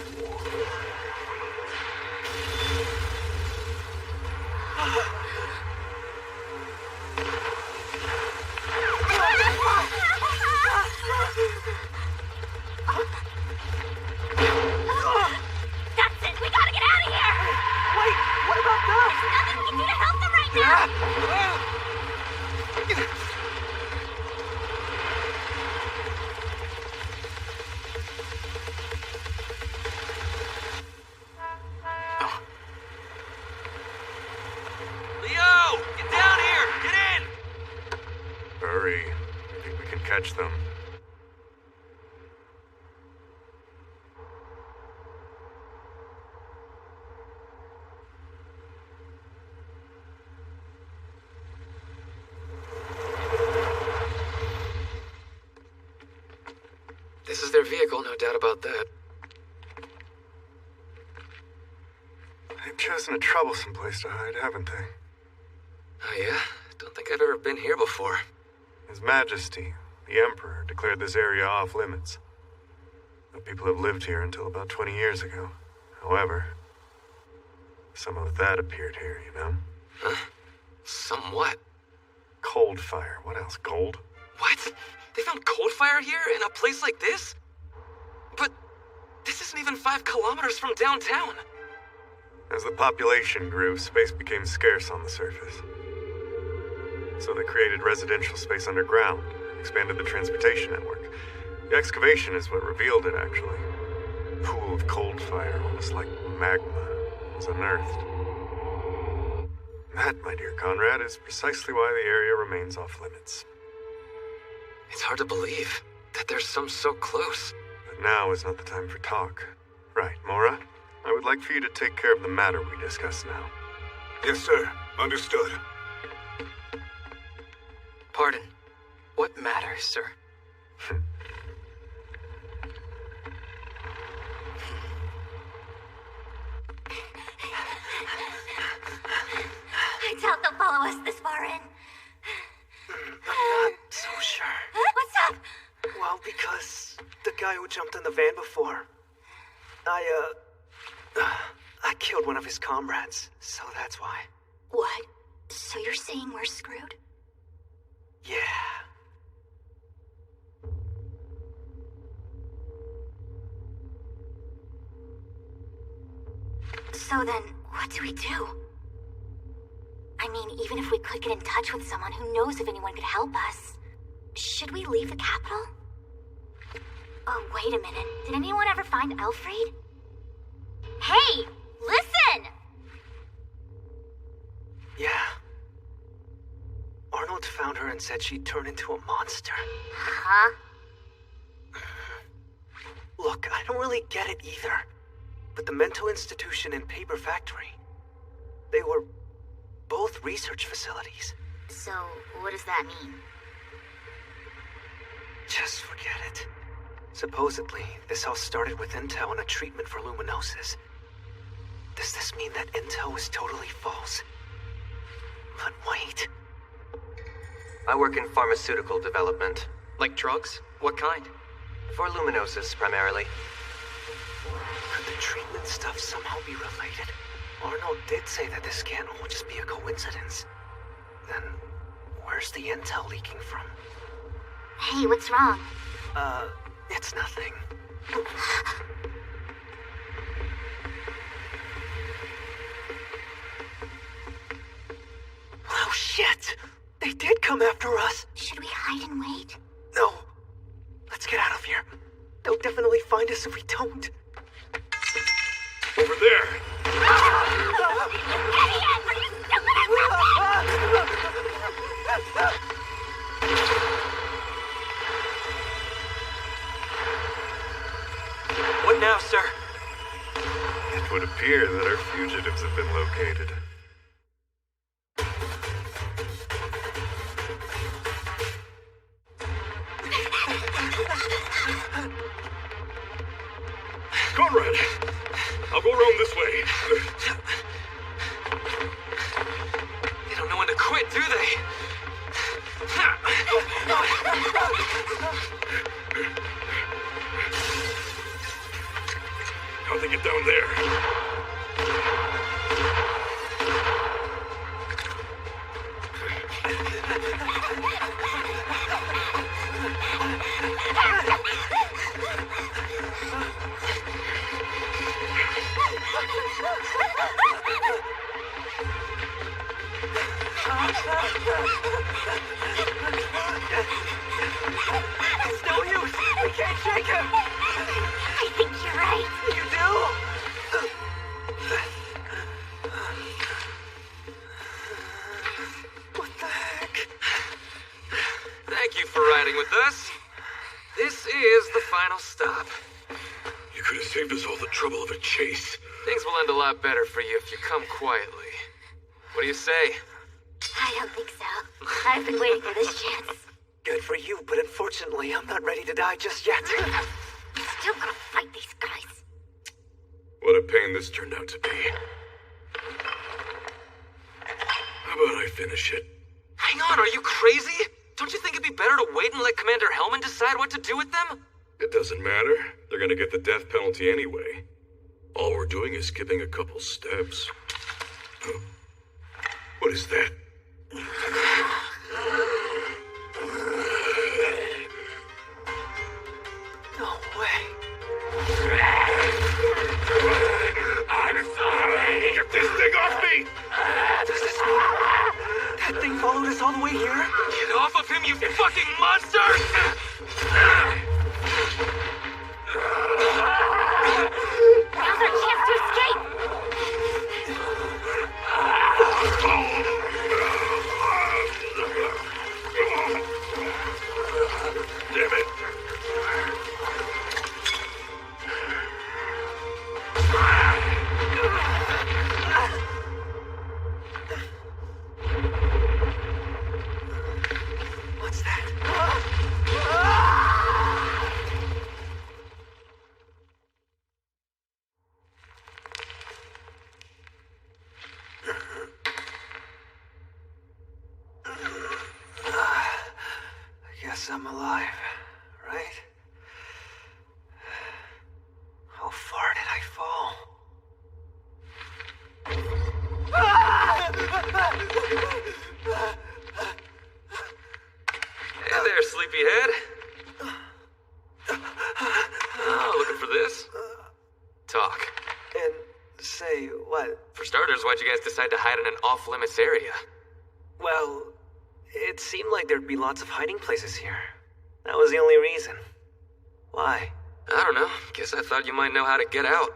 Speaker 16: That's it! We gotta get out of here!
Speaker 3: Wait, what about them?
Speaker 16: There's nothing we can do to help them right now!
Speaker 4: Leo! Get down here! Get in!
Speaker 10: Hurry. I think we can catch them.
Speaker 4: This is their vehicle, no doubt about that.
Speaker 10: They've chosen a troublesome place to hide, haven't they?
Speaker 4: Oh yeah? Don't think I've ever been here before.
Speaker 10: His Majesty, the Emperor, declared this area off limits. The people have lived here until about 20 years ago. However, some of that appeared here, you know?
Speaker 4: Huh? Somewhat.
Speaker 10: Cold fire. What else? Gold?
Speaker 4: What? They found cold fire here in a place like this? But this isn't even 5 kilometers from downtown.
Speaker 10: As the population grew, space became scarce on the surface. So they created residential space underground and expanded the transportation network. The excavation is what revealed it, actually. A pool of cold fire, almost like magma, was unearthed. That, my dear Conrad, is precisely why the area remains off limits.
Speaker 4: It's hard to believe that there's some so close.
Speaker 10: But now is not the time for talk. Right, Mora? I would like for you to take care of the matter we discussed now.
Speaker 19: Yes, sir. Understood.
Speaker 3: Pardon. What matters, sir?
Speaker 16: I doubt they'll follow us this far in.
Speaker 3: I'm not so sure.
Speaker 16: What's up?
Speaker 3: Well, because the guy who jumped in the van before, I killed one of his comrades, so that's why.
Speaker 16: What? So you're saying we're screwed?
Speaker 3: Yeah.
Speaker 16: So then, what do we do? I mean, even if we could get in touch with someone, who knows if anyone could help us? Should we leave the capital? Oh, wait a minute. Did anyone ever find Elfried? Hey! Listen!
Speaker 3: Yeah. Arnold found her and said she'd turn into a monster.
Speaker 16: Huh?
Speaker 3: Look, I don't really get it either. But the mental institution and paper factory, they were both research facilities.
Speaker 16: So, what does that mean?
Speaker 3: Just forget it. Supposedly, this all started with intel on a treatment for luminosis. Does this mean that intel was totally false? But wait.
Speaker 13: I work in pharmaceutical development.
Speaker 3: Like drugs? What kind?
Speaker 13: For luminosis, primarily.
Speaker 3: Could the treatment stuff somehow be related? Arnold did say that this can't all just be a coincidence. Then, where's the intel leaking from?
Speaker 16: Hey, what's wrong?
Speaker 3: It's nothing. Oh, shit! They did come after us!
Speaker 16: Should we hide and wait?
Speaker 3: No. Let's get out of here. They'll definitely find us if we don't.
Speaker 19: Over there!
Speaker 3: What now, sir?
Speaker 10: It would appear that our fugitives have been located.
Speaker 19: Conrad! I'll go around this way.
Speaker 4: They don't know when to quit, do they?
Speaker 19: How'd they get down there?
Speaker 3: It's no use! We can't shake him!
Speaker 16: I think you're right.
Speaker 3: You do? What the heck?
Speaker 4: Thank you for riding with us. This is the final stop.
Speaker 19: You could have saved us all the trouble of a chase.
Speaker 4: Things will end a lot better for you if you come quietly. What do you say?
Speaker 16: I don't think so. I've been waiting for this chance.
Speaker 3: Good for you, but unfortunately, I'm not ready to die just yet.
Speaker 16: I'm still gonna fight these guys.
Speaker 19: What a pain this turned out to be. How about I finish it?
Speaker 4: Hang on, are you crazy? Don't you think it'd be better to wait and let Commander Hellman decide what to do with them?
Speaker 19: It doesn't matter. They're gonna get the death penalty anyway. All we're doing is skipping a couple steps. Huh? What is that?
Speaker 3: No way.
Speaker 19: I'm sorry! Get this thing off me!
Speaker 3: Does this mean that thing followed us all the way here?
Speaker 4: Get off of him, you fucking monster!
Speaker 16: Now's our chance to escape!
Speaker 3: I'm alive, right? How far did I fall?
Speaker 4: Hey there, sleepyhead. Oh, looking for this? Talk.
Speaker 3: And say what?
Speaker 4: For starters, why'd you guys decide to hide in an off-limits area?
Speaker 3: Well, it seemed like there'd be lots of hiding places here. That was the only reason. Why?
Speaker 4: I don't know. Guess I thought you might know how to get out.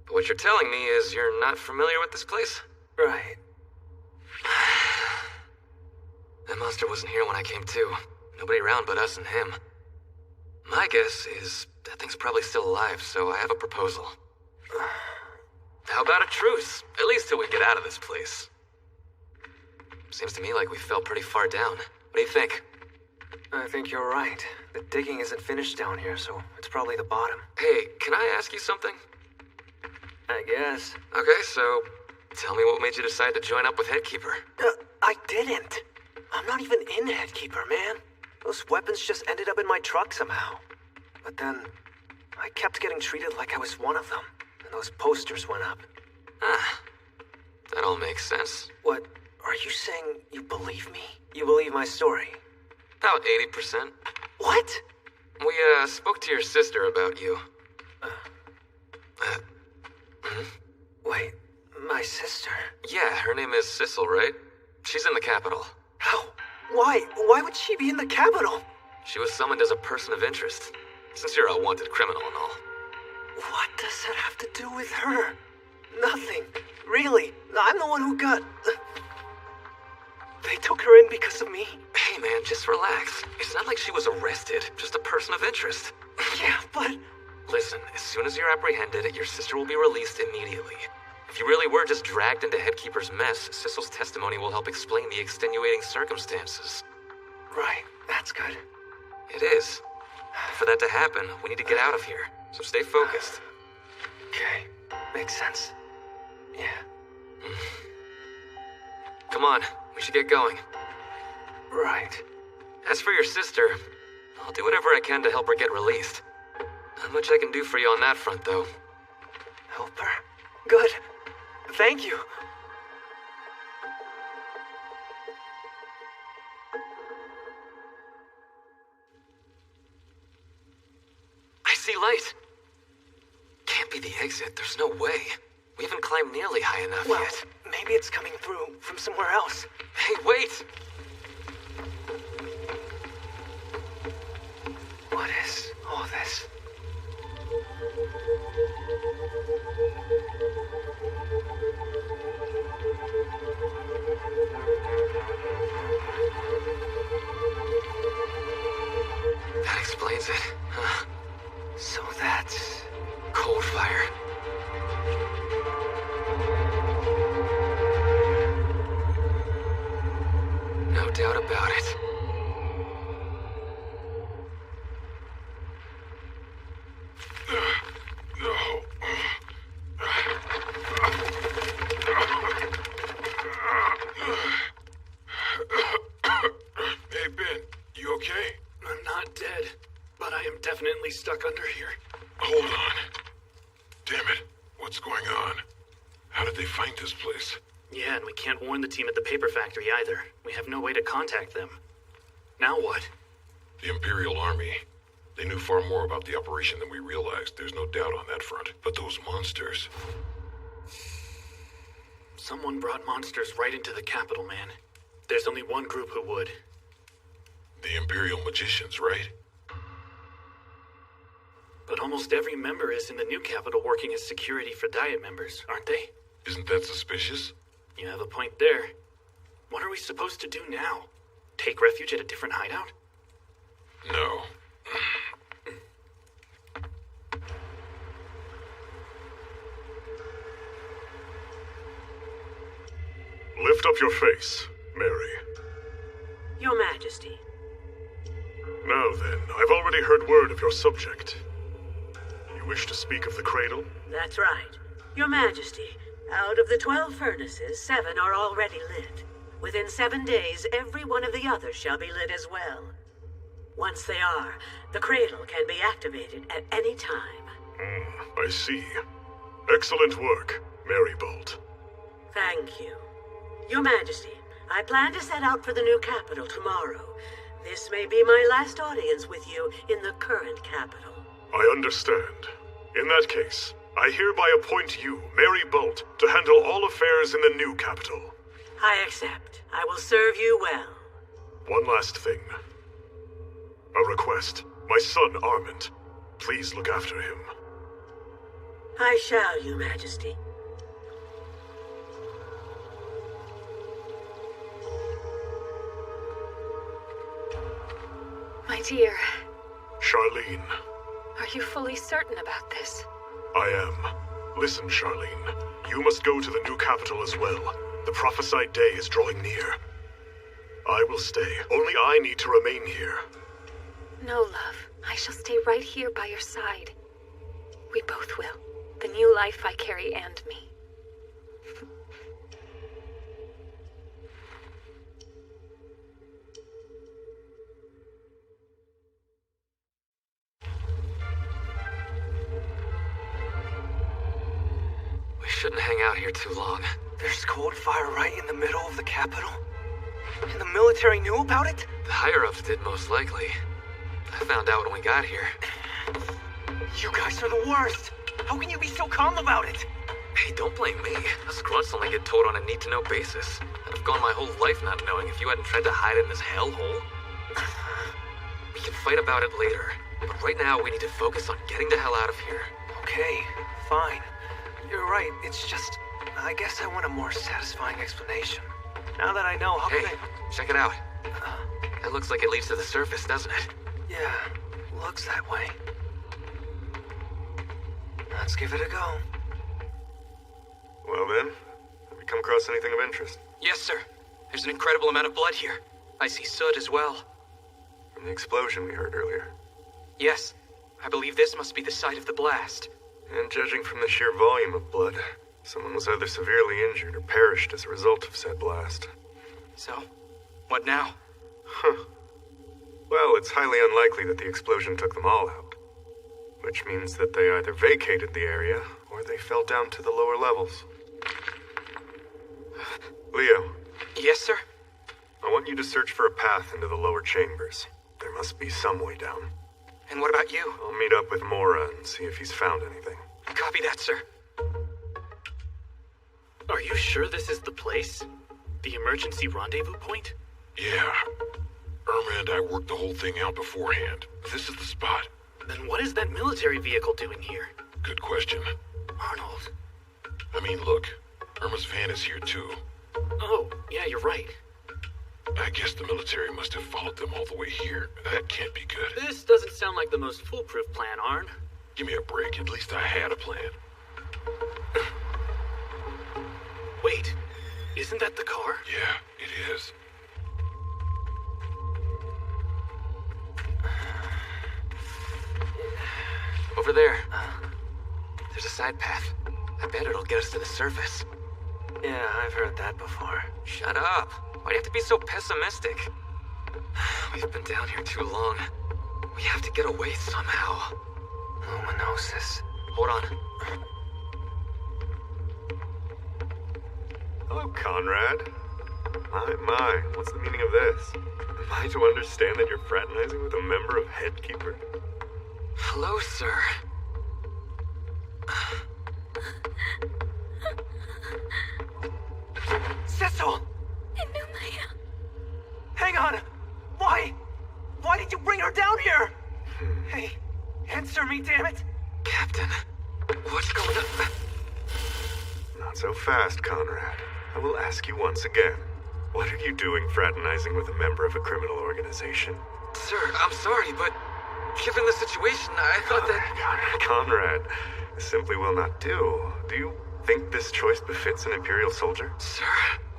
Speaker 4: But what you're telling me is you're not familiar with this place?
Speaker 3: Right.
Speaker 4: That monster wasn't here when I came to. Nobody around but us and him. My guess is that thing's probably still alive, so I have a proposal. How about a truce? At least till we get out of this place. Seems to me like we fell pretty far down. What do you think?
Speaker 3: I think you're right. The digging isn't finished down here, so it's probably the bottom.
Speaker 4: Hey, can I ask you something?
Speaker 3: I guess.
Speaker 4: Okay, so tell me what made you decide to join up with Headkeeper.
Speaker 3: I didn't. I'm not even in Headkeeper, man. Those weapons just ended up in my truck somehow. But then, I kept getting treated like I was one of them, and those posters went up.
Speaker 4: Ah, that all makes sense.
Speaker 3: What? Are you saying you believe me? You believe my story?
Speaker 4: About 80%.
Speaker 3: What?
Speaker 4: We, spoke to your sister about you.
Speaker 3: Wait, my sister?
Speaker 4: Yeah, her name is Sissel, right? She's in the Capitol.
Speaker 3: How? Why? Why would she be in the Capitol?
Speaker 4: She was summoned as a person of interest, since you're a wanted criminal and all.
Speaker 3: What does that have to do with her? Nothing. Really. I'm the one who got... They took her in because of me?
Speaker 4: Hey man, just relax. It's not like she was arrested, just a person of interest.
Speaker 3: Yeah, but...
Speaker 4: Listen, as soon as you're apprehended, your sister will be released immediately. If you really were just dragged into Headkeeper's mess, Sissel's testimony will help explain the extenuating circumstances.
Speaker 3: Right, that's good.
Speaker 4: It is. For that to happen, we need to get out of here, so stay focused.
Speaker 3: Okay, makes sense. Yeah.
Speaker 4: Come on, we should get going.
Speaker 3: Right.
Speaker 4: As for your sister, I'll do whatever I can to help her get released. Not much I can do for you on that front, though.
Speaker 3: Help her? Good. Thank you.
Speaker 4: I see light. Can't be the exit. There's no way. We haven't climbed nearly high enough yet.
Speaker 3: Maybe it's coming through from somewhere else.
Speaker 4: Hey, wait!
Speaker 3: What is all this?
Speaker 4: That explains it, huh?
Speaker 3: So that's...
Speaker 4: Cold fire. No doubt about it.
Speaker 5: Hey, Ben, you okay?
Speaker 21: I'm not dead, but I am definitely stuck under here.
Speaker 5: Hold on. Damn it. What's going on? How did they find this place?
Speaker 21: Yeah, and we can't warn the team at the paper factory either. We have no way to contact them. Now what?
Speaker 5: The Imperial Army. They knew far more about the operation than we realized. There's no doubt on that front. But those monsters...
Speaker 21: Someone brought monsters right into the Capitol, man. There's only one group who would.
Speaker 5: The Imperial Magicians, right?
Speaker 21: But almost every member is in the new Capitol working as security for Diet members, aren't they?
Speaker 5: Isn't that suspicious?
Speaker 21: You have a point there. What are we supposed to do now? Take refuge at a different hideout?
Speaker 5: No.
Speaker 20: Lift up your face, Mary.
Speaker 2: Your Majesty.
Speaker 20: Now then, I've already heard word of your subject. You wish to speak of the cradle?
Speaker 2: That's right. Your Majesty, out of the 12 furnaces, 7 are already lit. Within 7 days, every one of the others shall be lit as well. Once they are, the cradle can be activated at any time.
Speaker 20: I see. Excellent work, Mary Bolt.
Speaker 2: Thank you. Your Majesty, I plan to set out for the new capital tomorrow. This may be my last audience with you in the current capital.
Speaker 20: I understand. In that case, I hereby appoint you, Mary Bolt, to handle all affairs in the new capital.
Speaker 2: I accept. I will serve you well.
Speaker 20: One last thing. A request. My son, Armand. Please look after him.
Speaker 2: I shall, Your Majesty.
Speaker 12: My dear.
Speaker 20: Charlene.
Speaker 12: Are you fully certain about this?
Speaker 20: I am. Listen, Charlene. You must go to the new capital as well. The prophesied day is drawing near. I will stay. Only I need to remain here.
Speaker 12: No, love. I shall stay right here by your side. We both will. The new life I carry and me.
Speaker 4: We shouldn't hang out here too long.
Speaker 3: There's cold fire right in the middle of the capital? And the military knew about it?
Speaker 4: The higher-ups did, most likely. I found out when we got here.
Speaker 3: You guys are the worst! How can you be so calm about it?
Speaker 4: Hey, don't blame me. Us grunts only get told on a need-to-know basis. I'd have gone my whole life not knowing if you hadn't tried to hide in this hellhole. We can fight about it later, but right now we need to focus on getting the hell out of here.
Speaker 3: Okay, fine. You're right, it's just... I guess I want a more satisfying explanation. Now that I know how
Speaker 4: Hey, check it out. That looks like it leads to the surface, doesn't it?
Speaker 3: Yeah, looks that way. Let's give it a go.
Speaker 10: Well then, have you come across anything of interest?
Speaker 21: Yes, sir. There's an incredible amount of blood here. I see soot as well.
Speaker 10: From the explosion we heard earlier.
Speaker 21: Yes. I believe this must be the site of the blast.
Speaker 10: And judging from the sheer volume of blood, someone was either severely injured or perished as a result of said blast.
Speaker 21: So, what now?
Speaker 10: Huh. Well, it's highly unlikely that the explosion took them all out. Which means that they either vacated the area, or they fell down to the lower levels. Leo.
Speaker 21: Yes, sir?
Speaker 10: I want you to search for a path into the lower chambers. There must be some way down.
Speaker 21: And what about you?
Speaker 10: I'll meet up with Mora and see if he's found anything.
Speaker 21: Copy that, sir.
Speaker 11: Are you sure this is the place? The emergency rendezvous point?
Speaker 5: Yeah. Irma and I worked the whole thing out beforehand. This is the spot.
Speaker 11: Then what is that military vehicle doing here?
Speaker 5: Good question.
Speaker 11: Arnold.
Speaker 5: I mean, look. Irma's van is here too.
Speaker 11: Oh, yeah, you're right.
Speaker 5: I guess the military must have followed them all the way here. That can't be good.
Speaker 11: This doesn't sound like the most foolproof plan, Arn.
Speaker 5: Give me a break. At least I had a plan.
Speaker 11: Wait, isn't that the car?
Speaker 5: Yeah, it is.
Speaker 4: Over there. There's a side path. I bet it'll get us to the surface.
Speaker 3: Yeah, I've heard that before.
Speaker 4: Shut up. Why do you have to be so pessimistic? We've been down here too long. We have to get away somehow.
Speaker 3: Luminosis.
Speaker 4: Hold on.
Speaker 10: Hello, Conrad. My, what's the meaning of this? Am I to understand that you're fraternizing with a member of Headkeeper?
Speaker 4: Hello, sir.
Speaker 3: Cecil! Hang on! Why? Why did you bring her down here? Hey, answer me, damn it!
Speaker 4: Captain, what's going on?
Speaker 10: Not so fast, Conrad. I will ask you once again. What are you doing fraternizing with a member of a criminal organization?
Speaker 4: Sir, I'm sorry, but given the situation, I thought that...
Speaker 10: Conrad, this simply will not do. Do you think this choice befits an Imperial soldier?
Speaker 4: Sir?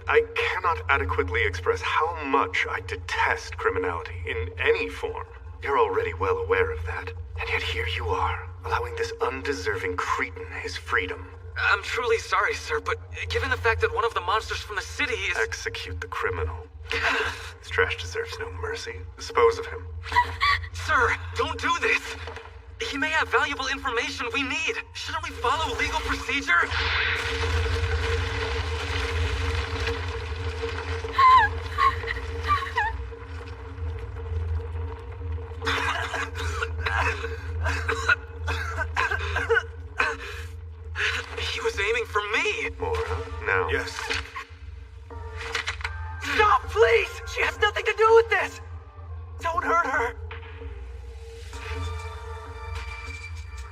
Speaker 10: I cannot adequately express how much I detest criminality in any form. You're already well aware of that. And yet here you are, allowing this undeserving cretin his freedom.
Speaker 4: I'm truly sorry, sir, but given the fact that one of the monsters from the city is...
Speaker 10: Execute the criminal. This trash deserves no mercy. Dispose of him.
Speaker 4: Sir, don't do this! He may have valuable information we need. Shouldn't we follow legal procedure? He was aiming for me!
Speaker 10: More, huh? Now.
Speaker 3: Yes. Stop, please! She has nothing to do with this! Don't hurt her!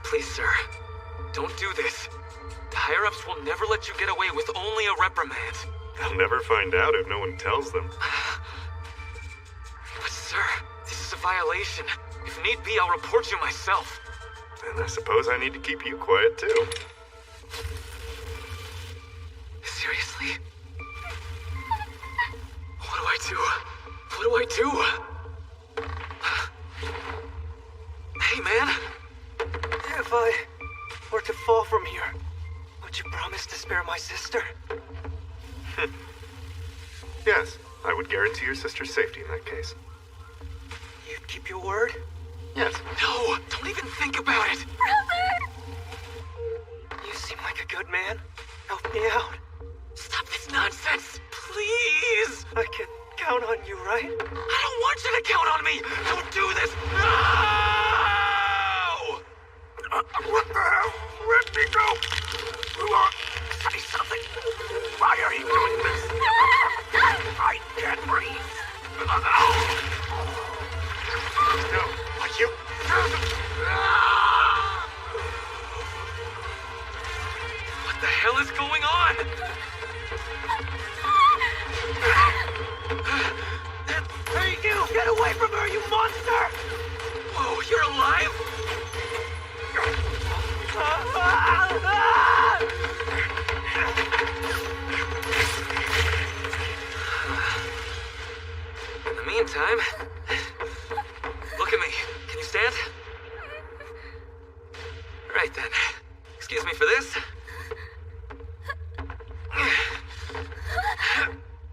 Speaker 4: Please, sir. Don't do this. The higher-ups will never let you get away with only a reprimand.
Speaker 10: They'll never find out if no one tells them.
Speaker 4: But, sir, this is a violation. If need be, I'll report you myself.
Speaker 10: And I suppose I need to keep you quiet, too.
Speaker 4: Seriously? What do I do? What do I do? Hey, man.
Speaker 3: If I were to fall from here, would you promise to spare my sister?
Speaker 10: Yes, I would guarantee your sister's safety in that case.
Speaker 3: You'd keep your word?
Speaker 10: Yes.
Speaker 4: No, don't even think about it.
Speaker 3: Brother! You seem like a good man. Help me out.
Speaker 4: Stop this nonsense, please.
Speaker 3: I can count on you, right?
Speaker 4: I don't want you to count on me. Don't do this. No!
Speaker 19: What the hell? Let me go! Say something. Why are you doing this? I can't breathe. No, are you?
Speaker 4: What the hell is going on?
Speaker 3: Hey, you! Get away from her, you monster!
Speaker 4: Whoa, you're alive? In the meantime, look at me. Can you stand? Right then. Excuse me for this.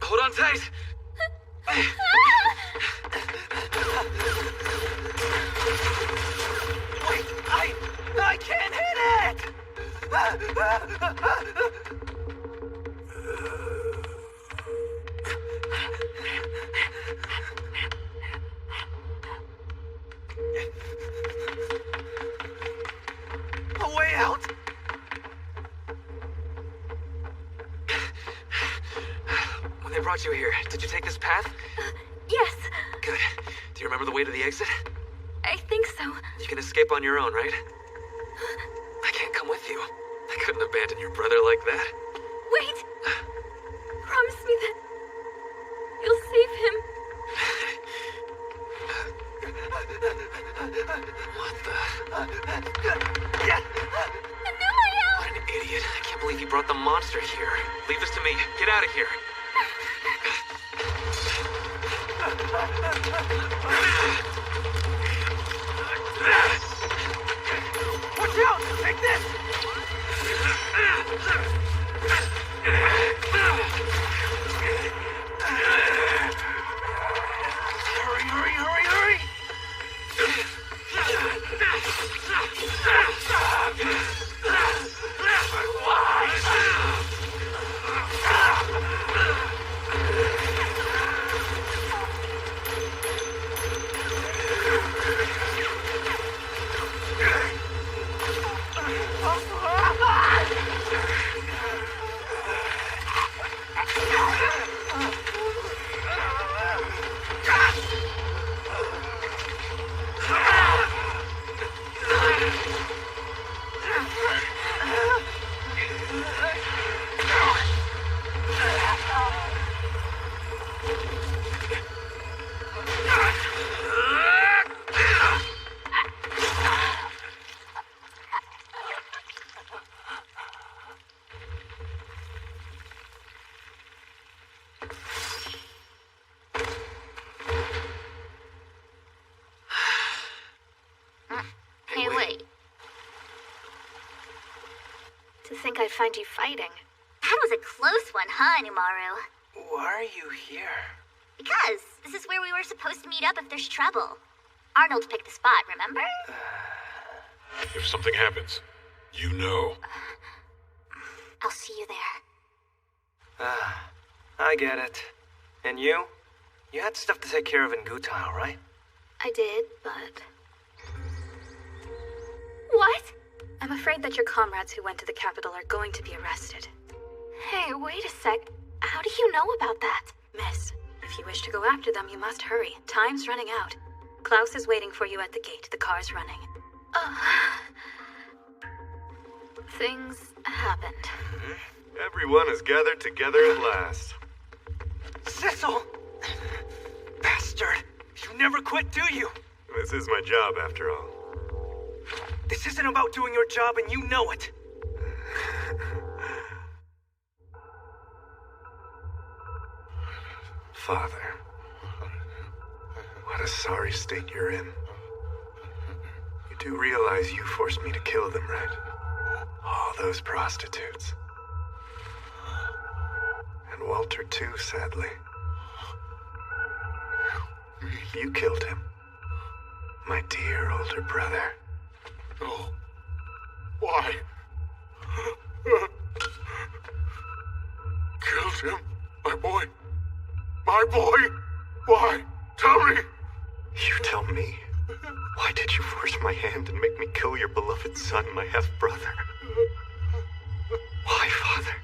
Speaker 4: Hold on tight.
Speaker 3: Wait, I can't hit it! A way out!
Speaker 4: When they brought you here, did you take this path?
Speaker 12: Yes.
Speaker 4: Good. Do you remember the way to the exit?
Speaker 12: I think so.
Speaker 4: You can escape on your own, right? I can't come with you. I couldn't abandon your brother like that.
Speaker 12: Wait! Promise me that you'll save him.
Speaker 4: What the?
Speaker 12: Anumael!
Speaker 4: What an idiot. I can't believe he brought the monster here. Leave this to me. Get out of here.
Speaker 3: Watch out! Take this! Hurry, hurry, hurry, hurry!
Speaker 8: think I'd find you fighting.
Speaker 16: That was a close one, huh, Numaru?
Speaker 3: Why are you here?
Speaker 16: Because this is where we were supposed to meet up if there's trouble. Arnold picked the spot, remember?
Speaker 5: If something happens, you know.
Speaker 16: I'll see you there.
Speaker 3: I get it. And you? You had stuff to take care of in Gutile, right?
Speaker 8: I did, but...
Speaker 12: What? I'm afraid that your comrades who went to the capital are going to be arrested.
Speaker 8: Hey, wait a sec. How do you know about that?
Speaker 12: Miss, if you wish to go after them, you must hurry. Time's running out. Klaus is waiting for you at the gate. The car's running.
Speaker 8: Things happened.
Speaker 10: Everyone is gathered together at last.
Speaker 3: Cecil! Bastard! You never quit, do you?
Speaker 10: This is my job, after all.
Speaker 3: This isn't about doing your job, and you know it.
Speaker 10: Father, what a sorry state you're in. You do realize you forced me to kill them, right? All those prostitutes. And Walter too, sadly. You killed him. My dear older brother.
Speaker 19: No. Why? Killed him? My boy? My boy? Why? Tell me!
Speaker 10: You tell me? Why did you force my hand and make me kill your beloved son, my half-brother? Why, Father?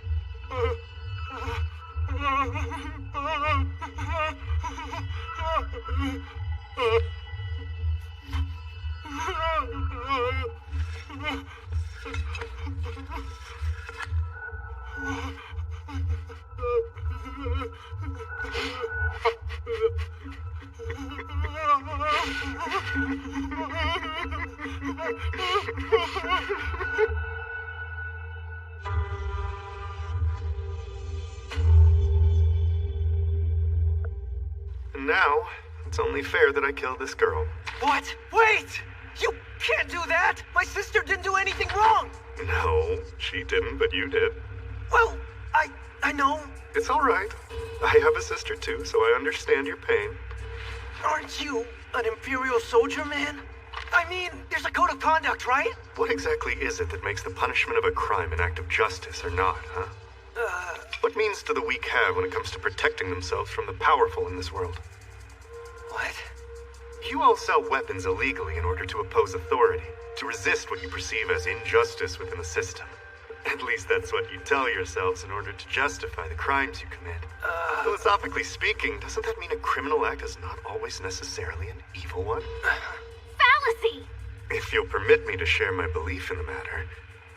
Speaker 10: And now, it's only fair that I kill this girl.
Speaker 3: What? Wait! You can't do that! My sister didn't do anything wrong!
Speaker 10: No, she didn't, but you did.
Speaker 3: Well, I know.
Speaker 10: It's all right. I have a sister too, so I understand your pain.
Speaker 3: Aren't you an Imperial soldier, man? I mean, there's a code of conduct, right?
Speaker 10: What exactly is it that makes the punishment of a crime an act of justice or not, huh? What means do the weak have when it comes to protecting themselves from the powerful in this world?
Speaker 3: What?
Speaker 10: You all sell weapons illegally in order to oppose authority, to resist what you perceive as injustice within the system. At least that's what you tell yourselves in order to justify the crimes you commit. Philosophically speaking, doesn't that mean a criminal act is not always necessarily an evil one?
Speaker 16: Fallacy!
Speaker 10: If you'll permit me to share my belief in the matter,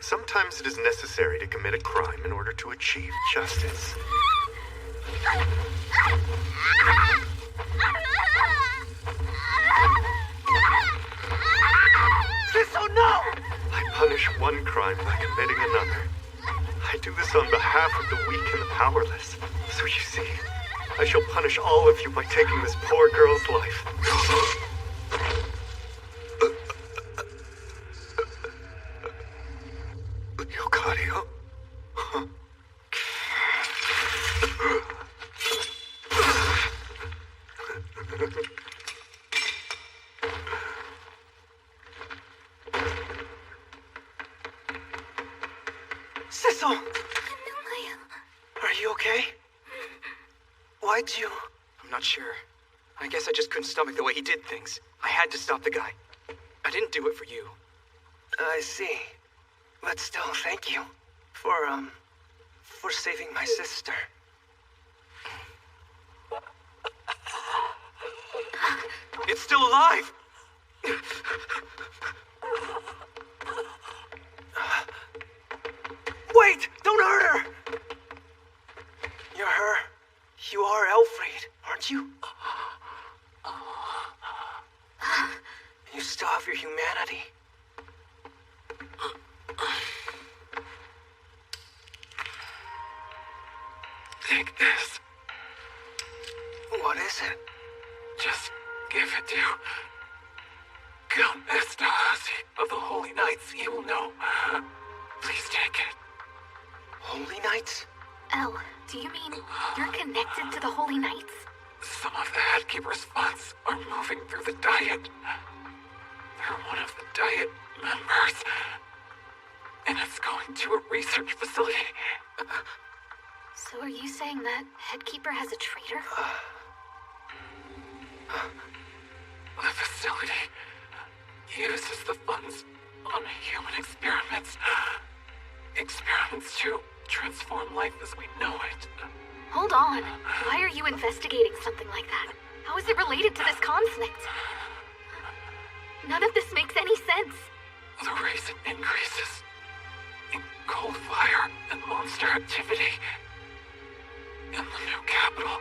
Speaker 10: sometimes it is necessary to commit a crime in order to achieve justice.
Speaker 3: Cecil, no!
Speaker 10: I punish one crime by committing another. I do this on behalf of the weak and the powerless. So you see, I shall punish all of you by taking this poor girl's life. Leocadio?
Speaker 3: Cecil! Are you okay? Why'd you... I'm not sure. I guess I just couldn't stomach the way he did things. I had to stop the guy. I didn't do it for you. I see. But still, thank you. For saving my sister. It's still alive! Wait! Don't hurt her! You're her. You are Elfried, aren't you? You still have your humanity.
Speaker 4: Take this.
Speaker 3: What is it?
Speaker 4: Just give it to Count Esterhazy of the Holy Knights. He will know. Please take it.
Speaker 3: Holy Knights?
Speaker 8: Elle, do you mean you're connected to the Holy Knights?
Speaker 4: Some of the Headkeeper's funds are moving through the Diet. They're one of the Diet members. And it's going to a research facility.
Speaker 8: So are you saying that Headkeeper has a traitor?
Speaker 4: The facility uses the funds on human experiments. Experiments to transform life as we know it.
Speaker 8: Hold on. Why are you investigating something like that? How is it related to this conflict? None of this makes any sense.
Speaker 4: The recent increases in cold fire and monster activity in the new capital.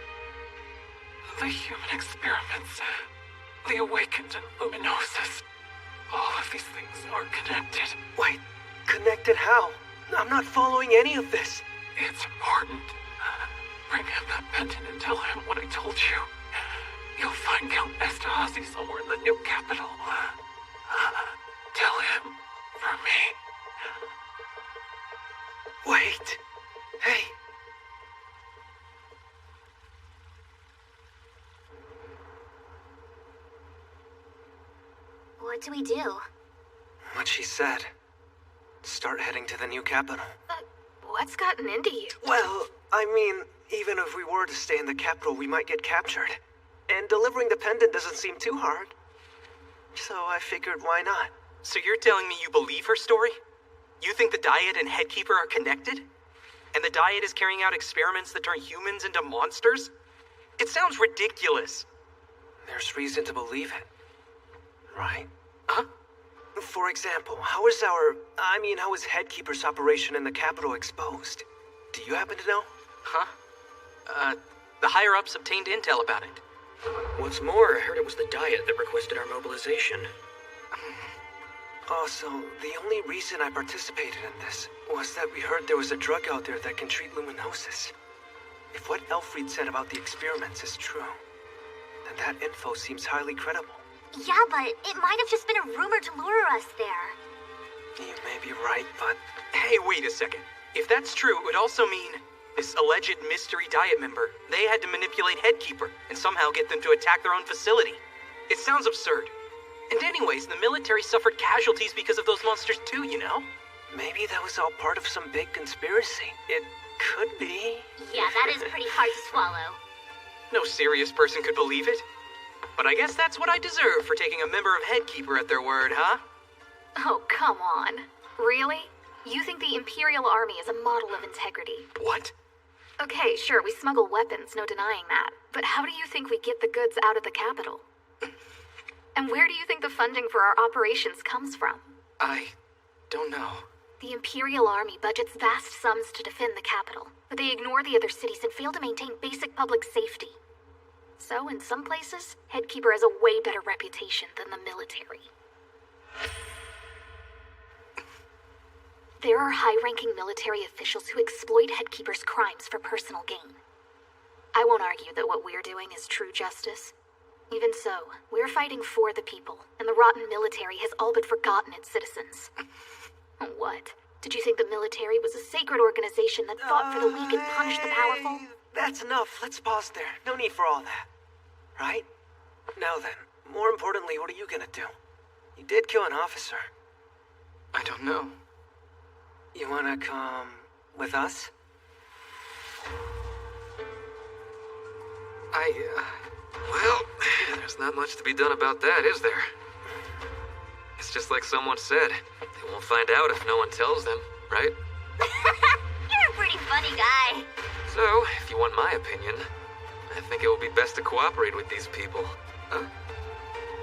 Speaker 4: The human experiments, the awakened and luminosis. All of these things are connected.
Speaker 3: Wait, connected how? I'm not following any of this.
Speaker 4: It's important. Bring him that pendant and tell him what I told you. You'll find Count Esterhazy somewhere in the new capital. Tell him for me.
Speaker 3: Wait. Hey.
Speaker 16: What do we do?
Speaker 3: What she said. Start heading to the new capital.
Speaker 8: What's gotten into you?
Speaker 3: Well, I mean, even if we were to stay in the capital, we might get captured. And delivering the pendant doesn't seem too hard. So I figured, why not? So you're telling me you believe her story? You think the Diet and Headkeeper are connected? And the Diet is carrying out experiments that turn humans into monsters? It sounds ridiculous. There's reason to believe it. Right? Huh? For example, how is Headkeeper's operation in the capital exposed? Do you happen to know? Huh? The higher-ups obtained intel about it.
Speaker 11: What's more, I heard it was the Diet that requested our mobilization.
Speaker 3: Also, the only reason I participated in this was that we heard there was a drug out there that can treat luminosis. If what Elfried said about the experiments is true, then that info seems highly credible.
Speaker 16: Yeah, but it might have just been a rumor to lure us there.
Speaker 3: You may be right, but... Hey, wait a second. If that's true, it would also mean this alleged mystery Diet member, they had to manipulate Headkeeper and somehow get them to attack their own facility. It sounds absurd. And anyways, the military suffered casualties because of those monsters too, you know? Maybe that was all part of some big conspiracy. It could be.
Speaker 16: Yeah, that is pretty hard to swallow.
Speaker 3: No serious person could believe it. But I guess that's what I deserve for taking a member of Headkeeper at their word, huh?
Speaker 8: Oh, come on. Really? You think the Imperial Army is a model of integrity?
Speaker 3: What?
Speaker 8: Okay, sure, we smuggle weapons, no denying that. But how do you think we get the goods out of the capital? And where do you think the funding for our operations comes from?
Speaker 3: I don't know.
Speaker 8: The Imperial Army budgets vast sums to defend the capital, but they ignore the other cities and fail to maintain basic public safety. So, in some places, Headkeeper has a way better reputation than the military. There are high-ranking military officials who exploit Headkeeper's crimes for personal gain. I won't argue that what we're doing is true justice. Even so, we're fighting for the people, and the rotten military has all but forgotten its citizens. What? Did you think the military was a sacred organization that fought for the weak and punished the powerful?
Speaker 3: That's enough. Let's pause there. No need for all that. Right? Now then, more importantly, what are you gonna do? You did kill an officer. I don't know. You wanna come with us?
Speaker 4: Well, there's not much to be done about that, is there? It's just like someone said. They won't find out if no one tells them, right?
Speaker 16: You're a pretty funny guy.
Speaker 4: So, if you want my opinion, I think it would be best to cooperate with these people. Huh?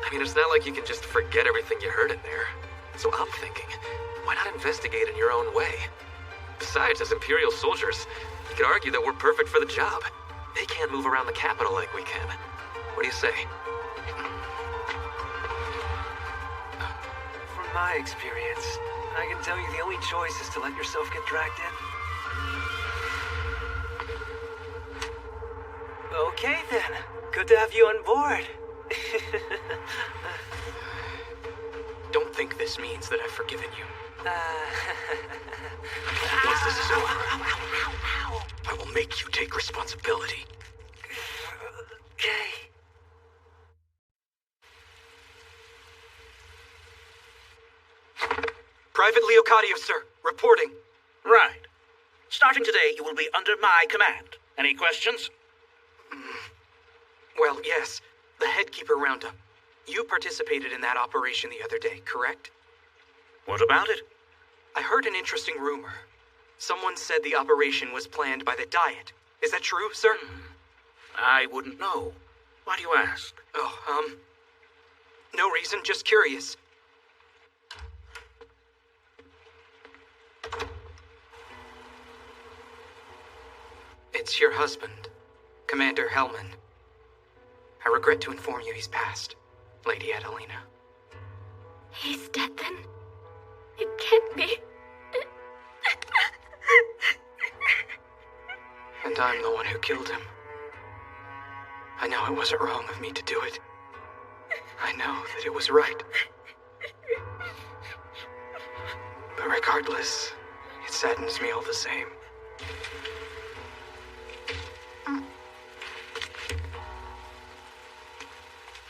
Speaker 4: I mean, it's not like you can just forget everything you heard in there. So I'm thinking, why not investigate in your own way? Besides, as Imperial soldiers, you could argue that we're perfect for the job. They can't move around the capital like we can. What do you say?
Speaker 3: From my experience, I can tell you the only choice is to let yourself get dragged in. Okay then. Good to have you on board.
Speaker 11: Don't think this means that I've forgiven you. Once this is over, I will make you take responsibility.
Speaker 2: Okay.
Speaker 3: Private Leocadio, sir. Reporting.
Speaker 11: Right. Starting today, you will be under my command. Any questions?
Speaker 3: Well, yes. The Headkeeper Roundup. You participated in that operation the other day, correct?
Speaker 11: What about it?
Speaker 3: I heard an interesting rumor. Someone said the operation was planned by the Diet. Is that true, sir?
Speaker 11: I wouldn't know. Why do you ask?
Speaker 3: Oh, no reason, just curious. It's your husband, Commander Hellman. I regret to inform you he's passed, Lady Adelina.
Speaker 12: He's dead then? It can't be.
Speaker 3: And I'm the one who killed him. I know it wasn't wrong of me to do it. I know that it was right. But regardless, it saddens me all the same.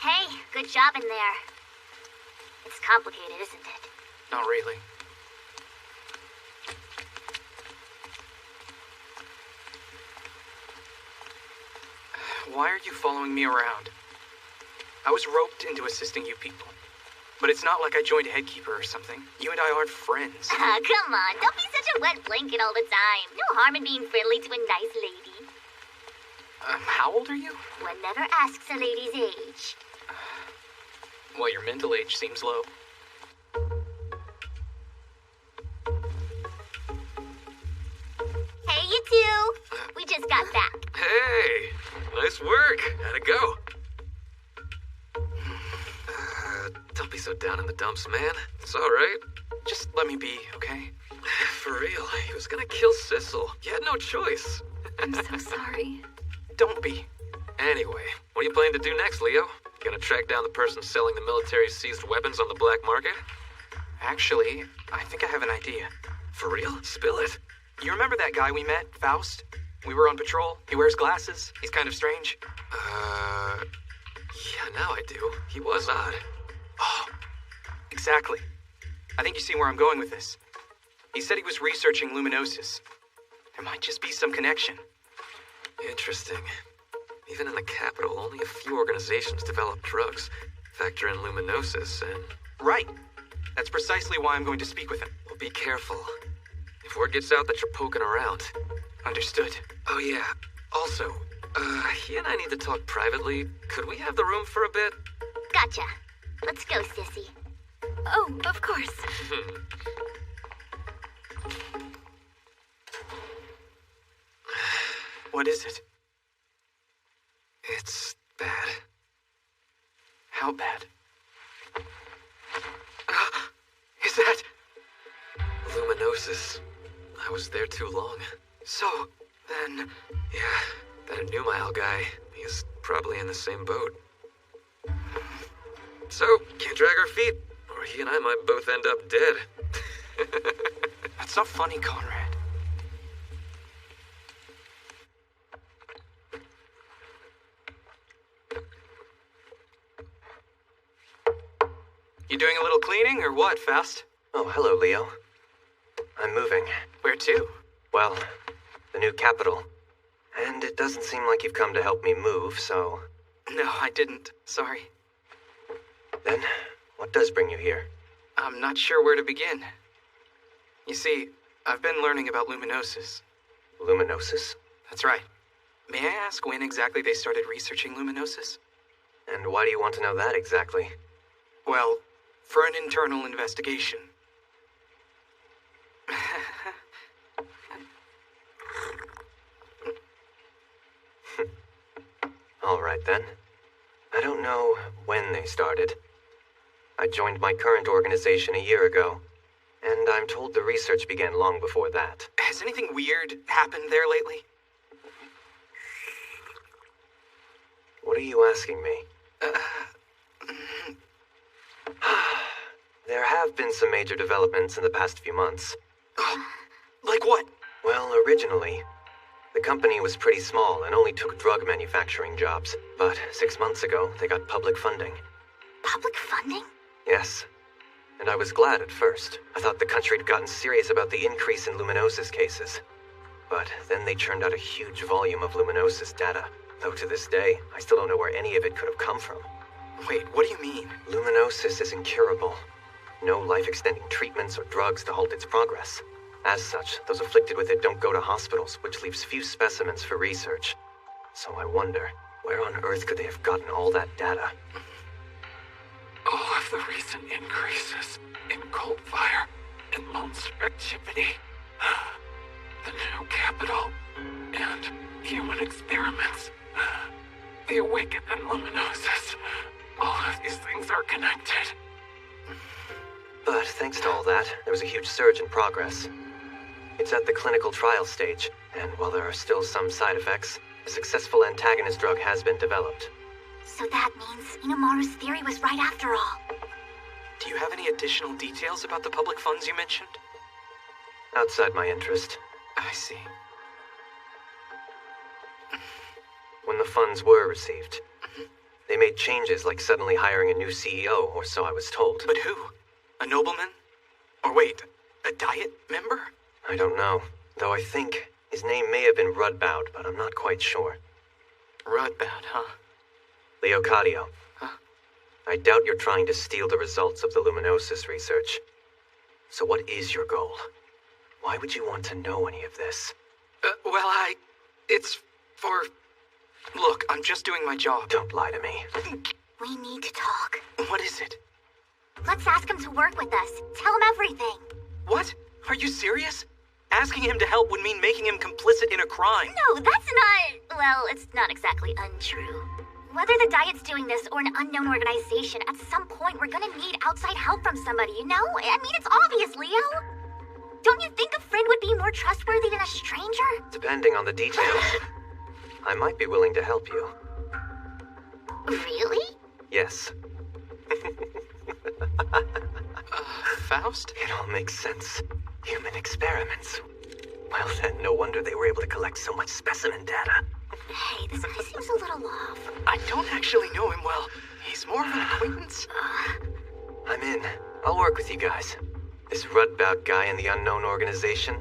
Speaker 16: Hey, good job in there. It's complicated, isn't it?
Speaker 3: Not really. Why are you following me around? I was roped into assisting you people. But it's not like I joined Headkeeper or something. You and I aren't friends.
Speaker 16: Come on, don't be such a wet blanket all the time. No harm in being friendly to a nice lady.
Speaker 3: How old are you?
Speaker 16: One never asks a lady's age.
Speaker 3: Well, your mental age seems low.
Speaker 16: Hey, you two. We just got back.
Speaker 4: Hey, nice work. How'd it go? Don't be so down in the dumps, man. It's all right.
Speaker 3: Just let me be, okay?
Speaker 4: For real, he was gonna kill Sissel. You had no choice.
Speaker 12: I'm so sorry.
Speaker 3: Don't be.
Speaker 4: Anyway, what are you planning to do next, Leo? Gonna track down the person selling the military's seized weapons on the black market?
Speaker 3: Actually, I think I have an idea.
Speaker 4: For real? Spill it.
Speaker 3: You remember that guy we met, Faust? We were on patrol. He wears glasses. He's kind of strange.
Speaker 4: Yeah, now I do. He was odd.
Speaker 3: Oh, exactly. I think you see where I'm going with this. He said he was researching Luminosis. There might just be some connection.
Speaker 4: Interesting. Even in the capital, only a few organizations develop drugs. Factor in Luminosis and...
Speaker 3: Right. That's precisely why I'm going to speak with him.
Speaker 4: Well, be careful. If word gets out that you're poking around.
Speaker 3: Understood.
Speaker 4: Oh, yeah. Also, he and I need to talk privately. Could we have the room for a bit?
Speaker 16: Gotcha. Let's go, sissy.
Speaker 12: Oh, of course.
Speaker 3: What is it?
Speaker 4: It's bad.
Speaker 3: How bad? Is that...
Speaker 4: Luminosis. I was there too long.
Speaker 3: So, then...
Speaker 4: Yeah, that Numile guy. He's probably in the same boat. So, can't drag our feet, or he and I might both end up dead.
Speaker 3: That's not funny, Conrad. You doing a little cleaning, or what, Faust?
Speaker 13: Oh, hello, Leo. I'm moving.
Speaker 3: Where to?
Speaker 13: Well, the new capital. And it doesn't seem like you've come to help me move, so...
Speaker 3: No, I didn't. Sorry.
Speaker 13: Then, what does bring you here?
Speaker 3: I'm not sure where to begin. You see, I've been learning about Luminosis.
Speaker 13: Luminosis?
Speaker 3: That's right. May I ask when exactly they started researching Luminosis?
Speaker 13: And why do you want to know that exactly?
Speaker 3: Well, for an internal investigation.
Speaker 13: All right, then. I don't know when they started. I joined my current organization a year ago, and I'm told the research began long before that.
Speaker 3: Has anything weird happened there lately?
Speaker 13: What are you asking me? There have have been some major developments in the past few months.
Speaker 3: Like what?
Speaker 13: Well, originally, the company was pretty small and only took drug manufacturing jobs. But 6 months ago, they got public funding.
Speaker 16: Public funding?
Speaker 13: Yes. And I was glad at first. I thought the country had gotten serious about the increase in luminosis cases. But then they churned out a huge volume of luminosis data. Though to this day, I still don't know where any of it could have come from.
Speaker 3: Wait, what do you mean?
Speaker 13: Luminosis is incurable. No life-extending treatments or drugs to halt its progress. As such, those afflicted with it don't go to hospitals, which leaves few specimens for research. So I wonder, where on earth could they have gotten all that data?
Speaker 9: All of the recent increases in cold fire and monster activity, the new capital, and human experiments, the awakened and luminosis, all of these things are connected.
Speaker 13: But thanks to all that, there was a huge surge in progress. It's at the clinical trial stage, and while there are still some side effects, a successful antagonist drug has been developed.
Speaker 16: So that means Inomaru's theory was right after all.
Speaker 3: Do you have any additional details about the public funds you mentioned?
Speaker 13: Outside my interest.
Speaker 3: I see.
Speaker 13: When the funds were received, they made changes like suddenly hiring a new CEO, or so I was told.
Speaker 3: But who? A nobleman? Or wait, a Diet member?
Speaker 13: I don't know, though I think his name may have been Rudboud, but I'm not quite sure.
Speaker 3: Rudboud, huh?
Speaker 13: Leocadio. Huh? I doubt you're trying to steal the results of the luminosis research. So what is your goal? Why would you want to know any of this?
Speaker 3: It's for... Look, I'm just doing my job.
Speaker 13: Don't lie to me.
Speaker 16: We need to talk.
Speaker 3: What is it?
Speaker 16: Let's ask him to work with us. Tell him everything.
Speaker 3: What? Are you serious? Asking him to help would mean making him complicit in a crime.
Speaker 16: No, that's not... Well, it's not exactly untrue. Whether the Diet's doing this or an unknown organization, at some point we're gonna need outside help from somebody, you know? I mean, it's obvious, Leo. Don't you think a friend would be more trustworthy than a stranger?
Speaker 13: Depending on the details, I might be willing to help you.
Speaker 16: Really?
Speaker 13: Yes.
Speaker 3: Faust?
Speaker 13: It all makes sense. Human experiments. Well then, no wonder they were able to collect so much specimen data.
Speaker 16: Hey, this guy seems a little off.
Speaker 3: I don't actually know him well. He's more of an acquaintance.
Speaker 13: I'm in. I'll work with you guys. This Rudboud guy in the unknown organization,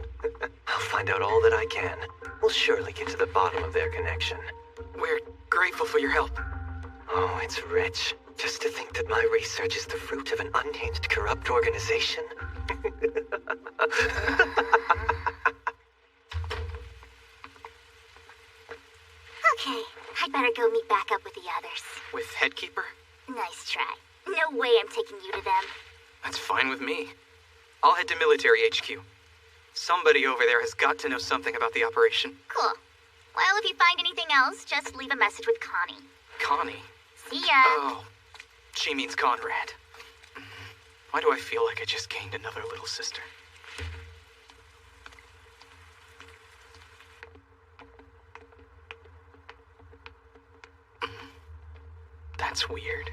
Speaker 13: I'll find out all that I can. We'll surely get to the bottom of their connection.
Speaker 3: We're grateful for your help.
Speaker 13: Oh, it's rich. Just to think that my research is the fruit of an unhinged, corrupt organization.
Speaker 16: Okay, I'd better go meet back up with the others.
Speaker 3: With Headkeeper?
Speaker 16: Nice try. No way I'm taking you to them.
Speaker 3: That's fine with me. I'll head to military HQ. Somebody over there has got to know something about the operation.
Speaker 16: Cool. Well, if you find anything else, just leave a message with Connie.
Speaker 3: Connie?
Speaker 16: See ya.
Speaker 3: Oh, she means Conrad. Why do I feel like I just gained another little sister? That's weird.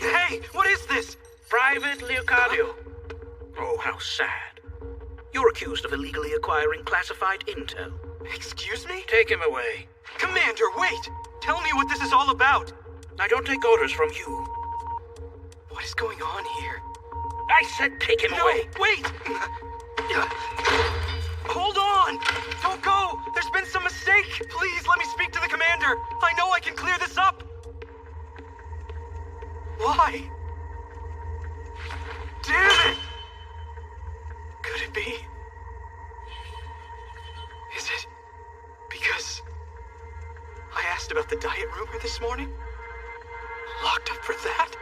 Speaker 3: Hey, what is this?
Speaker 11: Private Leocadio. Oh, how sad. You're accused of illegally acquiring classified intel.
Speaker 3: Excuse me?
Speaker 11: Take him away.
Speaker 3: Commander, wait! Tell me what this is all about!
Speaker 11: I don't take orders from you.
Speaker 3: What is going on here?
Speaker 11: I said take him away!
Speaker 3: Wait! Hold on! Don't go! There's been some mistake! Please, let me speak to the commander! I know I can clear this up! Why? Damn it! Could it be? Is it because I asked about the diet rumor this morning? Locked up for that?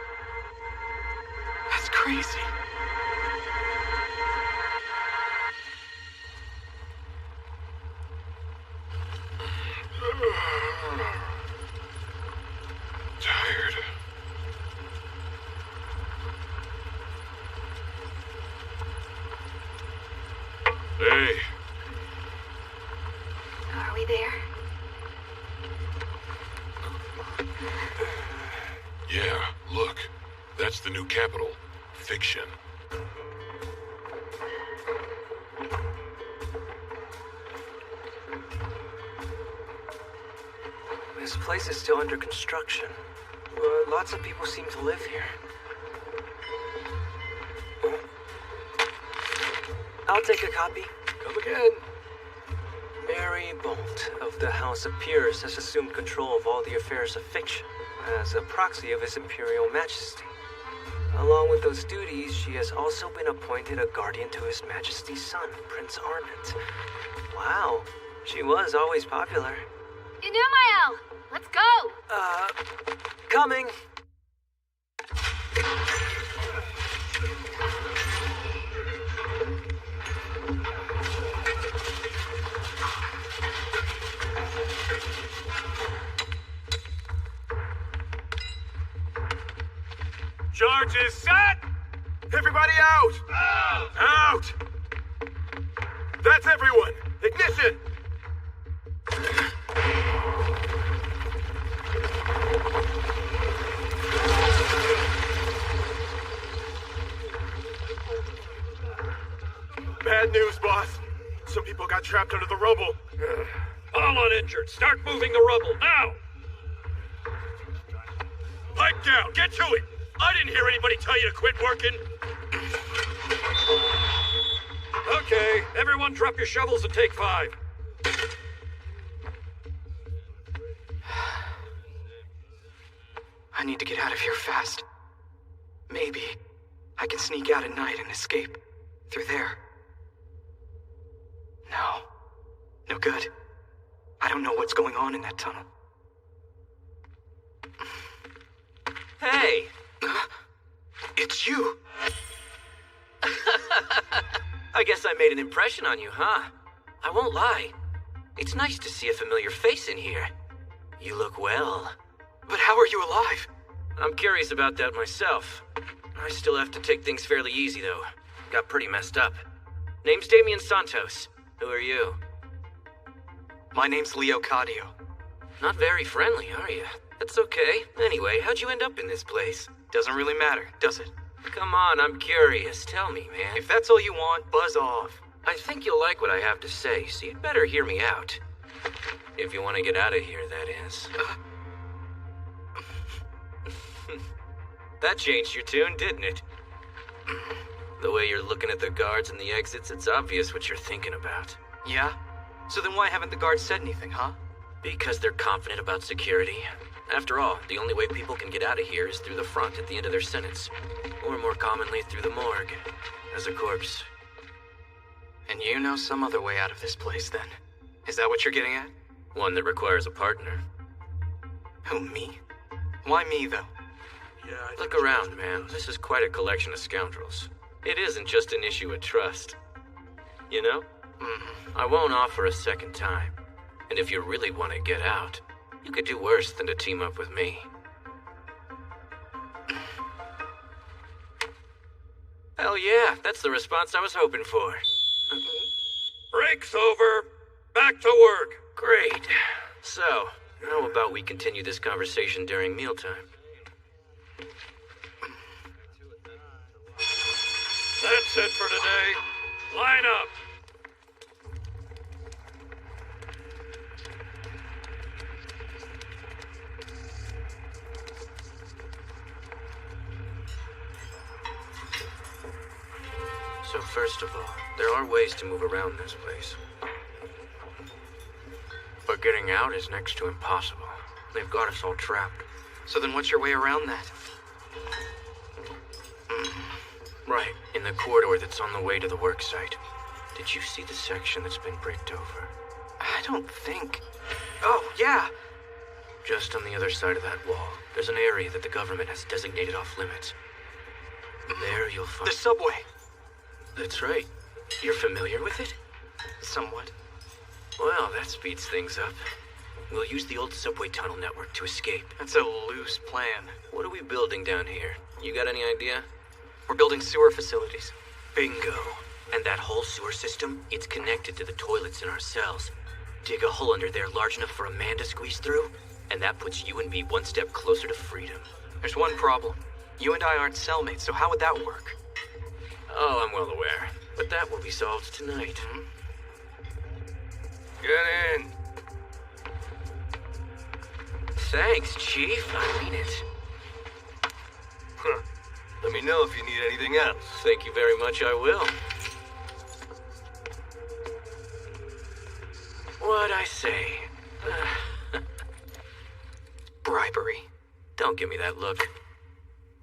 Speaker 3: That's crazy.
Speaker 5: Tired. Hey.
Speaker 8: Are we there?
Speaker 5: Yeah, look. That's the new capital. Fiction.
Speaker 3: This place is still under construction. Lots of people seem to live here. I'll take a copy.
Speaker 4: Come again.
Speaker 3: Mary Bolt of the House of Peers has assumed control of all the affairs of fiction as a proxy of His Imperial Majesty. Along with those duties, she has also been appointed a guardian to His Majesty's son, Prince Arment. Wow, she was always popular.
Speaker 8: Inumael, let's go!
Speaker 3: Coming!
Speaker 19: Charges set! Everybody out! Out! Out! That's everyone! Ignition! Bad news, boss. Some people got trapped under the rubble.
Speaker 14: All uninjured. Start moving the rubble, now!
Speaker 19: Pipe down! Get to it! I didn't hear anybody tell you to quit working.
Speaker 14: Okay, everyone drop your shovels and take 5.
Speaker 3: I need to get out of here fast. Maybe I can sneak out at night and escape through there. No good. I don't know what's going on in that tunnel. Hey! It's you! I guess I made an impression on you, huh? I won't lie. It's nice to see a familiar face in here. You look well. But how are you alive? I'm curious about that myself. I still have to take things fairly easy, though. Got pretty messed up. Name's Damian Santos. Who are you? My name's Leo Cadio. Not very friendly, are you? That's okay. Anyway, how'd you end up in this place? Doesn't really matter, does it? Come on, I'm curious. Tell me, man. If that's all you want, buzz off. I think you'll like what I have to say, so you'd better hear me out. If you want to get out of here, that is. That changed your tune, didn't it? The way you're looking at the guards and the exits, it's obvious what you're thinking about. Yeah? So then why haven't the guards said anything, huh? Because they're confident about security. After all, the only way people can get out of here is through the front at the end of their sentence. Or more commonly, through the morgue. As a corpse. And you know some other way out of this place, then? Is that what you're getting at? One that requires a partner. Who, me? Why me, though? Look around, man. This is quite a collection of scoundrels. It isn't just an issue of trust. You know? I won't offer a second time. And if you really want to get out, you could do worse than to team up with me. Hell yeah, that's the response I was hoping for.
Speaker 14: Break's over. Back to work.
Speaker 3: Great. So, how about we continue this conversation during mealtime?
Speaker 14: That's it for today. Line up.
Speaker 3: So first of all, there are ways to move around this place. But getting out is next to impossible. They've got us all trapped. So then what's your way around that? Right, in the corridor that's on the way to the work site. Did you see the section that's been bricked over? I don't think... Oh, yeah! Just on the other side of that wall, there's an area that the government has designated off limits. There you'll find... The subway! That's right. You're familiar with it? Somewhat. Well, that speeds things up. We'll use the old subway tunnel network to escape. That's a loose plan. What are we building down here? You got any idea? We're building sewer facilities. Bingo. And that whole sewer system, it's connected to the toilets in our cells. Dig a hole under there large enough for a man to squeeze through, and that puts you and me one step closer to freedom. There's one problem. You and I aren't cellmates, so how would that work?
Speaker 7: Oh, I'm well aware. But that will be solved tonight.
Speaker 17: Get in.
Speaker 7: Thanks, Chief. I mean it.
Speaker 17: Huh. Let me know if you need anything else.
Speaker 7: Thank you very much, I will. What'd I say? Bribery. Don't give me that look.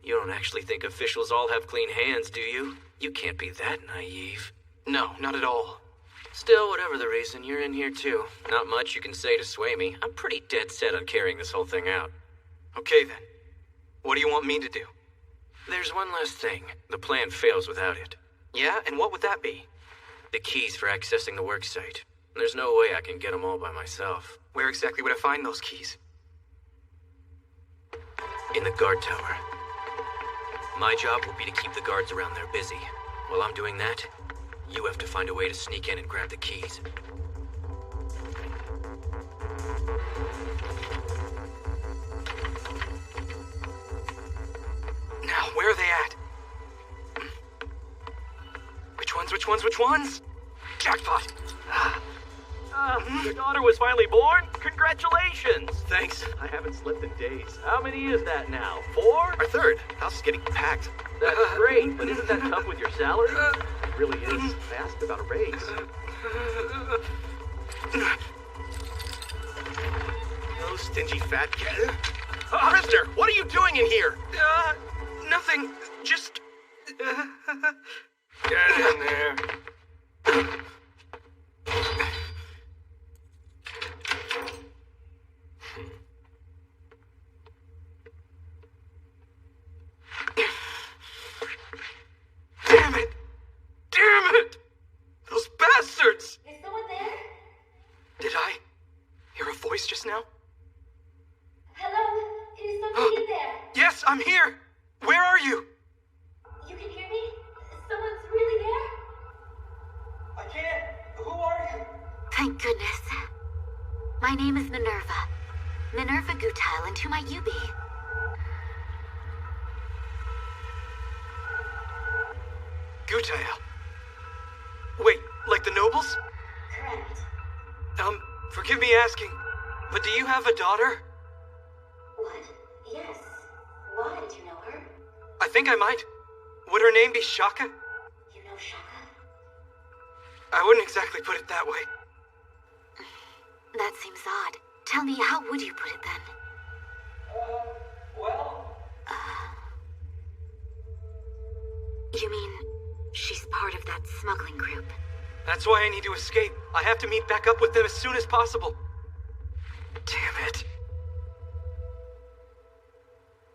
Speaker 7: You don't actually think officials all have clean hands, do you? You can't be that naive.
Speaker 3: No, not at all.
Speaker 7: Still, whatever the reason, you're in here too. Not much you can say to sway me. I'm pretty dead set on carrying this whole thing out.
Speaker 3: Okay then. What do you want me to do?
Speaker 7: There's one last thing. The plan fails without it.
Speaker 3: Yeah, and what would that be?
Speaker 7: The keys for accessing the worksite. There's no way I can get them all by myself.
Speaker 3: Where exactly would I find those keys?
Speaker 7: In the guard tower. My job will be to keep the guards around there busy. While I'm doing that, you have to find a way to sneak in and grab the keys.
Speaker 3: Now, where are they at? Which ones? Jackpot!
Speaker 7: Your daughter was finally born? Congratulations! Thanks. I haven't slept in days. How many is that now? 4?
Speaker 3: Our third. House is getting packed.
Speaker 7: That's great, but isn't that tough with your salary? It really is. Fast about a raise.
Speaker 3: No stingy fat cat. Prisoner, what are you doing in here? Nothing. Just...
Speaker 17: Get in there.
Speaker 3: Damn it! Those bastards!
Speaker 16: Is someone there?
Speaker 3: Did I hear a voice just now?
Speaker 16: Hello? Is somebody in there?
Speaker 3: Yes, I'm here! Where are you?
Speaker 16: You can hear me? Someone's really there?
Speaker 3: I can't. Who are you?
Speaker 16: Thank goodness. My name is Minerva. Minerva Gutile, and who might you be?
Speaker 3: Gutile. Wait, like the nobles?
Speaker 16: Correct.
Speaker 3: Forgive me asking, but do you have a daughter?
Speaker 16: What? Yes. Why? Did you know her?
Speaker 3: I think I might. Would her name be Shaka?
Speaker 16: You know Shaka?
Speaker 3: I wouldn't exactly put it that way.
Speaker 16: That seems odd. Tell me, how would you put it then? You mean she's part of that smuggling group?
Speaker 3: That's why I need to escape. I have to meet back up with them as soon as possible. Damn it.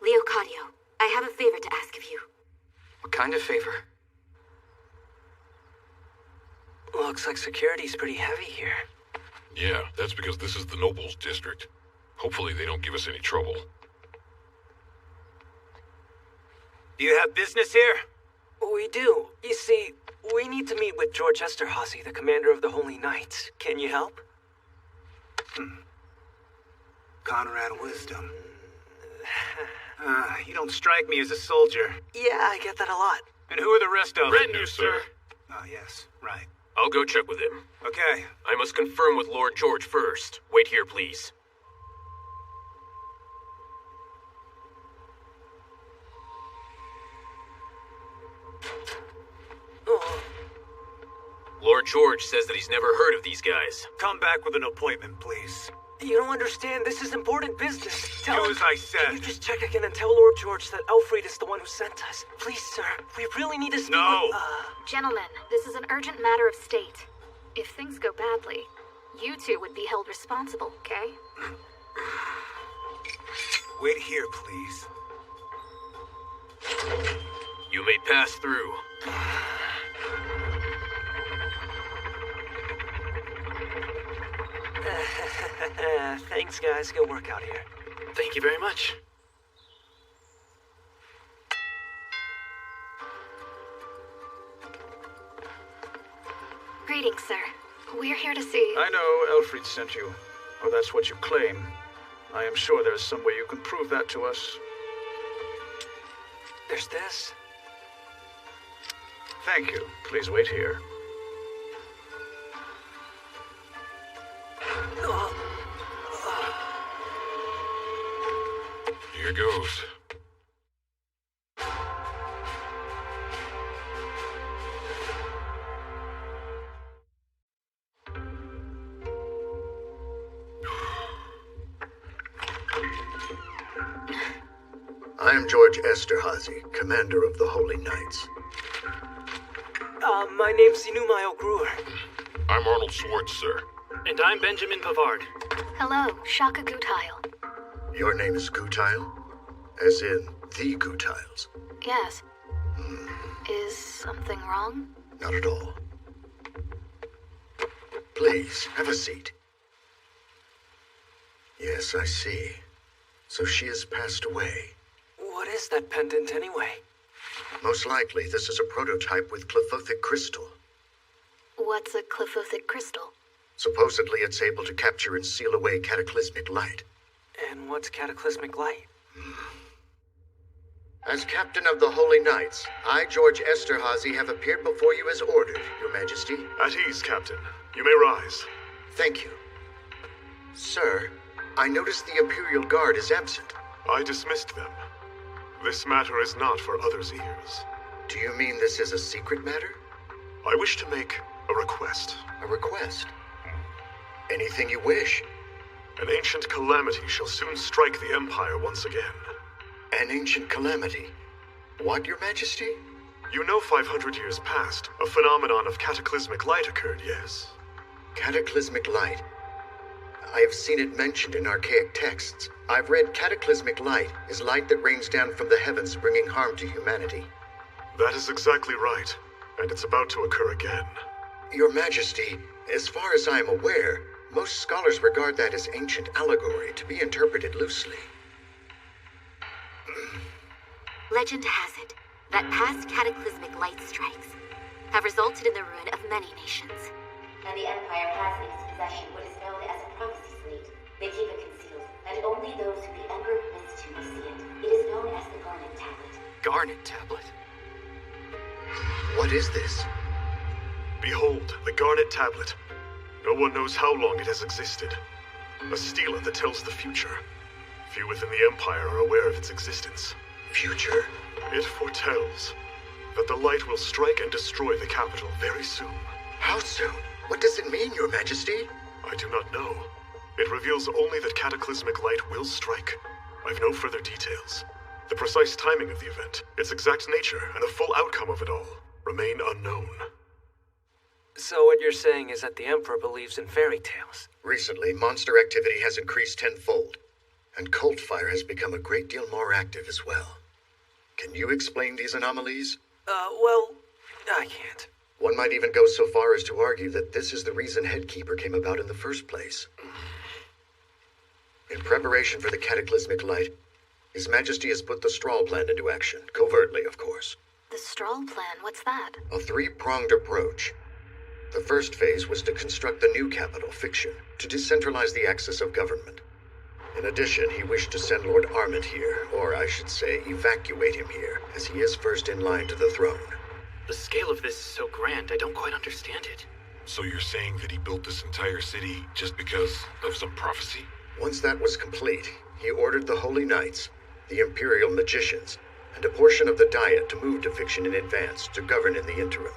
Speaker 16: Leocadio, I have a favor to ask of you.
Speaker 3: What kind of favor?
Speaker 7: Looks like security's pretty heavy here.
Speaker 5: Yeah, that's because this is the Nobles District. Hopefully they don't give us any trouble.
Speaker 18: Do you have business here?
Speaker 22: We do. You see, we need to meet with George Esterhazy, the commander of the Holy Knights. Can you help?
Speaker 18: Conrad Wisdom. You don't strike me as a soldier.
Speaker 22: Yeah, I get that a lot.
Speaker 18: And who are the rest of
Speaker 5: Retinue, sir.
Speaker 18: Oh, yes, right.
Speaker 5: I'll go check with him.
Speaker 18: Okay.
Speaker 5: I must confirm with Lord George first. Wait here, please. Lord George says that he's never heard of these guys.
Speaker 18: Come back with an appointment, please.
Speaker 22: You don't understand. This is important business.
Speaker 18: Do as I said.
Speaker 22: Can you just check again and tell Lord George that Elfried is the one who sent us? Please, sir. We really need to speak with...
Speaker 8: Gentlemen, this is an urgent matter of state. If things go badly, you two would be held responsible, okay?
Speaker 18: Wait here, please.
Speaker 5: You may pass through.
Speaker 22: Thanks, guys. Good work out here.
Speaker 7: Thank you very much.
Speaker 8: Greetings, sir. We're here to see...
Speaker 14: I know Elfried sent you. Or that's what you claim. I am sure there's some way you can prove that to us.
Speaker 22: There's this.
Speaker 14: Thank you. Please wait here.
Speaker 5: Here goes.
Speaker 6: I am George Esterhazy, commander of the Holy Knights.
Speaker 22: My name's Inumael Gruer.
Speaker 5: I'm Arnold Schwartz, sir.
Speaker 11: And I'm Benjamin Pavard.
Speaker 8: Hello, Shaka Gutile.
Speaker 6: Your name is Gutile? As in, the Gutiles?
Speaker 8: Yes. Is something wrong?
Speaker 6: Not at all. Please, have a seat. Yes, I see. So she has passed away.
Speaker 22: What is that pendant anyway?
Speaker 6: Most likely, this is a prototype with Clefothic crystal.
Speaker 8: What's a Clefothic crystal?
Speaker 6: Supposedly, it's able to capture and seal away cataclysmic light.
Speaker 22: And what's cataclysmic light?
Speaker 6: As captain of the Holy Knights, I, George Esterhazy, have appeared before you as ordered, Your Majesty.
Speaker 20: At ease, Captain. You may rise.
Speaker 6: Thank you. Sir, I noticed the Imperial Guard is absent.
Speaker 20: I dismissed them. This matter is not for others' ears.
Speaker 6: Do you mean this is a secret matter?
Speaker 20: I wish to make a request.
Speaker 6: A request? Anything you wish.
Speaker 20: An ancient calamity shall soon strike the Empire once again.
Speaker 6: An ancient calamity? What, Your Majesty?
Speaker 20: You know 500 years past, a phenomenon of cataclysmic light occurred, yes?
Speaker 6: Cataclysmic light? I have seen it mentioned in archaic texts. I've read cataclysmic light is light that rains down from the heavens, bringing harm to humanity.
Speaker 20: That is exactly right, and it's about to occur again.
Speaker 6: Your Majesty, as far as I am aware, most scholars regard that as ancient allegory to be interpreted loosely.
Speaker 16: Legend has it that past cataclysmic light strikes have resulted in the ruin of many nations. And the Empire has in its possession what is known as a prophecy slate. They keep it concealed, and only those who the Emperor permits to will see it. It is known as the Garnet Tablet.
Speaker 22: Garnet Tablet?
Speaker 6: What is this?
Speaker 20: Behold, the Garnet Tablet. No one knows how long it has existed. A stela that tells the future. Few within the Empire are aware of its existence.
Speaker 6: Future?
Speaker 20: It foretells that the light will strike and destroy the capital very soon.
Speaker 6: How soon? What does it mean, Your Majesty?
Speaker 20: I do not know. It reveals only that cataclysmic light will strike. I've no further details. The precise timing of the event, its exact nature, and the full outcome of it all remain unknown.
Speaker 22: So what you're saying is that the Emperor believes in fairy tales?
Speaker 6: Recently, monster activity has increased tenfold, and cult fire has become a great deal more active as well. Can you explain these anomalies?
Speaker 22: Well, I can't.
Speaker 6: One might even go so far as to argue that this is the reason Headkeeper came about in the first place. In preparation for the cataclysmic light, His Majesty has put the Strahl Plan into action, covertly, of course.
Speaker 8: The Strahl Plan? What's that?
Speaker 6: A three-pronged approach. The first phase was to construct the new capital, Fiction, to decentralize the axis of government. In addition, he wished to send Lord Arment here, or I should say, evacuate him here, as he is first in line to the throne.
Speaker 11: The scale of this is so grand, I don't quite understand it.
Speaker 5: So you're saying that he built this entire city just because of some prophecy?
Speaker 6: Once that was complete, he ordered the Holy Knights, the Imperial Magicians, and a portion of the Diet to move to Fiction in advance to govern in the interim.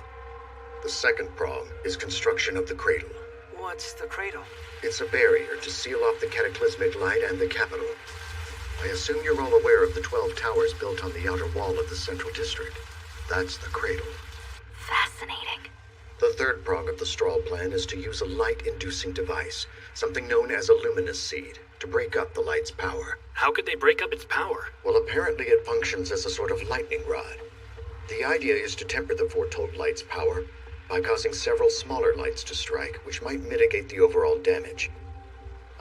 Speaker 6: The second prong is construction of the Cradle.
Speaker 22: What's the Cradle?
Speaker 6: It's a barrier to seal off the cataclysmic light and the capital. I assume you're all aware of the 12 towers built on the outer wall of the Central District. That's the Cradle.
Speaker 8: Fascinating.
Speaker 6: The third prong of the Strahl Plan is to use a light-inducing device, something known as a luminous seed, to break up the light's power.
Speaker 11: How could they break up its power?
Speaker 6: Well, apparently it functions as a sort of lightning rod. The idea is to temper the foretold light's power by causing several smaller lights to strike, which might mitigate the overall damage.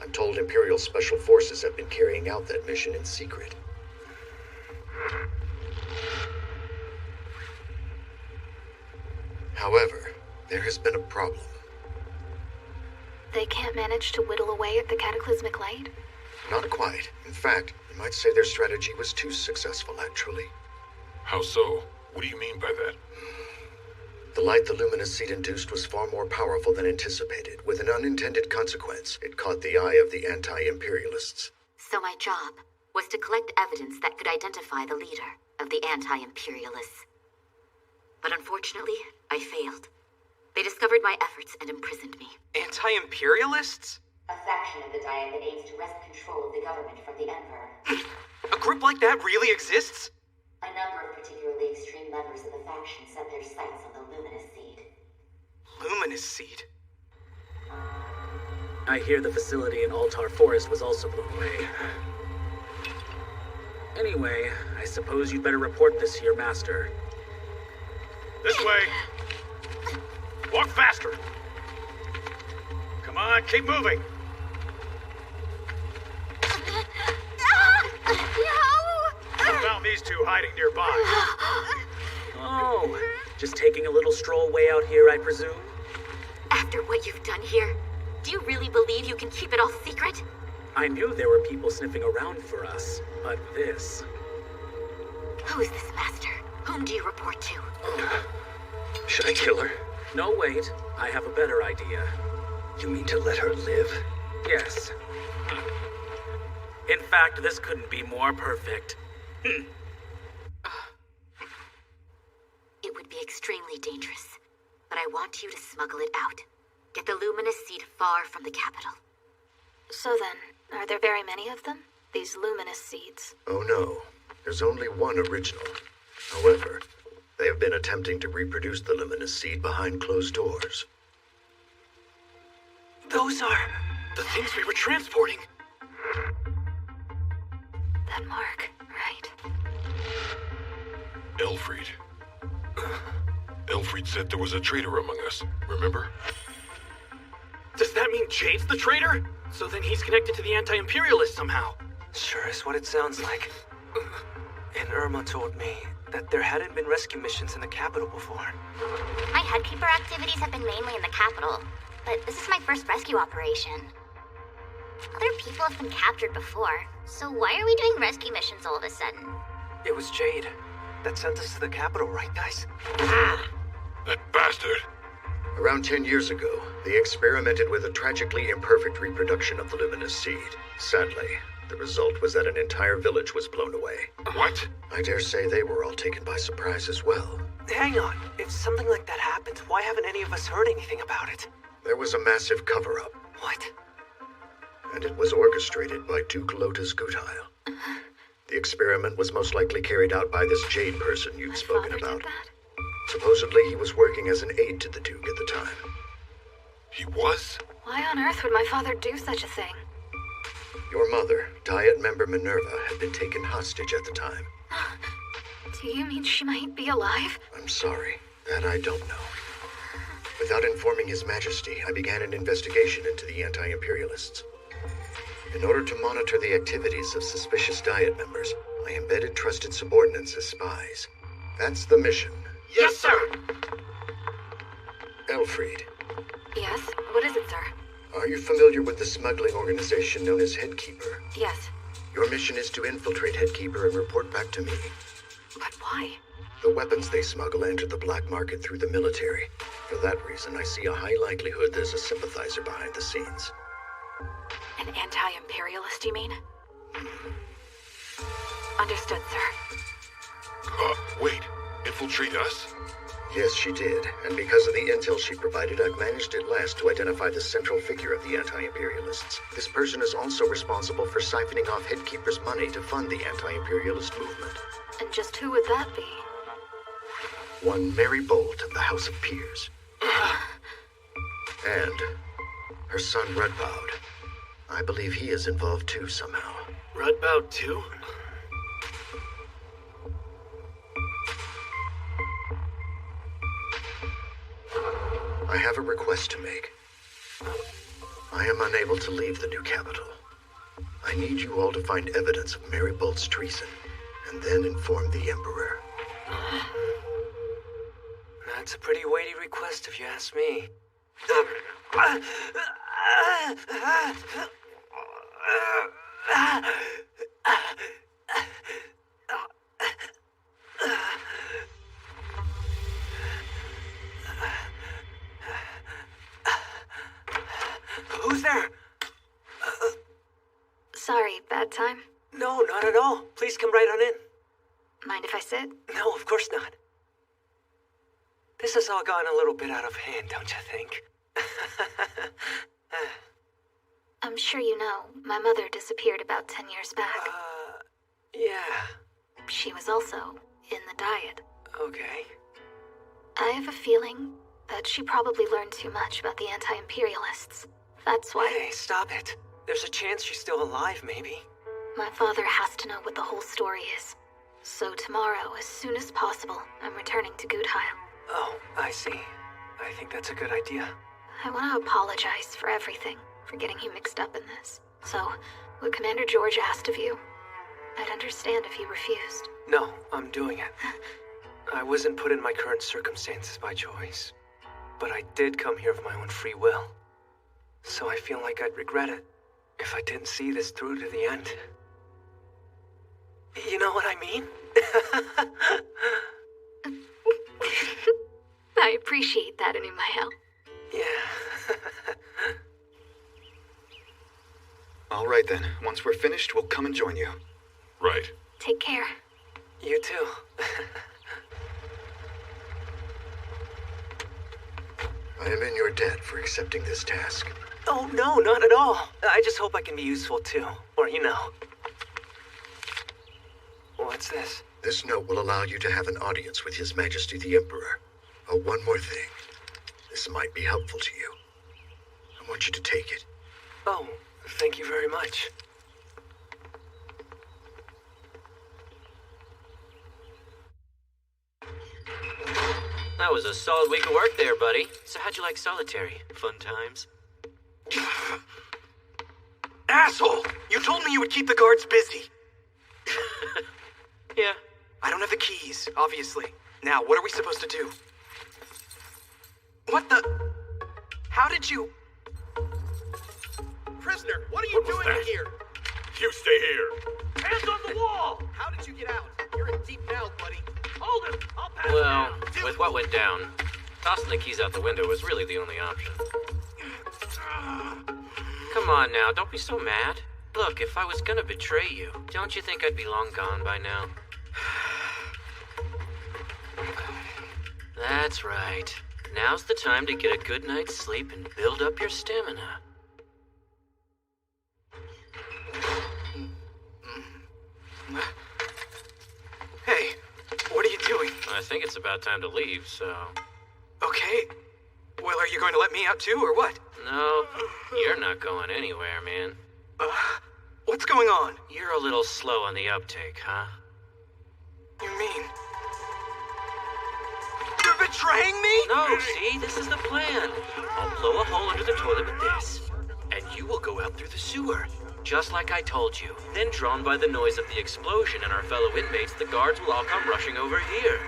Speaker 6: I'm told Imperial Special Forces have been carrying out that mission in secret. However, there has been a problem.
Speaker 8: They can't manage to whittle away at the cataclysmic light?
Speaker 6: Not quite. In fact, you might say their strategy was too successful, actually.
Speaker 5: How so? What do you mean by that?
Speaker 6: The light the luminous seed induced was far more powerful than anticipated. With an unintended consequence, it caught the eye of the anti-imperialists.
Speaker 16: So my job was to collect evidence that could identify the leader of the anti-imperialists. But unfortunately, I failed. They discovered my efforts and imprisoned me.
Speaker 3: Anti-imperialists?
Speaker 16: A faction of the Diet that aims to wrest control of the government from the Emperor.
Speaker 3: A group like that really exists?
Speaker 16: A number of particularly extreme members of the faction set their sights on the Luminous Seed.
Speaker 3: Luminous Seed?
Speaker 11: I hear the facility in Altar Forest was also blown away. Anyway, I suppose you'd better report this to your master.
Speaker 14: This way. Walk faster. Come on, keep moving. I found these two hiding nearby.
Speaker 11: Oh, just taking a little stroll way out here, I presume?
Speaker 16: After what you've done here, do you really believe you can keep it all secret?
Speaker 11: I knew there were people sniffing around for us, but this...
Speaker 16: Who is this master? Whom do you report to?
Speaker 22: Should I kill her?
Speaker 11: No, wait. I have a better idea.
Speaker 22: You mean to let her live?
Speaker 11: Yes. In fact, this couldn't be more perfect.
Speaker 16: It would be extremely dangerous, but I want you to smuggle it out. Get the Luminous Seed far from the capital.
Speaker 8: So then, are there very many of them? These luminous seeds?
Speaker 6: Oh no, there's only one original. However, they have been attempting to reproduce the luminous seed behind closed doors.
Speaker 3: Those are the things we were transporting.
Speaker 8: That mark, right?
Speaker 5: Elfried. Elfried said there was a traitor among us, remember?
Speaker 11: Does that mean Jade's the traitor? So then he's connected to the anti-imperialists somehow.
Speaker 22: Sure is what it sounds like. And Irma told me that there hadn't been rescue missions in the capital before.
Speaker 16: My Headkeeper activities have been mainly in the capital, but this is my first rescue operation. Other people have been captured before, so why are we doing rescue missions all of a sudden?
Speaker 22: It was Jade that sent us to the capital, right, guys?
Speaker 5: That bastard!
Speaker 6: Around 10 years ago, they experimented with a tragically imperfect reproduction of the luminous seed. Sadly, the result was that an entire village was blown away.
Speaker 5: What?
Speaker 6: I dare say they were all taken by surprise as well.
Speaker 22: Hang on. If something like that happened, why haven't any of us heard anything about it?
Speaker 6: There was a massive cover-up.
Speaker 22: What?
Speaker 6: And it was orchestrated by Duke Lotus Gutile. The experiment was most likely carried out by this Jade person you'd spoken about. Supposedly, he was working as an aide to the Duke at the time.
Speaker 5: He was?
Speaker 8: Why on earth would my father do such a thing?
Speaker 6: Your mother, Diet member Minerva, had been taken hostage at the time.
Speaker 8: Do you mean she might be alive?
Speaker 6: I'm sorry. That I don't know. Without informing His Majesty, I began an investigation into the anti-imperialists. In order to monitor the activities of suspicious Diet members, I embedded trusted subordinates as spies. That's the mission.
Speaker 3: Yes, sir!
Speaker 6: Elfried,
Speaker 8: Yes? What is it, sir?
Speaker 6: are you familiar with the smuggling organization known as Headkeeper?
Speaker 8: Yes.
Speaker 6: Your mission is to infiltrate Headkeeper and report back to me.
Speaker 8: But why?
Speaker 6: The weapons they smuggle enter the black market through the military. For that reason, I see a high likelihood there's a sympathizer behind the scenes.
Speaker 8: An anti-imperialist, you mean? Understood, sir.
Speaker 5: Wait. Infiltrate us?
Speaker 6: Yes, she did. And because of the intel she provided, I've managed at last to identify the central figure of the anti-imperialists. This person is also responsible for siphoning off Headkeeper's money to fund the anti-imperialist movement.
Speaker 8: And just who would that be?
Speaker 6: One Mary Bolt of the House of Peers. And her son Rudboud. I believe he is involved too somehow.
Speaker 11: Rudboud too?
Speaker 6: I have a request to make. I am unable to leave the new capital. I need you all to find evidence of Mary Bolt's treason, and then inform the Emperor.
Speaker 22: That's a pretty weighty request if you ask me.
Speaker 8: Sorry, bad time?
Speaker 22: No, not at all. Please come right on in.
Speaker 8: Mind if I sit?
Speaker 22: No, of course not. This has all gone a little bit out of hand, don't you think?
Speaker 8: I'm sure you know, my mother disappeared about 10 years back.
Speaker 22: Yeah.
Speaker 8: She was also in the Diet.
Speaker 22: Okay.
Speaker 8: I have a feeling that she probably learned too much about the anti-imperialists. That's why...
Speaker 22: Hey, stop it. There's a chance she's still alive, maybe.
Speaker 8: My father has to know what the whole story is. So tomorrow, as soon as possible, I'm returning to Gutheil.
Speaker 22: Oh, I see. I think that's a good idea.
Speaker 8: I want to apologize for everything, for getting you mixed up in this. So, what Commander George asked of you, I'd understand if you refused.
Speaker 22: No, I'm doing it. I wasn't put in my current circumstances by choice, but I did come here of my own free will. So I feel like I'd regret it if I didn't see this through to the end. You know what I mean?
Speaker 8: I appreciate that, Anumael.
Speaker 22: Yeah.
Speaker 1: All right then. Once we're finished, we'll come and join you.
Speaker 5: Right.
Speaker 8: Take care.
Speaker 22: You too.
Speaker 6: I am in your debt for accepting this task.
Speaker 22: Oh, no, not at all. I just hope I can be useful too. Or, you know. What's this?
Speaker 6: This note will allow you to have an audience with His Majesty the Emperor. Oh, one more thing. This might be helpful to you. I want you to take it.
Speaker 22: Oh, thank you very much.
Speaker 7: That was a solid week of work there, buddy. So how'd you like solitary? Fun times?
Speaker 3: Asshole! You told me you would keep the guards busy.
Speaker 7: Yeah.
Speaker 3: I don't have the keys, obviously. Now, what are we supposed to do? What the... How did you...
Speaker 17: Prisoner, what are you doing here?
Speaker 5: You stay here.
Speaker 17: Hands on the wall! How did you get out? You're in deep now, buddy. Hold him! I'll pass
Speaker 7: Well,
Speaker 17: down.
Speaker 7: with what went down, tossing the keys out the window was really the only option. Come on now, don't be so mad. Look, if I was gonna betray you, don't you think I'd be long gone by now? That's right. Now's the time to get a good night's sleep and build up your stamina.
Speaker 3: Hey, what are you doing?
Speaker 7: I think it's about time to leave, so...
Speaker 3: Okay. Well, are you going to let me out too, or what?
Speaker 7: No, you're not going anywhere, man.
Speaker 3: What's going on?
Speaker 7: You're a little slow on the uptake, huh?
Speaker 3: You mean... You're betraying me?
Speaker 7: No, see, this is the plan. I'll blow a hole under the toilet with this, and you will go out through the sewer, just like I told you. Then, drawn by the noise of the explosion and our fellow inmates, the guards will all come rushing over here.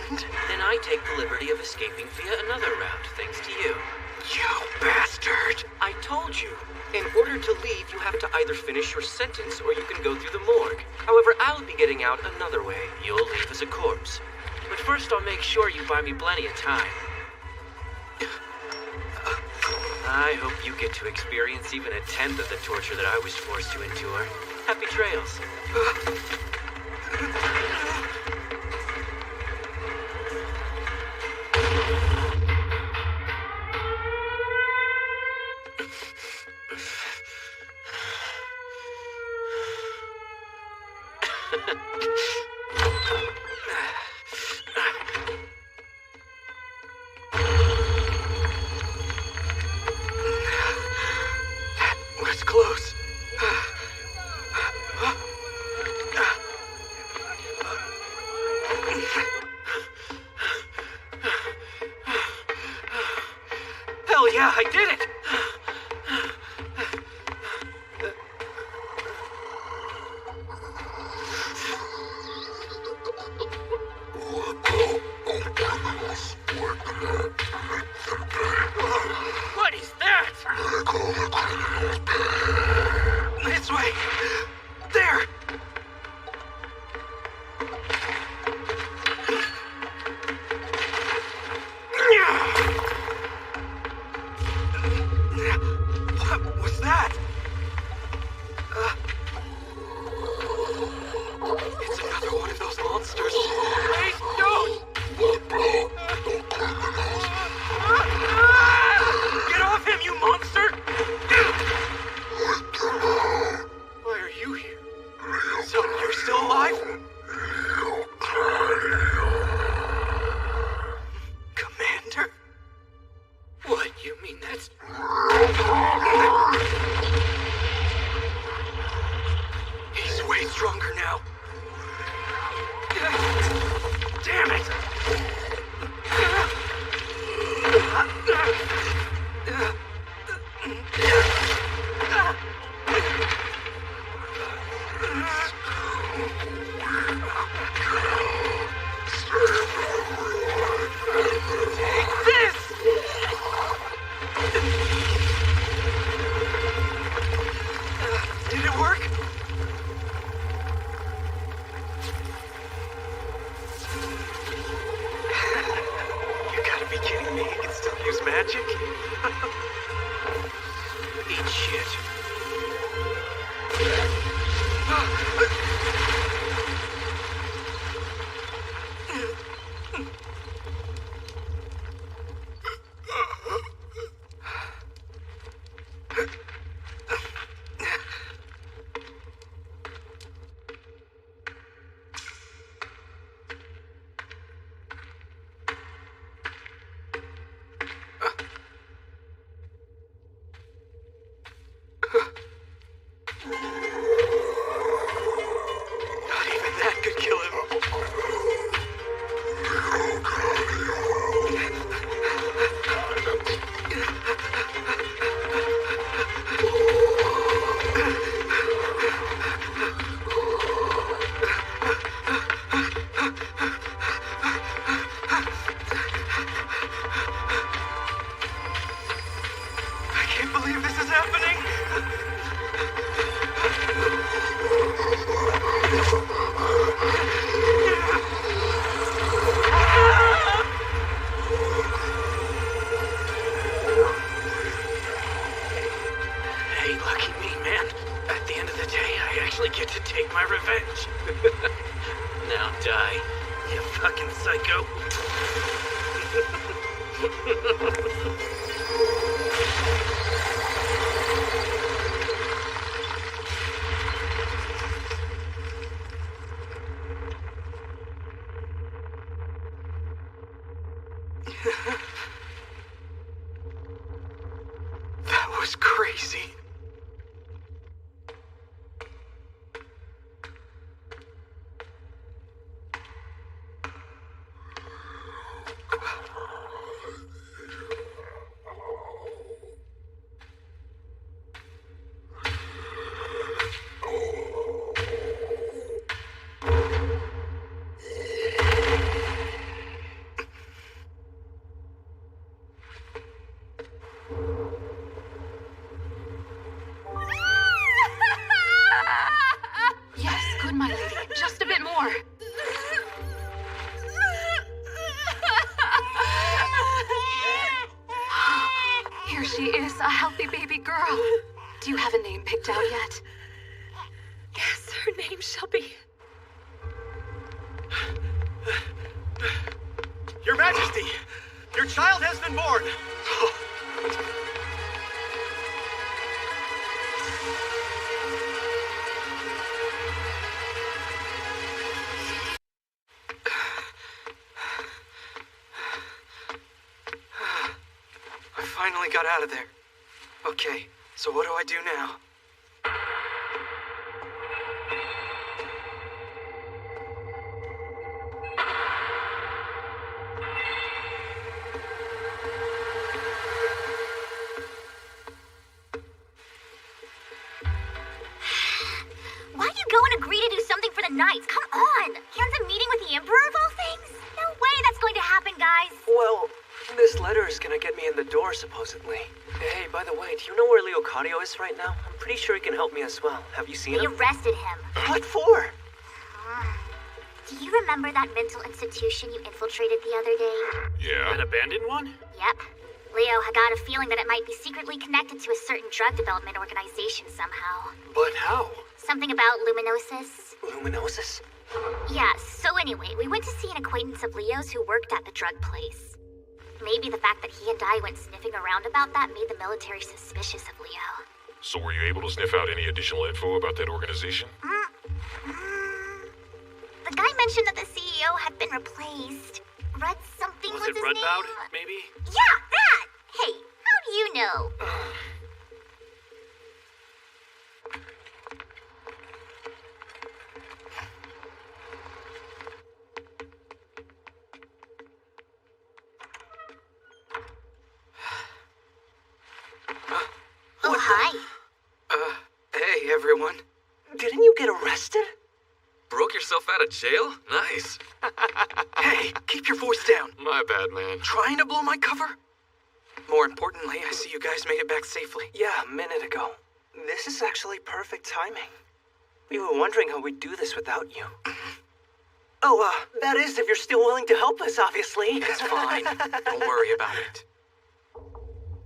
Speaker 3: And?
Speaker 7: Then I take the liberty of escaping via another route, thanks to you.
Speaker 3: You bastard!
Speaker 7: I told you. In order to leave, you have to either finish your sentence or you can go through the morgue. However, I'll be getting out another way. You'll leave as a corpse. But first, I'll make sure you buy me plenty of time. I hope you get to experience even a tenth of the torture that I was forced to endure. Happy trails.
Speaker 3: Was close. Hell yeah, I did it! What is that? This way. There. What was that?
Speaker 11: Hey, lucky me, man. At the end of the day, I actually get to take my revenge. Now die, you fucking psycho.
Speaker 3: That was crazy.
Speaker 12: Yes, good, my lady. Just a bit more. Here she is, a healthy baby girl. Do you have a name picked out yet?
Speaker 15: Yes, her name shall be...
Speaker 3: Your Majesty, your child has been born. I finally got out of there. Okay, so what do I do now?
Speaker 16: Why'd you go and agree to do something for the Knights? Come on! Han's a meeting with the Emperor of all things? No way that's going to happen, guys!
Speaker 22: Well, this letter is gonna get me in the door, supposedly. Hey, by the way, do you know where Leocadio is right now? I'm pretty sure he can help me as well. Have you seen
Speaker 16: We
Speaker 22: him?
Speaker 16: arrested him.
Speaker 22: What for?
Speaker 16: Do you remember that mental institution you infiltrated the other day?
Speaker 5: Yeah.
Speaker 11: An abandoned one?
Speaker 16: Yep. Leo, I got a feeling that it might be secretly connected to a certain drug development organization somehow.
Speaker 22: But how?
Speaker 16: Something about Luminosis?
Speaker 22: Luminosis?
Speaker 16: Yeah, so anyway, we went to see an acquaintance of Leo's who worked at the drug place. Maybe the fact that he and I went sniffing around about that made the military suspicious of Leo.
Speaker 5: So were you able to sniff out any additional info about that organization?
Speaker 16: The guy mentioned that the CEO had been replaced. Red something was
Speaker 11: Was it
Speaker 16: his
Speaker 11: Redboud,
Speaker 16: name?
Speaker 11: maybe?
Speaker 16: Yeah, that! Hey, how do you know? Oh, hi.
Speaker 3: Hey, everyone.
Speaker 22: Didn't you get arrested?
Speaker 4: Broke yourself out of jail? Nice.
Speaker 3: Hey, keep your voice down.
Speaker 4: My bad, man.
Speaker 3: Trying to blow my cover? More importantly, I see you guys made it back safely.
Speaker 22: Yeah, a minute ago. This is actually perfect timing. We were wondering how we'd do this without you. Oh, that is if you're still willing to help us, obviously.
Speaker 3: It's fine. Don't worry about it.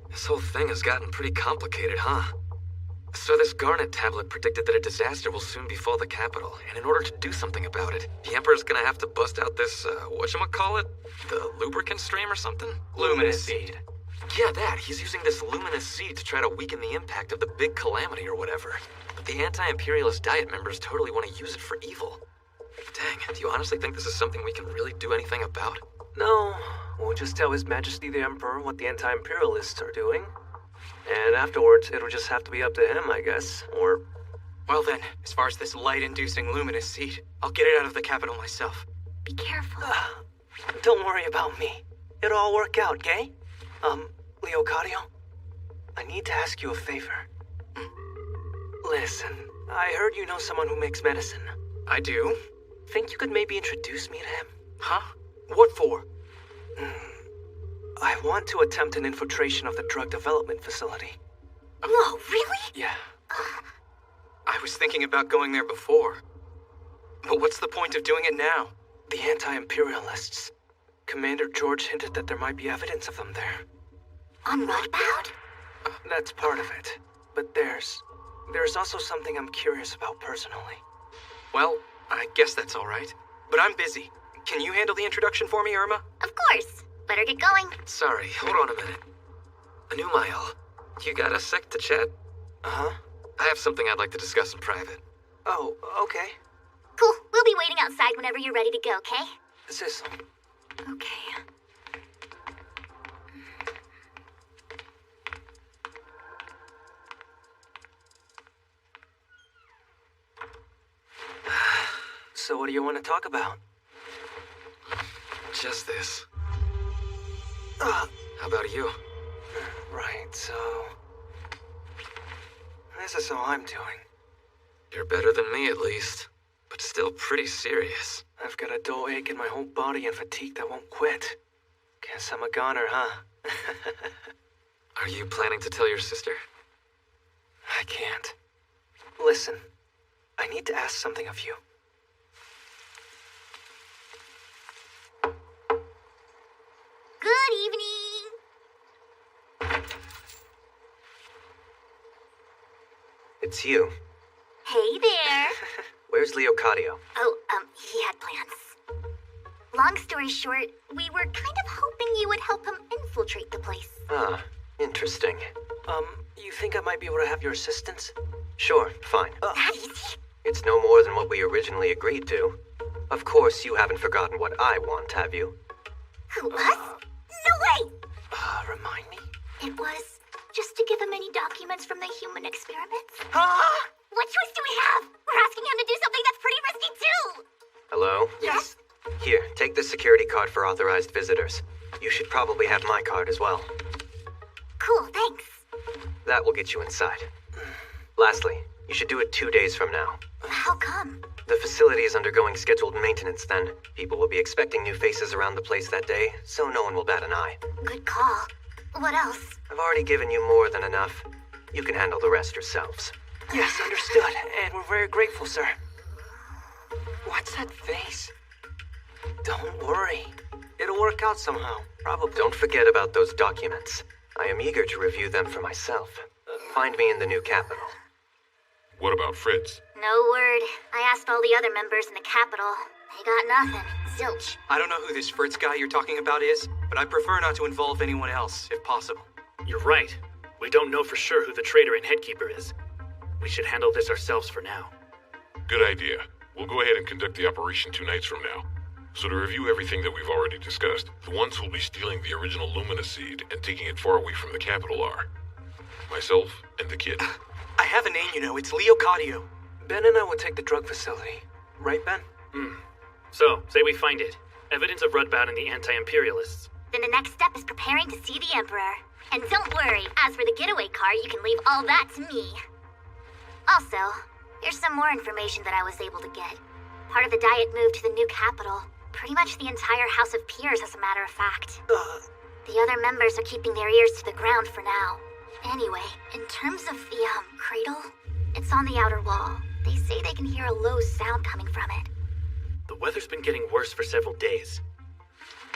Speaker 4: This whole thing has gotten pretty complicated, huh? So this Garnet tablet predicted that a disaster will soon befall the capital, and in order to do something about it, the Emperor's gonna have to bust out this, whatchamacallit? The lubricant stream or something?
Speaker 22: Luminous seed.
Speaker 4: Yeah, that. He's using this luminous seed to try to weaken the impact of the big calamity or whatever. But the anti-imperialist Diet members totally want to use it for evil. Dang, do you honestly think this is something we can really do anything about?
Speaker 22: No, we'll just tell His Majesty the Emperor what the anti-imperialists are doing. And afterwards, it'll just have to be up to him, I guess. Or...
Speaker 3: Well then, as far as this light-inducing luminous seed, I'll get it out of the capital myself.
Speaker 16: Be careful.
Speaker 22: Don't worry about me. It'll all work out, okay? Leocadio, I need to ask you a favor. Listen, I heard you know someone who makes medicine.
Speaker 3: I do?
Speaker 22: Think you could maybe introduce me to him?
Speaker 3: Huh? What for?
Speaker 22: I want to attempt an infiltration of the drug development facility.
Speaker 16: Whoa, really?
Speaker 22: Yeah.
Speaker 3: I was thinking about going there before. But what's the point of doing it now?
Speaker 22: The anti-imperialists. Commander George hinted that there might be evidence of them there.
Speaker 16: On Redboud?
Speaker 22: That's part of it. but there's also something I'm curious about personally.
Speaker 3: Well, I guess that's all right. But I'm busy. Can you handle the introduction for me, Irma?
Speaker 16: Of course. Better get going.
Speaker 4: Sorry, hold on a minute. Anumael, you got a sec to chat?
Speaker 22: Uh-huh.
Speaker 4: I have something I'd like to discuss in private.
Speaker 22: Oh, okay.
Speaker 16: Cool. We'll be waiting outside whenever you're ready to go, okay?
Speaker 22: Sissel.
Speaker 16: Okay.
Speaker 22: So what do you want to talk about?
Speaker 4: Just this. How about you?
Speaker 22: Right, so... this is all I'm doing.
Speaker 4: You're better than me, at least. But still pretty serious.
Speaker 22: I've got a dull ache in my whole body and fatigue that won't quit. Guess I'm a goner, huh?
Speaker 4: Are you planning to tell your sister?
Speaker 22: I can't. Listen, I need to ask something of you.
Speaker 16: Good evening.
Speaker 13: It's you.
Speaker 16: Hey there.
Speaker 13: Where's Leocadio?
Speaker 16: Oh, he had plans. Long story short, we were kind of hoping you would help him infiltrate the place.
Speaker 13: Ah, interesting.
Speaker 22: You think I might be able to have your assistance?
Speaker 13: Sure, fine.
Speaker 16: That easy?
Speaker 13: It's no more than what we originally agreed to. Of course, you haven't forgotten what I want, have you?
Speaker 16: Who, us? No way!
Speaker 22: Remind me?
Speaker 16: It was just to give him any documents from the human experiments. What choice do we have? We're asking him to do something that's pretty risky, too!
Speaker 13: Hello?
Speaker 16: Yes?
Speaker 13: Here, take the security card for authorized visitors. You should probably have my card as well.
Speaker 16: Cool, thanks.
Speaker 13: That will get you inside. Lastly, you should do it 2 days from now.
Speaker 16: How come?
Speaker 13: The facility is undergoing scheduled maintenance then. People will be expecting new faces around the place that day, so no one will bat an eye.
Speaker 16: Good call. What else?
Speaker 13: I've already given you more than enough. You can handle the rest yourselves.
Speaker 22: Yes, understood. And we're very grateful, sir. What's that face? Don't worry. It'll work out somehow, probably.
Speaker 13: Don't forget about those documents. I am eager to review them for myself. Find me in the new capital.
Speaker 5: What about Fritz?
Speaker 16: No word. I asked all the other members in the capital. They got nothing. Zilch.
Speaker 3: I don't know who this Fritz guy you're talking about is, but I prefer not to involve anyone else, if possible.
Speaker 11: You're right. We don't know for sure who the traitor and headkeeper is. We should handle this ourselves for now.
Speaker 5: Good idea. We'll go ahead and conduct the operation 2 nights from now. So to review everything that we've already discussed, the ones who'll be stealing the original Lumina seed and taking it far away from the capital are myself and the kid.
Speaker 3: I have a name, you know. It's Leocadio.
Speaker 22: Ben and I will take the drug facility. Right, Ben?
Speaker 11: So, say we find it. Evidence of Rudbound and the anti-imperialists.
Speaker 16: Then the next step is preparing to see the Emperor. And don't worry, as for the getaway car, you can leave all that to me. Also, here's some more information that I was able to get. Part of the Diet moved to the new capital. Pretty much the entire House of Peers, as a matter of fact. The other members are keeping their ears to the ground for now. Anyway, in terms of the, cradle, it's on the outer wall. They say they can hear a low sound coming from it.
Speaker 11: The weather's been getting worse for several days.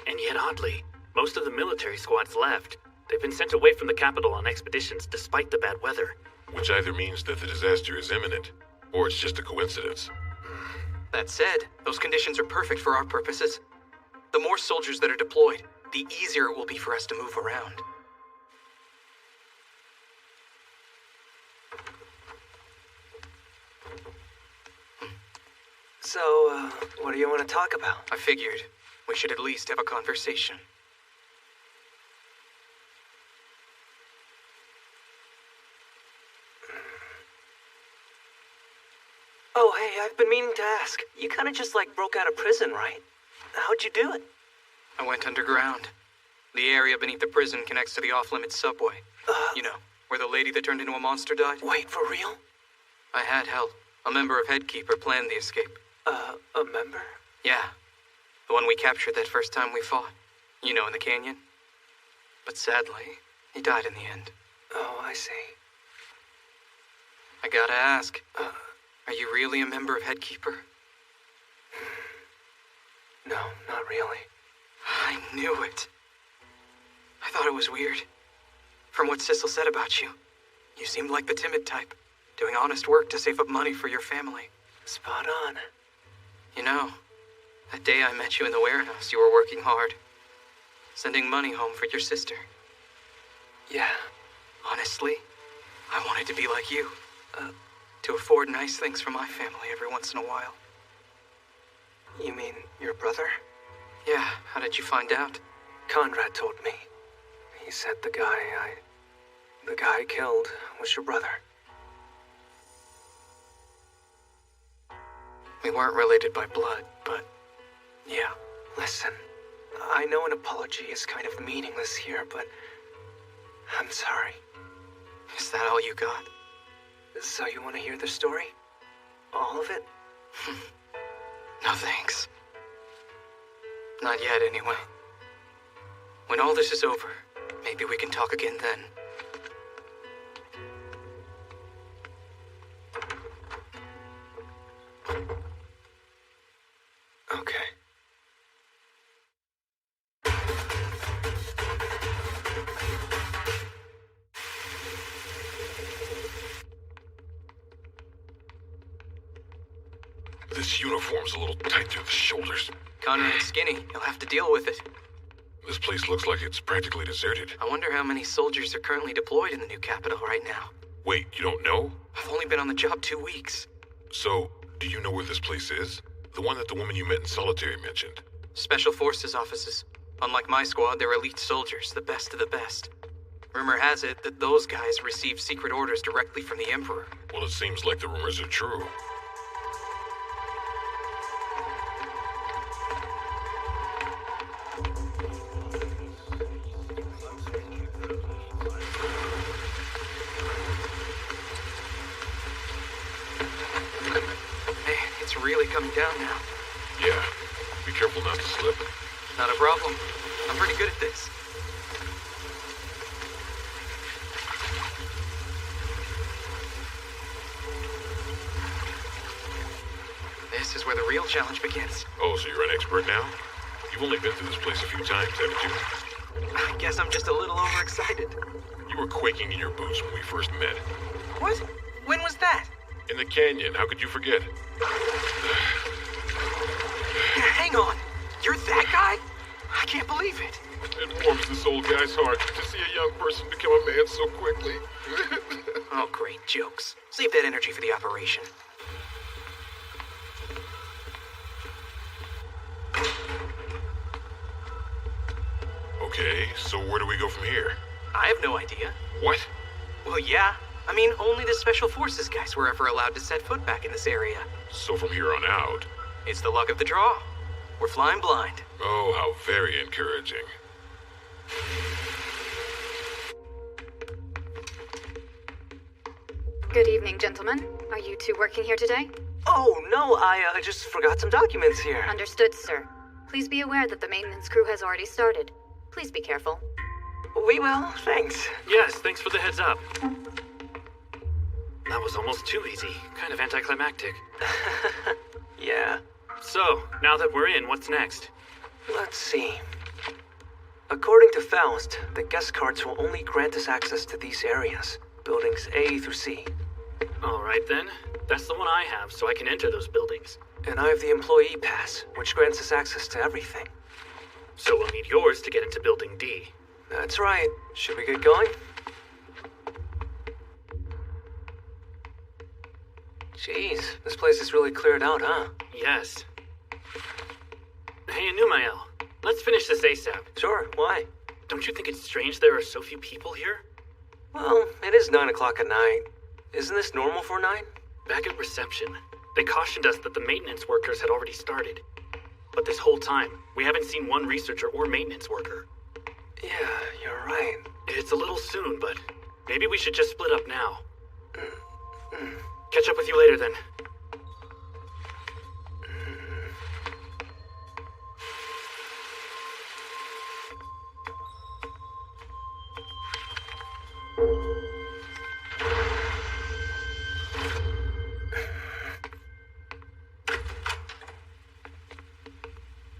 Speaker 11: And yet, oddly, most of the military squads left. They've been sent away from the capital on expeditions despite the bad weather.
Speaker 5: Which either means that the disaster is imminent, or it's just a coincidence.
Speaker 3: That said, those conditions are perfect for our purposes. The more soldiers that are deployed, the easier it will be for us to move around.
Speaker 22: So, what do you want to talk about?
Speaker 3: I figured we should at least have a conversation.
Speaker 22: Oh, hey, I've been meaning to ask. You kind of just, broke out of prison, right? How'd you do it?
Speaker 3: I went underground. The area beneath the prison connects to the off-limits subway. You know, where the lady that turned into a monster died.
Speaker 22: Wait, for real?
Speaker 3: I had help. A member of Headkeeper planned the escape.
Speaker 22: A member?
Speaker 3: Yeah. The one we captured that first time we fought. You know, in the canyon. But sadly, he died in the end.
Speaker 22: Oh, I see.
Speaker 3: I gotta ask, are you really a member of Headkeeper?
Speaker 22: No, not really.
Speaker 3: I knew it. I thought it was weird. From what Sissel said about you. You seemed like the timid type, doing honest work to save up money for your family.
Speaker 22: Spot on.
Speaker 3: You know, that day I met you in the warehouse, you were working hard. Sending money home for your sister.
Speaker 22: Yeah.
Speaker 3: Honestly, I wanted to be like you. To afford nice things for my family every once in a while.
Speaker 22: You mean your brother?
Speaker 3: Yeah, how did you find out?
Speaker 22: Conrad told me. He said the guy I killed was your brother.
Speaker 3: We weren't related by blood, but yeah.
Speaker 22: Listen, I know an apology is kind of meaningless here, but I'm sorry.
Speaker 3: Is that all you got?
Speaker 22: So you want to hear the story? All of it?
Speaker 3: No thanks. Not yet, anyway. When all this is over, maybe we can talk again then.
Speaker 22: Okay.
Speaker 5: This uniform's a little tight to the shoulders.
Speaker 3: Conrad's skinny. You'll have to deal with it.
Speaker 5: This place looks like it's practically deserted.
Speaker 3: I wonder how many soldiers are currently deployed in the new capital right now.
Speaker 5: Wait, you don't know?
Speaker 3: I've only been on the job 2 weeks.
Speaker 5: So, do you know where this place is? The one that the woman you met in solitary mentioned.
Speaker 3: Special Forces offices. Unlike my squad, they're elite soldiers, the best of the best. Rumor has it that those guys receive secret orders directly from the Emperor.
Speaker 5: Well, it seems like the rumors are true.
Speaker 3: Really coming down now.
Speaker 5: Yeah. Be careful not to slip.
Speaker 3: Not a problem. I'm pretty good at this. This is where the real challenge begins.
Speaker 5: Oh, so you're an expert now? You've only been through this place a few times, haven't you?
Speaker 3: I guess I'm just a little overexcited.
Speaker 5: You were quaking in your boots when we first met.
Speaker 3: What? When was that?
Speaker 5: In the canyon. How could you forget?
Speaker 3: Hang on. You're that guy? I can't believe it.
Speaker 5: It warms this old guy's heart to see a young person become a man so quickly.
Speaker 3: Oh, great jokes. Save that energy for the operation.
Speaker 5: Okay, so where do we go from here?
Speaker 3: I have no idea.
Speaker 5: What?
Speaker 3: Well, yeah. I mean, only the Special Forces guys were ever allowed to set foot back in this area.
Speaker 5: So from here on out?
Speaker 3: It's the luck of the draw. We're flying blind.
Speaker 5: Oh, how very encouraging.
Speaker 12: Good evening, gentlemen. Are you two working here today?
Speaker 22: Oh, no, I just forgot some documents here.
Speaker 12: Understood, sir. Please be aware that the maintenance crew has already started. Please be careful.
Speaker 22: We will, thanks.
Speaker 11: Yes, thanks for the heads up. That was almost too easy. Kind of anticlimactic.
Speaker 22: Yeah.
Speaker 11: So, now that we're in, what's next?
Speaker 22: Let's see. According to Faust, the guest cards will only grant us access to these areas. Buildings A through C.
Speaker 11: Alright then. That's the one I have, so I can enter those buildings.
Speaker 22: And I have the employee pass, which grants us access to everything.
Speaker 11: So we'll need yours to get into Building D.
Speaker 22: That's right. Should we get going? Jeez, this place is really cleared out, huh?
Speaker 11: Yes. Hey, Anumael, let's finish this ASAP.
Speaker 22: Sure, why?
Speaker 11: Don't you think it's strange there are so few people here?
Speaker 22: Well, it is 9 o'clock at night. Isn't this normal for 9?
Speaker 11: Back at reception, they cautioned us that the maintenance workers had already started. But this whole time, we haven't seen one researcher or maintenance worker.
Speaker 22: Yeah, you're right.
Speaker 11: It's a little soon, but maybe we should just split up now. Catch up with you later, then.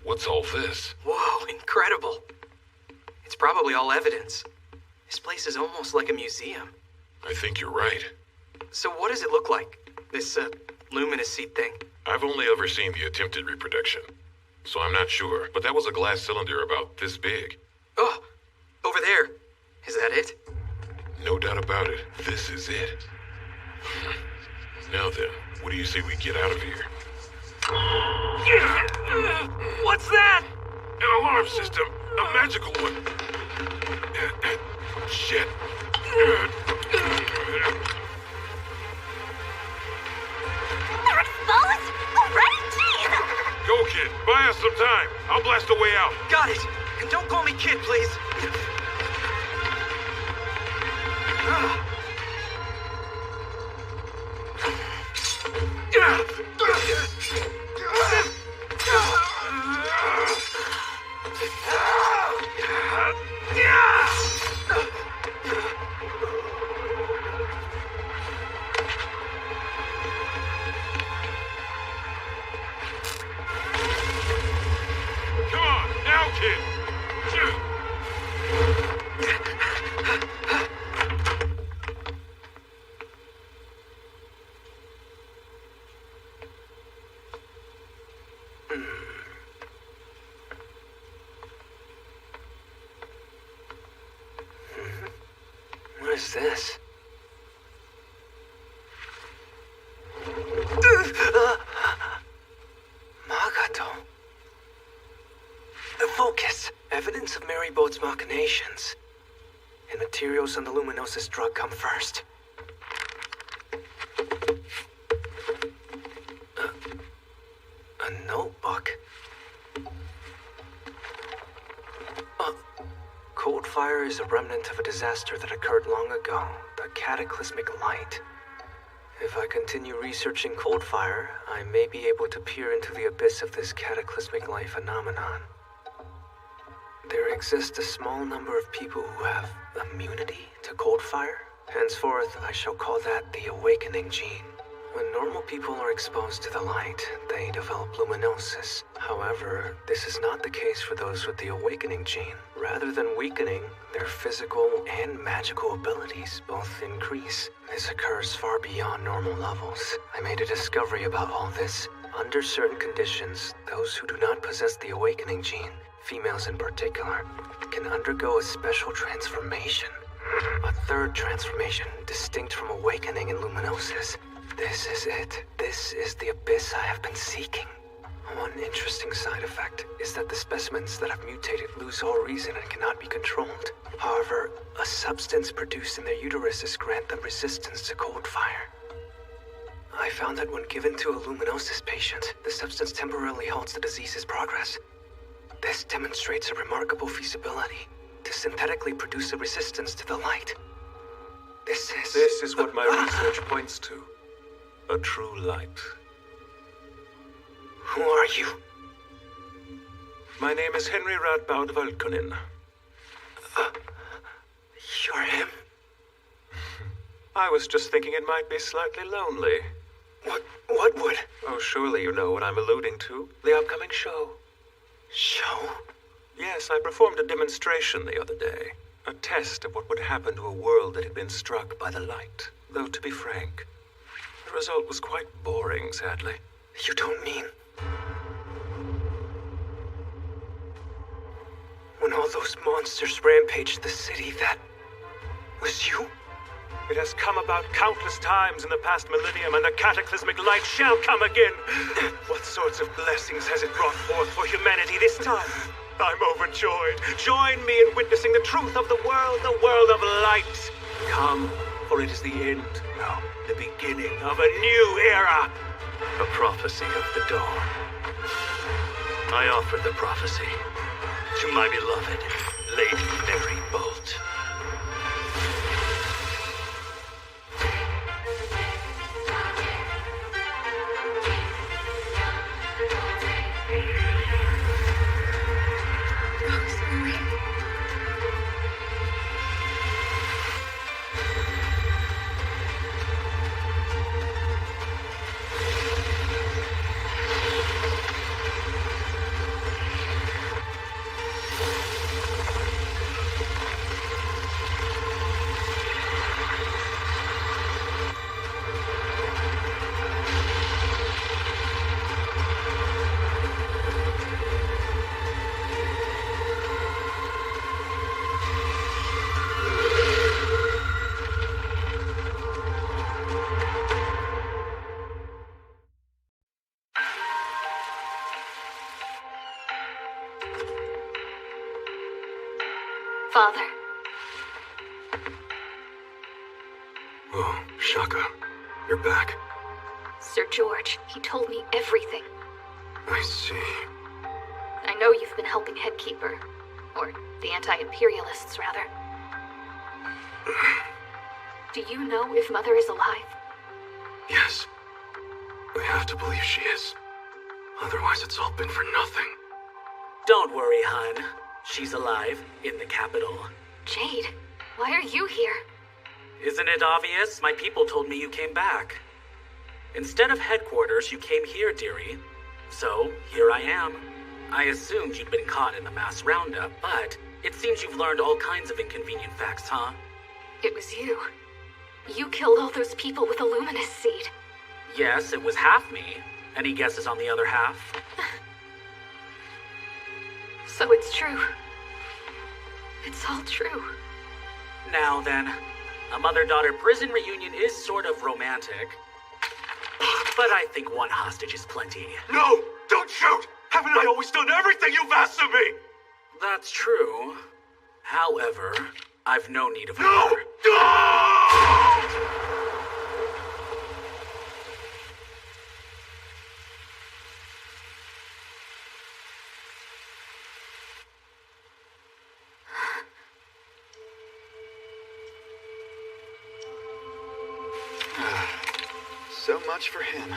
Speaker 5: What's all this?
Speaker 3: Whoa, incredible. It's probably all evidence. This place is almost like a museum.
Speaker 5: I think you're right.
Speaker 3: So what does it look like? This, luminous seed thing?
Speaker 5: I've only ever seen the attempted reproduction, so I'm not sure. But that was a glass cylinder about this big.
Speaker 3: Oh, over there. Is that it?
Speaker 5: No doubt about it. This is it. Now then, what do you say we get out of here?
Speaker 3: What's that?
Speaker 5: An alarm system. A magical one. Shit.
Speaker 16: They're exposed? Already? Jeez!
Speaker 5: Go, kid. Buy us some time. I'll blast a way out.
Speaker 3: Got it. And don't call me kid, please.
Speaker 5: Come on, now, kid.
Speaker 22: What is this? Magato. The focus. Evidence of Mary Boat's machinations. And materials on the Luminosis drug come first. A notebook. Cold fire is a remnant of a disaster that occurred long ago, the cataclysmic light. If I continue researching cold fire, I may be able to peer into the abyss of this cataclysmic light phenomenon. There exists a small number of people who have immunity to cold fire. Henceforth, I shall call that the awakening gene. When normal people are exposed to the light, they develop luminosis. However, this is not the case for those with the awakening gene. Rather than weakening, their physical and magical abilities both increase. This occurs far beyond normal levels. I made a discovery about all this. Under certain conditions, those who do not possess the awakening gene, females in particular, can undergo a special transformation. A third transformation, distinct from awakening and luminosis. This is it. This is the abyss I have been seeking. One interesting side effect is that the specimens that have mutated lose all reason and cannot be controlled. However, a substance produced in their uteruses grant them resistance to cold fire. I found that when given to a luminosis patient, the substance temporarily halts the disease's progress. This demonstrates a remarkable feasibility to synthetically produce a resistance to the light. This is
Speaker 10: what my research points to. A true light.
Speaker 22: Who are you?
Speaker 10: My name is Henry Radboud Volkonin.
Speaker 22: You're him?
Speaker 10: I was just thinking it might be slightly lonely.
Speaker 22: What would?
Speaker 10: Oh, surely you know what I'm alluding to. The upcoming show.
Speaker 22: Show?
Speaker 10: Yes, I performed a demonstration the other day. A test of what would happen to a world that had been struck by the light. Though, to be frank, the result was quite boring, sadly.
Speaker 22: You don't mean... When all those monsters rampaged the city, that was you?
Speaker 10: It has come about countless times in the past millennium, and the cataclysmic light shall come again. What sorts of blessings has it brought forth for humanity this time? I'm overjoyed. Join me in witnessing the truth of the world of light. Come, for it is the end, no, the beginning of a new era.
Speaker 7: A prophecy of the dawn. I offer the prophecy to my beloved Lady Mary Bolt.
Speaker 8: Father.
Speaker 20: Oh, Shaka. You're back.
Speaker 8: Sir George, he told me everything.
Speaker 20: I see.
Speaker 8: I know you've been helping Headkeeper. Or the anti-imperialists, rather. Do you know if Mother is alive?
Speaker 20: Yes. I have to believe she is. Otherwise, it's all been for nothing.
Speaker 11: Don't worry, hon. She's alive in the capital.
Speaker 8: Jade, why are you here?
Speaker 11: Isn't it obvious? My people told me you came back. Instead of headquarters, you came here, dearie. So, here I am. I assumed you'd been caught in the mass roundup, but it seems you've learned all kinds of inconvenient facts, huh?
Speaker 8: It was you. You killed all those people with the Luminous Seed.
Speaker 11: Yes, it was half me. Any guesses on the other half?
Speaker 8: So it's true. It's all true.
Speaker 11: Now then, a mother-daughter prison reunion is sort of romantic. But I think one hostage is plenty.
Speaker 19: No! Don't shoot! Haven't I always done everything you've asked of me?
Speaker 11: That's true. However, I've no need of
Speaker 19: No!
Speaker 11: her.
Speaker 1: So much for him.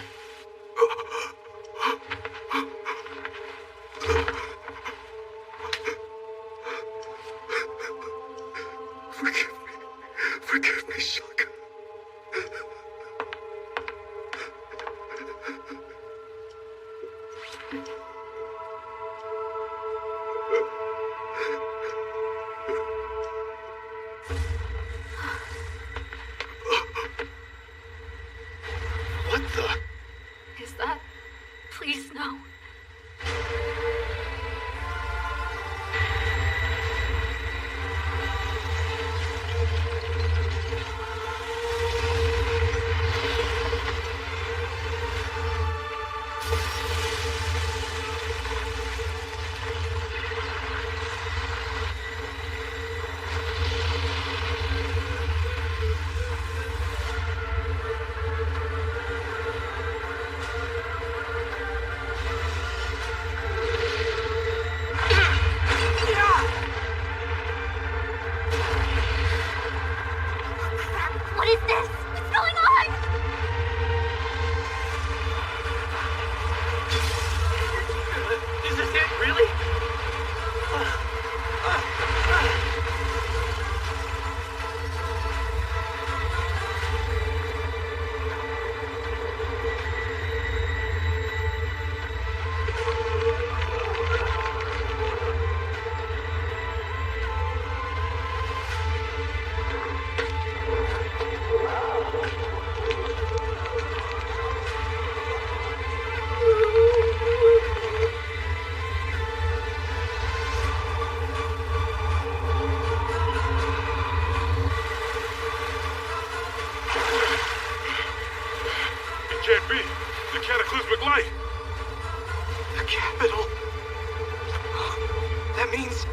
Speaker 19: Forgive me, Shaka.
Speaker 1: What the?
Speaker 8: Is that... Please, no.
Speaker 16: What is this? What's going on?
Speaker 11: Is this it, really?
Speaker 5: It can't be. The cataclysmic light.
Speaker 3: The capital? That means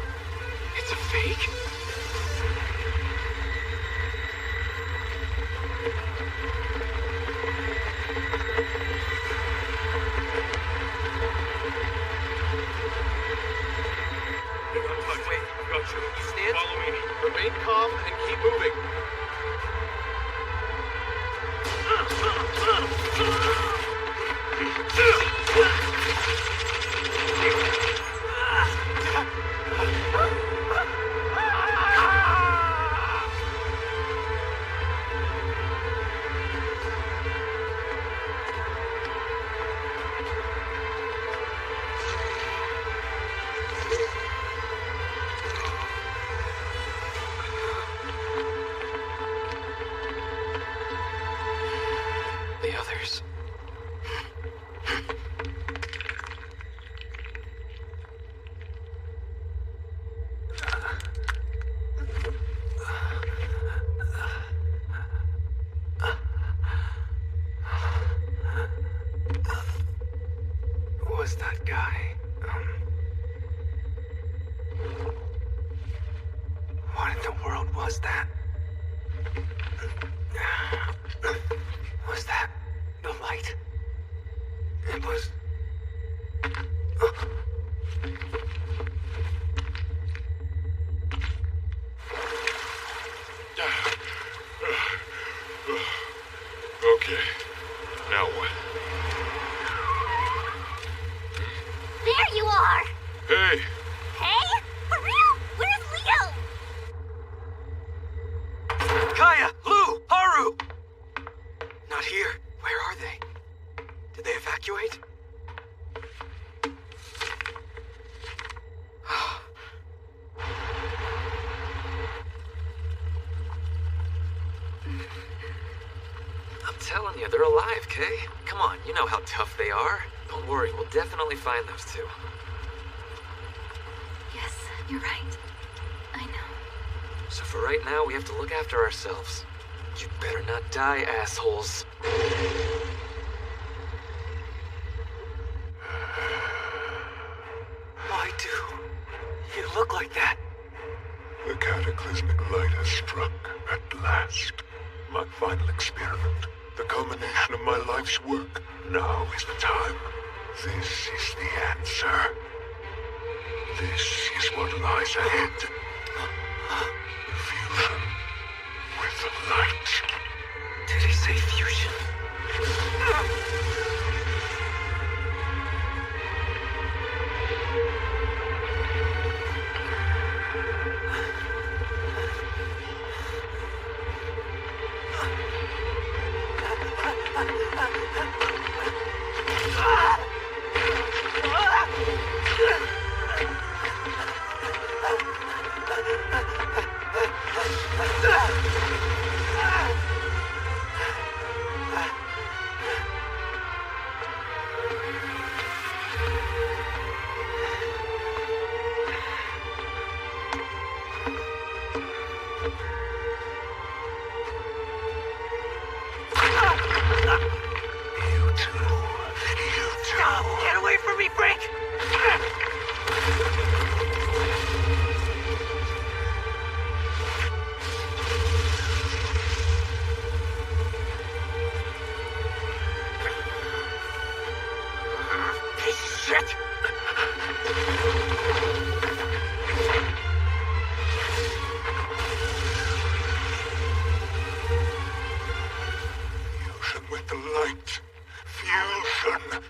Speaker 3: it's a fake?
Speaker 5: Wait, I've got you. Stand. Follow me. Remain calm and keep moving.
Speaker 4: The others.
Speaker 22: Who was that guy? was...
Speaker 5: Okay. Now what?
Speaker 16: There you are!
Speaker 5: Hey!
Speaker 16: Hey? For real? Where's Leo?
Speaker 3: Kaya! Lou! Haru! Not here. Where are they? Did they evacuate?
Speaker 4: I'm telling you, they're alive, Kay. Come on, you know how tough they are. Don't worry, we'll definitely find those two.
Speaker 8: Yes, you're right. I know.
Speaker 4: So for right now, we have to look after ourselves. You better not die, assholes.
Speaker 22: Why do you look like that?
Speaker 19: The cataclysmic light has struck at last. My final experiment. The culmination of my life's work. Now is the time. This is the answer. This is what lies ahead. Fusion with the light.
Speaker 22: Did he say fusion?
Speaker 3: Get away from me, Frank! Shit!
Speaker 19: Fusion with the light. Fusion.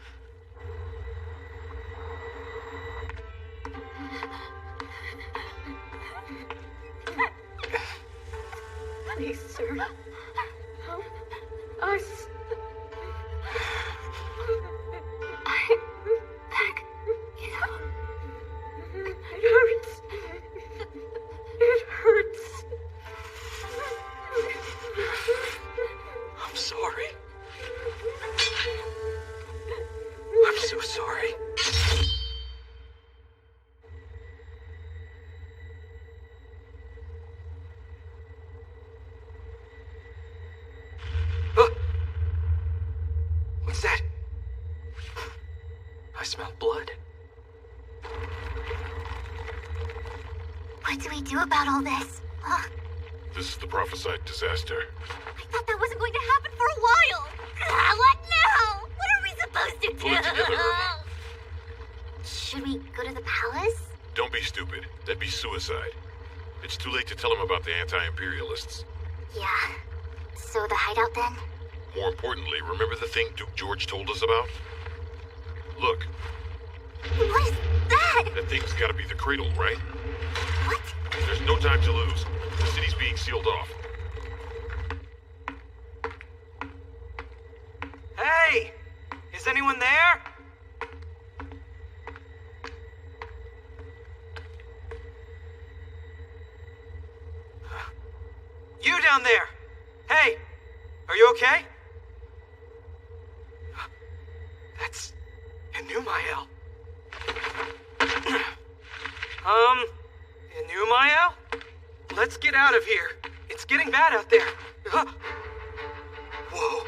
Speaker 15: Please, sir. Help us. I beg you. It hurts. It hurts.
Speaker 4: I'm sorry. I'm so sorry. What's that? I smell blood.
Speaker 16: What do we do about all this?
Speaker 5: This is the prophesied disaster.
Speaker 16: I thought that wasn't going to happen for a while. What now? What are we supposed to
Speaker 5: Pull it together,
Speaker 16: do?
Speaker 5: Irma.
Speaker 16: Should we go to the palace?
Speaker 5: Don't be stupid. That'd be suicide. It's too late to tell him about the anti-imperialists.
Speaker 16: Yeah. So the hideout then?
Speaker 5: More importantly, remember the thing Duke George told us about? Look,
Speaker 16: What is that?
Speaker 5: that thing's gotta be the cradle, right?
Speaker 16: What?
Speaker 5: There's no time to lose. The city's being sealed off.
Speaker 3: Hey! Is anyone there? You down there! Hey! Are you okay? That's Enumael. Enumael? Let's get out of here. It's getting bad out there. Whoa.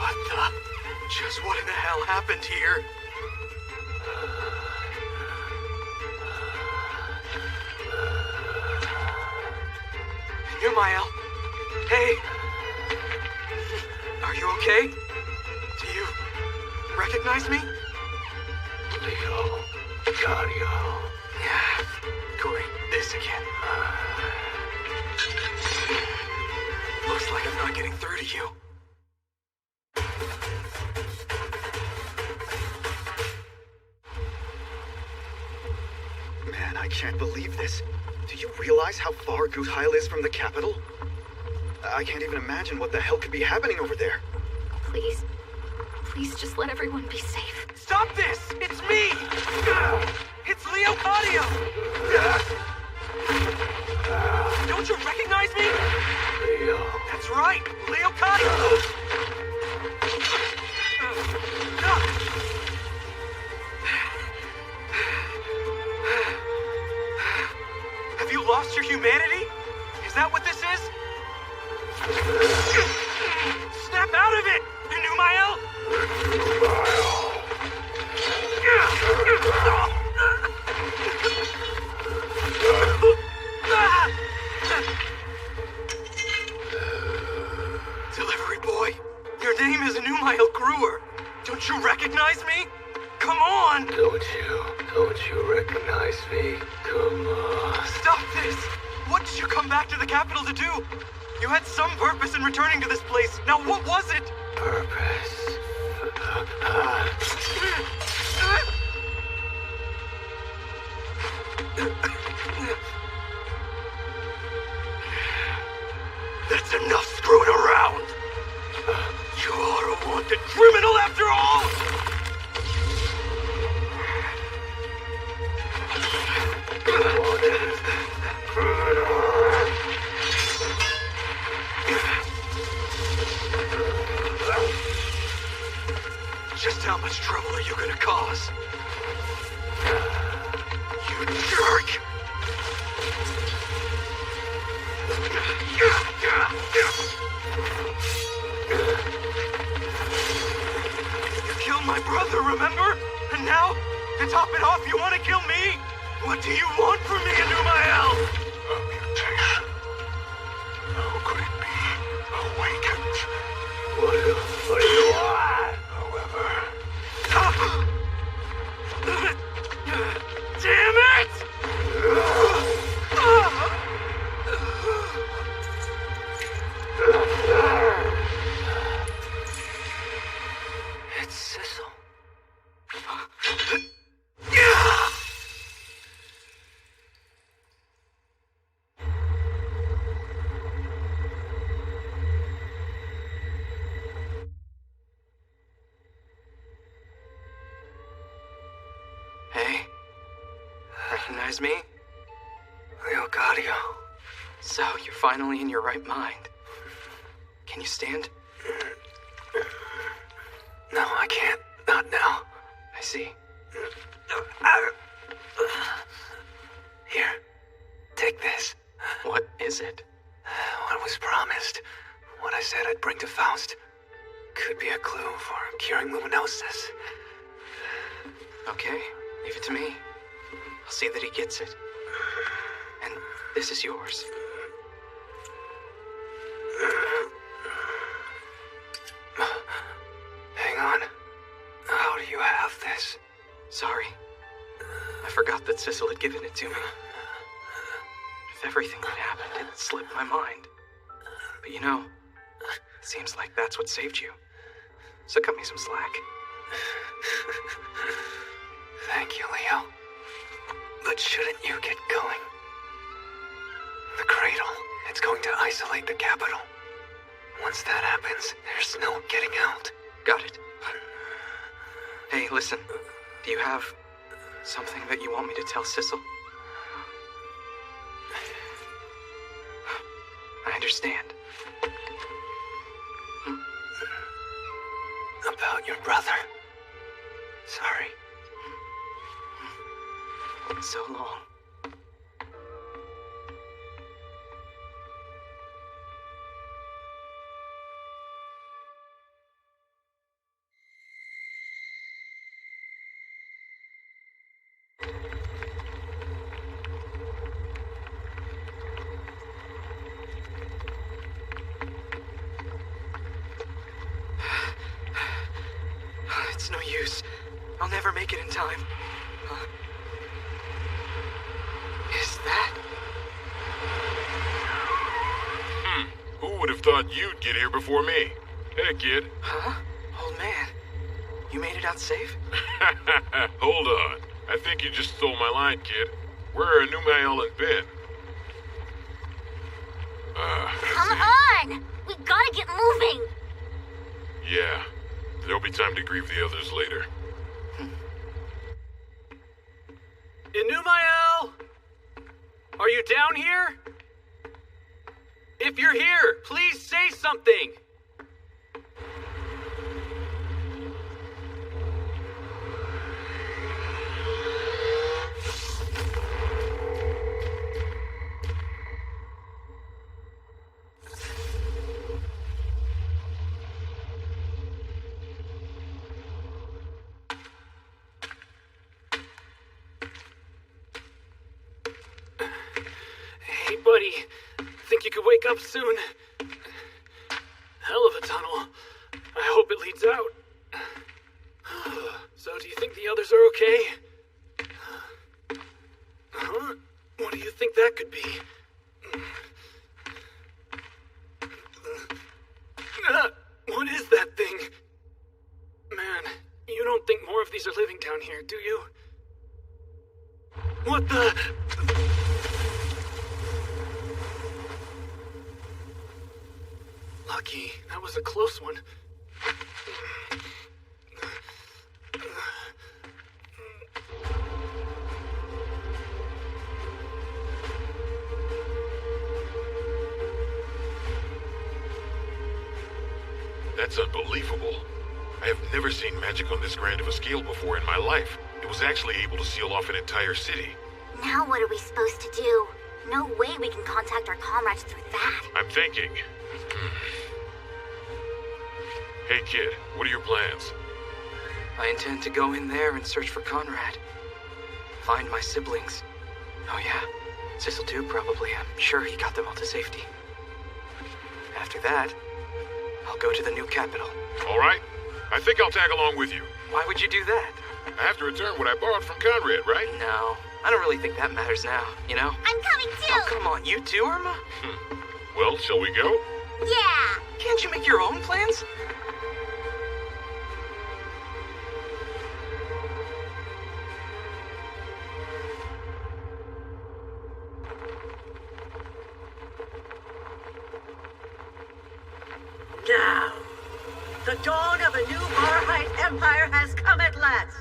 Speaker 3: What the? Just what in the hell happened here? Enumael. Hey. Are you okay? Do you recognize me?
Speaker 19: Leo, Gario.
Speaker 3: Yeah, great. This again. Looks like I'm not getting through to you.
Speaker 1: Man, I can't believe this. Do you realize how far Guthail is from the capital? I can't even imagine what the hell could be happening over there.
Speaker 12: Please. Please just let everyone be safe.
Speaker 3: Stop this! It's me! It's Leo Gario! Don't you recognize me?
Speaker 19: Leo.
Speaker 3: That's right! Leo Gario! Have you lost your humanity? Is that what this is? Snap out of it! Numael! Delivery boy, your name is Numael Gruer. Don't you recognize me? Come on!
Speaker 19: Don't you recognize me? Come on.
Speaker 3: Stop this! What did you come back to the capital to do? You had some purpose in returning to this place. Now what was it?
Speaker 19: Purpose.
Speaker 3: That's enough screwing around! You are a wanted criminal after all! Just how much trouble are you gonna cause? You jerk! You killed my brother, remember? And now, to top it off, you want to kill me? What do you want from me, Numael?
Speaker 19: A mutation. How could it be? Awakened. What else are you on? However.
Speaker 3: Damn it!
Speaker 22: It's Sissel.
Speaker 3: Hey, recognize me?
Speaker 22: Leo Gario.
Speaker 3: So, you're finally in your right mind. Can you stand?
Speaker 22: No, I can't. Not now.
Speaker 3: I see.
Speaker 22: Here, take this.
Speaker 3: What is it?
Speaker 22: What was promised. What I said I'd bring to Faust. Could be a clue for curing luminosis.
Speaker 3: Okay, leave it to me. I'll see that he gets it. And this is yours.
Speaker 22: Hang on. How do you have this?
Speaker 3: Sorry. I forgot that Sissel had given it to me. With everything that happened, it slipped my mind. But you know, it seems like that's what saved you. So cut me some slack.
Speaker 22: Thank you, Leo. But shouldn't you get going? The cradle, it's going to isolate the capital. Once that happens, there's no getting out.
Speaker 3: Got it. Hey, listen. Do you have something that you want me to tell Sissel? I understand.
Speaker 22: About your brother. Sorry.
Speaker 3: So long. I'll never make it in time. Is that?
Speaker 5: Who would have thought you'd get here before me? Hey, kid.
Speaker 3: Huh? Old man. You made it out safe?
Speaker 5: Hold on. I think you just stole my line, kid. Where are Numael and Ben?
Speaker 16: Come on! We gotta get moving!
Speaker 5: Yeah. There'll be time to grieve the others later.
Speaker 11: Numael! Are you down here? If you're here, please say something! Hey, buddy. Think you could wake up soon? Hell of a tunnel. I hope it leads out. So, do you think the others are okay? Huh? What do you think that could be? What is that thing? Man, you don't think more of these are living down here, do you? What the... Lucky, that was a close one.
Speaker 5: That's unbelievable. I have never seen magic on this grand of a scale before in my life. It was actually able to seal off an entire city.
Speaker 16: Now what are we supposed to do? No way we can contact our comrades through that.
Speaker 5: I'm thinking. Hey, kid, what are your plans?
Speaker 3: I intend to go in there and search for Conrad. Find my siblings. Oh yeah, Sissel too, probably. I'm sure he got them all to safety. After that, I'll go to the new capital.
Speaker 5: All right. I think I'll tag along with you.
Speaker 3: Why would you do that?
Speaker 5: I have to return what I borrowed from Conrad, right?
Speaker 3: No, I don't really think that matters now, you know?
Speaker 16: I'm coming too!
Speaker 3: Oh, come on, you too, Irma?
Speaker 5: Well, shall we go?
Speaker 16: Yeah!
Speaker 3: Can't you make your own plans?
Speaker 2: Now, the dawn of a new Barhite Empire has come at last.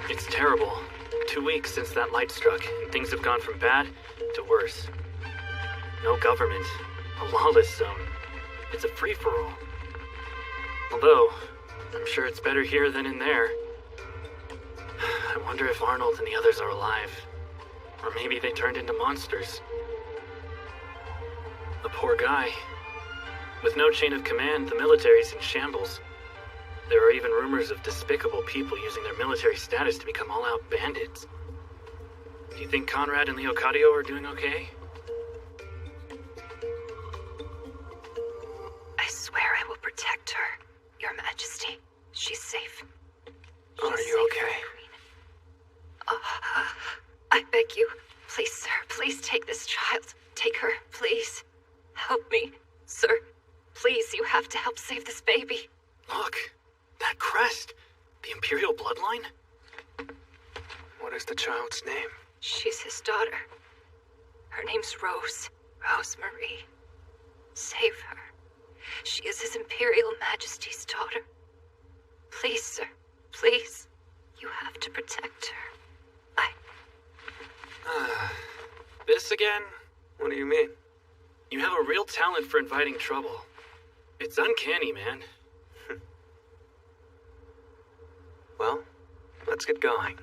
Speaker 11: It's terrible. 2 weeks since that light struck, and things have gone from bad to worse. No government. A lawless zone. It's a free-for-all. Although, I'm sure it's better here than in there. I wonder if Arnold and the others are alive. Or maybe they turned into monsters. The poor guy. With no chain of command, the military's in shambles. There are even rumors of despicable people using their military status to become all-out bandits. Do you think Conrad and Leocadio are doing okay?
Speaker 12: I swear I will protect her, Your Majesty. She's safe.
Speaker 22: Are you okay?
Speaker 12: I beg you, please, sir, please take this child. Take her, please. Help me, sir. Please, you have to help save this baby.
Speaker 11: Look, that crest. The Imperial bloodline?
Speaker 22: What is the child's name?
Speaker 12: She's his daughter. Her name's Rose. Rosemarie. Save her. She is His Imperial Majesty's daughter. Please, sir. Please. You have to protect her.
Speaker 11: This again?
Speaker 22: What do you mean?
Speaker 11: You have a real talent for inviting trouble. It's uncanny, man.
Speaker 22: Well, let's get going.